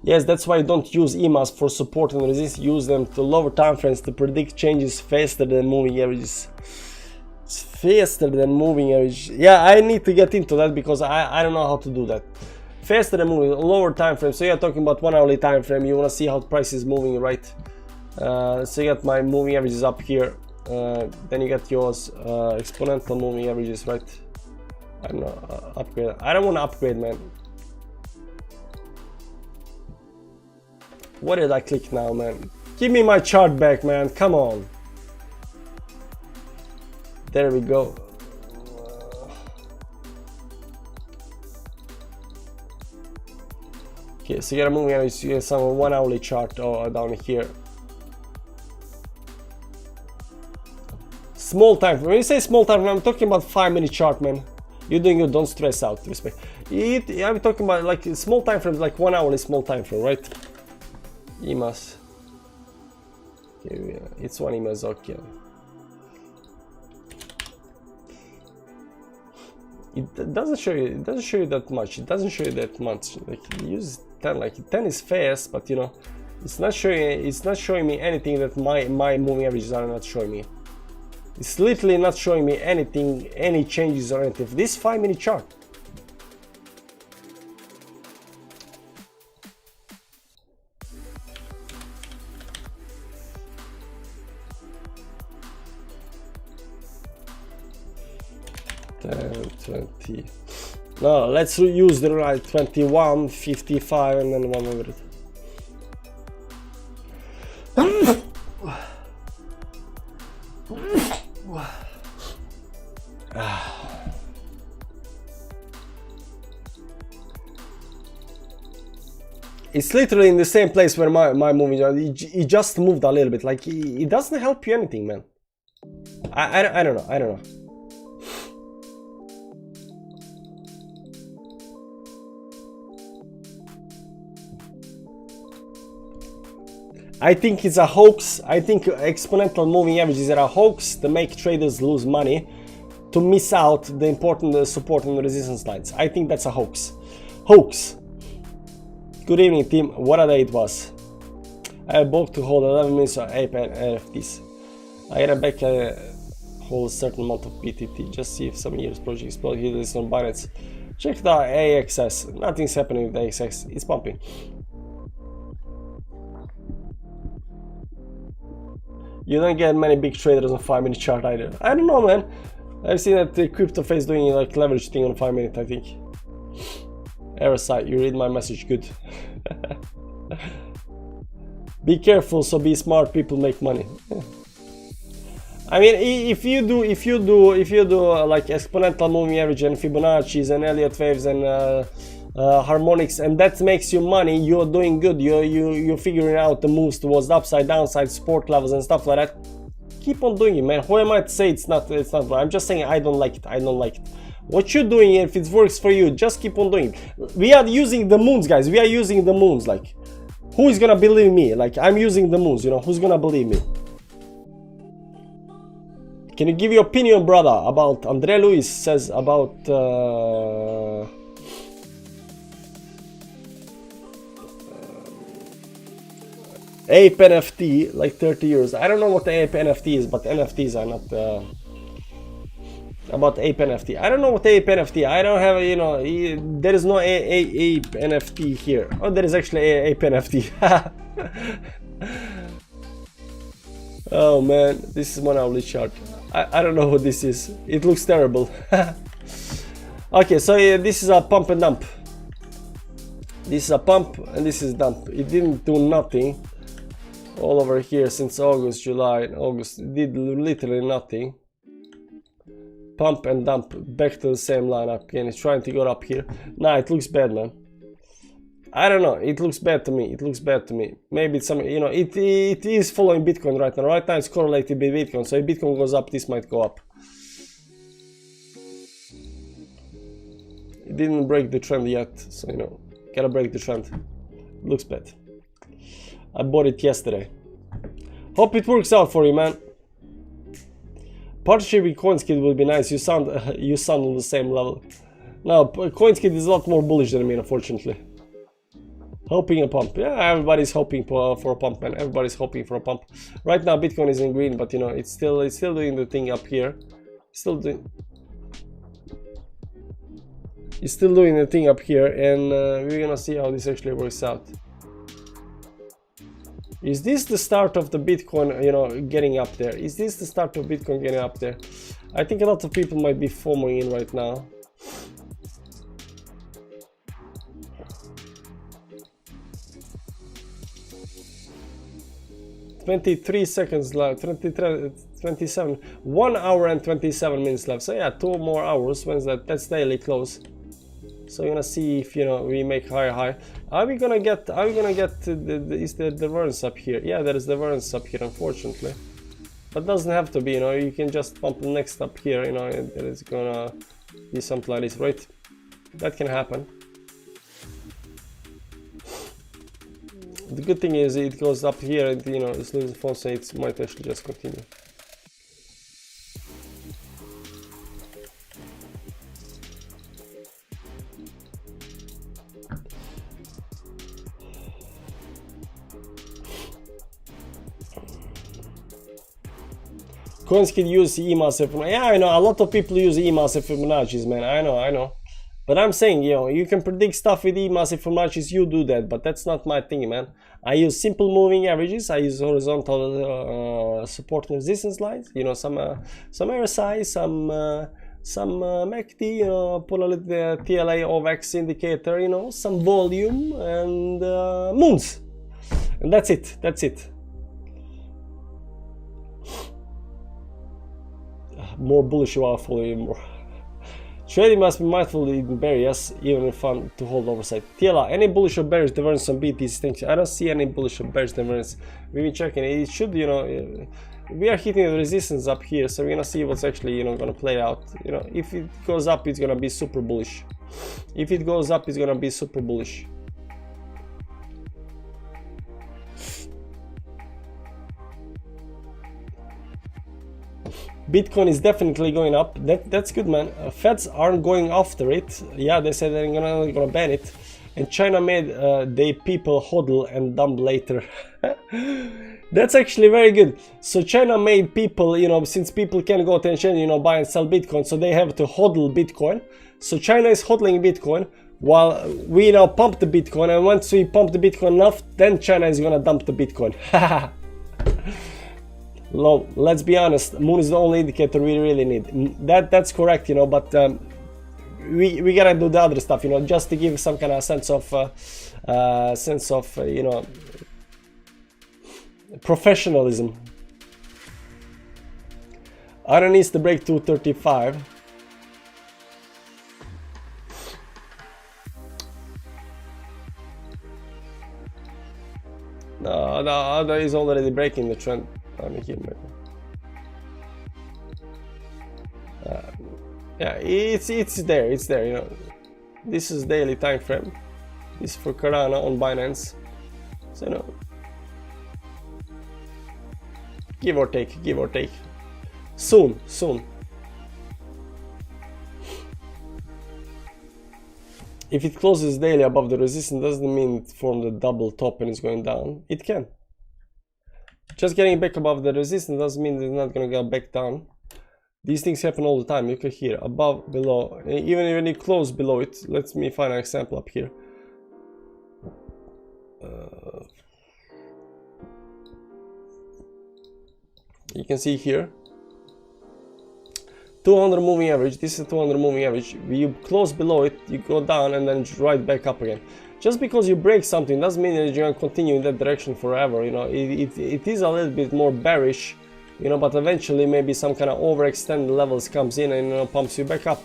Yes, that's why I don't use EMAs for support and resistance. Use them to lower time frames to predict changes faster than moving averages. It's faster than moving average. Yeah, I need to get into that because I don't know how to do that. Faster than moving, lower time frame. So you're talking about 1 hourly time frame. You want to see how the price is moving, right? So you got my moving averages up here. Then you got yours exponential moving averages, right? I don't know, upgrade. I don't want to upgrade, man. What did I click now, man? Give me my chart back, man. Come on. There we go. Okay, so you got a moving average. You get some 1 hourly chart down here. Small time frame. When you say small time frame, I'm talking about 5-minute chart, man. You're doing good. Don't stress out. Respect. I'm talking about like small time frames, like 1 hourly small time frame, right? EMAs. Okay, it's 1 EMAs. Okay. It doesn't show you. It doesn't show you that much. It doesn't show you that much. Like use 10. Like 10 is fast, but you know, it's not showing. It's not showing me anything that my moving averages are not showing me. It's literally not showing me anything, any changes or anything. This 5-minute chart. Ten, 20. No, let's use the right 21, 55, and then 100. It's literally in the same place where my moving, it just moved a little bit. Like it doesn't help you anything, man. I don't know. I don't know. I think it's a hoax. I think exponential moving averages are a hoax to make traders lose money, to miss out the important support and resistance lines. I think that's a hoax. Hoax. Good evening, team. What a day it was. I have booked to hold 11 minutes of NFTs. I got back hold a certain amount of BTT. Just see if some years project explode. Here is on Binance. Check the AXS. Nothing's happening with the AXS. It's pumping. You don't get many big traders on 5-minute chart either. I don't know, man. I've seen that the crypto face doing like leverage thing on 5 minute, I think. RSI, you read my message, good. Be careful, so be smart. People make money. I mean, if you do like exponential moving average and Fibonacci's and Elliott waves and harmonics, and that makes you money, you're doing good. You're figuring out the moves towards the upside, downside, support levels and stuff like that. Keep on doing it, man. Who am I to say it's not right? I'm just saying I don't like it. I don't like it. What you're doing, if it works for you, just keep on doing it. We are using the moons, guys. We are using the moons. Like, who is gonna believe me? Like, I'm using the moons. You know, who's gonna believe me? Can you give your opinion, brother, about Andre Luis says about Ape NFT, like 30 years. I don't know what the Ape NFT is, but NFTs are not about Ape NFT. I don't know what Ape NFT. I don't have, you know, there is no Ape NFT here. Oh, there is actually Ape NFT. Oh man, this is 1 hourly chart. I don't know what this is. It looks terrible. Okay, so this is a pump and dump. This is a pump and this is dump. It didn't do nothing all over here since August, July, and August. It did literally nothing. Pump and dump back to the same lineup again. It's trying to go up here. Nah, it looks bad, man. I don't know. It looks bad to me. It looks bad to me. Maybe it's some, you know, it is following Bitcoin right now. Right now it's correlated with Bitcoin. So if Bitcoin goes up, this might go up. It didn't break the trend yet. So, you know, gotta break the trend. It looks bad. I bought it yesterday. Hope it works out for you, man. Partnership with CoinSkid would be nice. You sound on the same level. No, CoinSkid is a lot more bullish than me, unfortunately. Hoping a pump. Yeah, everybody's hoping for a pump, man. Everybody's hoping for a pump. Right now, Bitcoin is in green, but you know, it's still doing the thing up here. Still doing. He's still doing the thing up here, and we're gonna see how this actually works out. Is this the start of the Bitcoin, you know, getting up there? Is this the start of Bitcoin getting up there? I think a lot of people might be FOMOing in right now. "23 seconds left, 27, 1 hour and 27 minutes left." So yeah, 2 more hours. When's that? That's daily close. So we're gonna see if, you know, we make higher high. Are we gonna get is there the variance up here? Yeah, there is the variance up here, unfortunately. But doesn't have to be, you know, you can just pump the next up here, you know, and it's gonna be something like this, right? That can happen. The good thing is it goes up here and, you know, it's losing phone, so it might actually just continue. Coins can use EMAs and Fibonacci. Yeah, I know, a lot of people use EMAs and Fibonacci's, man. I know. But I'm saying, you know, you can predict stuff with EMAs and Fibonacci's, you do that, but that's not my thing, man. I use simple moving averages, I use horizontal support and resistance lines, you know, some RSI, some MACD, you know, pull a little TLA OVX indicator, you know, some volume and moons. And that's it. More bullish you are, follow you more. Trading must be mindful in bearish, even if fun to hold oversight. TLA, any bullish or bearish divergence on BTC things? I don't see any bullish or bearish divergence. We've been checking it. It should, you know, we are hitting the resistance up here, so we're gonna see what's actually, you know, gonna play out. You know, if it goes up, it's gonna be super bullish. If it goes up, it's gonna be super bullish. Bitcoin is definitely going up. That's good, man. Feds aren't going after it. Yeah, they said they're gonna ban it. And China made they people hodl and dump later. That's actually very good. So China made people, you know, since people can't go to China, you know, buy and sell Bitcoin, so they have to hodl Bitcoin. So China is hodling Bitcoin while we now pump the Bitcoin, and once we pump the Bitcoin enough, then China is gonna dump the Bitcoin. Low. Let's be honest, moon is the only indicator we really need. That's correct, you know, but we gotta do the other stuff, you know, just to give some kind of sense of you know, professionalism. Iron needs to break 235. No, that is already breaking the trend. Yeah, it's there, you know. This is daily time frame. This is for Cardano on Binance. So, you know, give or take. Soon. If it closes daily above the resistance, doesn't mean it formed a double top and it's going down. It can. Just getting back above the resistance doesn't mean it's not gonna go back down. These things happen all the time. You can hear above, below, even when you close below it. Let me find an example up here. You can see here 200 moving average. This is 200 moving average. You close below it, you go down and then right back up again. Just because you break something doesn't mean that you're going to continue in that direction forever. You know, it is a little bit more bearish, you know, but eventually maybe some kind of overextended levels comes in and, you know, pumps you back up.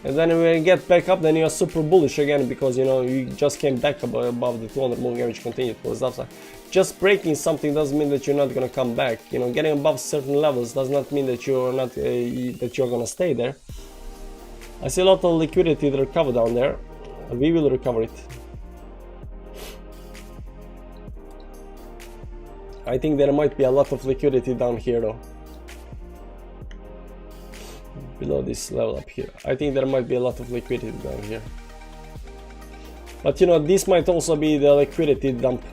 And then when you get back up, then you are super bullish again because, you know, you just came back above the 200 moving average, continued towards the upside. Just breaking something doesn't mean that you're not going to come back. You know, getting above certain levels does not mean that you're not that you're going to stay there. I see a lot of liquidity to recover down there. We will recover it. I think there might be a lot of liquidity down here though. Below this level up here. I think there might be a lot of liquidity down here. But you know, this might also be the liquidity dump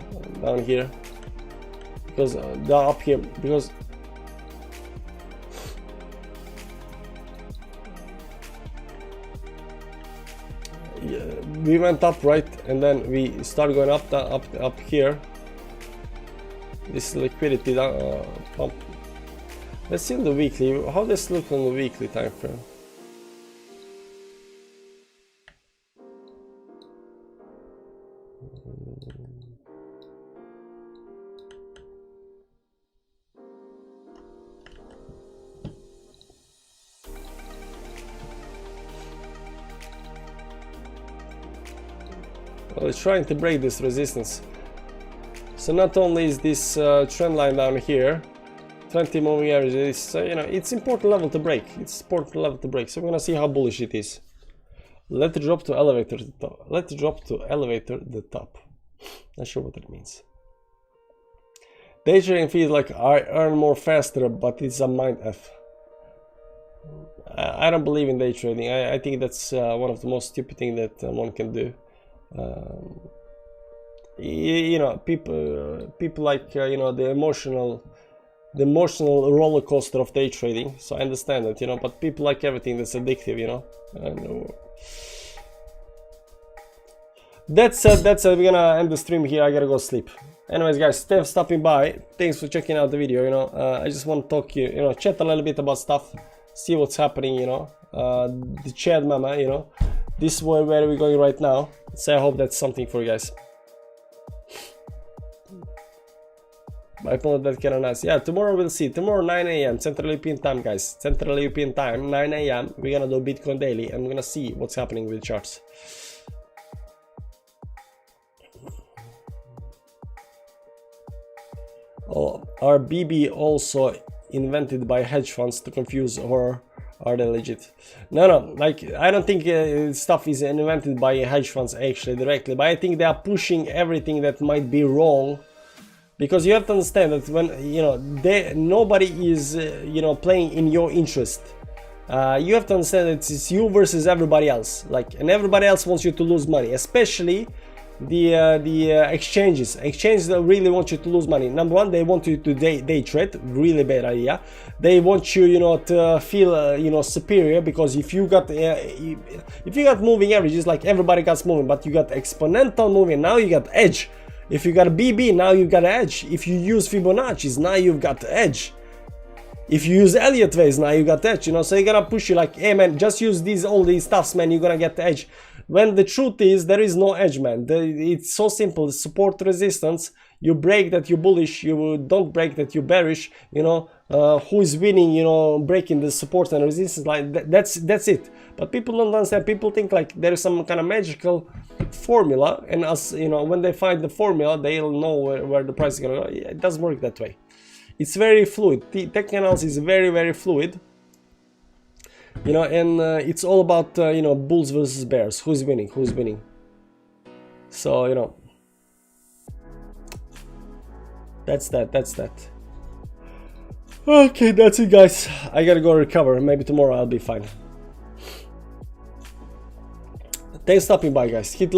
down here. Because they're up here, because we went up, right, and then we start going up here. This liquidity pump. Let's see on the weekly. How does it look on the weekly time frame? Well, it's trying to break this resistance. So not only is this trend line down here, 20 moving averages, you know, it's important level to break. It's important level to break. So we're gonna see how bullish it is. Let it drop to elevator the top. Let it drop to elevator the top. Not sure what that means. Day trading feels like I earn more faster, but it's a mind F. I don't believe in day trading. I think that's one of the most stupid things that one can do. You know, people like you know, the emotional roller coaster of day trading. So I understand that, you know, but people like everything that's addictive, you know. And that's it. We're gonna end the stream here. I gotta go sleep. Anyways, guys, thanks for stopping by. Thanks for checking out the video. You know, I just want to talk you know, chat a little bit about stuff, see what's happening. You know, the chat mama. You know, this is where we're going right now. So I hope that's something for you guys. I found that kind of nice. Yeah, tomorrow we'll see. Tomorrow 9 AM Central European time, guys. Central European time, 9 AM. We're gonna do Bitcoin daily and we're gonna see what's happening with the charts. Oh, are BB also invented by hedge funds to confuse, or are they legit? No, like I don't think stuff is invented by hedge funds actually directly, but I think they are pushing everything that might be wrong. Because you have to understand that when, you know, nobody is, you know, playing in your interest. You have to understand that it's you versus everybody else. Like, and everybody else wants you to lose money, especially the exchanges. Exchanges that really want you to lose money. Number one, they want you to day trade. Really bad idea. They want you, you know, to feel, you know, superior, because if you got moving averages, like everybody got moving, but you got exponential moving, now you got edge. If you got a BB, now you've got edge. If you use Fibonacci's, now you've got edge. If you use Elliott waves, now you got edge, you know. So you're gonna push you like, hey man, just use all these stuffs, man, you're gonna get the edge. When the truth is, there is no edge, man. It's so simple. The support, resistance, you break that you're bullish, you don't break that you're bearish, you know. Who is winning, you know, breaking the support and resistance line, that's it. But people don't understand. People think like there is some kind of magical formula, and as you know, when they find the formula, they'll know where the price is gonna go. It doesn't work that way. It's very fluid. The tech analysis is very fluid, you know, and it's all about you know, bulls versus bears. Who's winning? So you know, that's that. Okay, that's it, guys. I gotta go recover. Maybe tomorrow I'll be fine. Thanks for stopping by, guys. Hit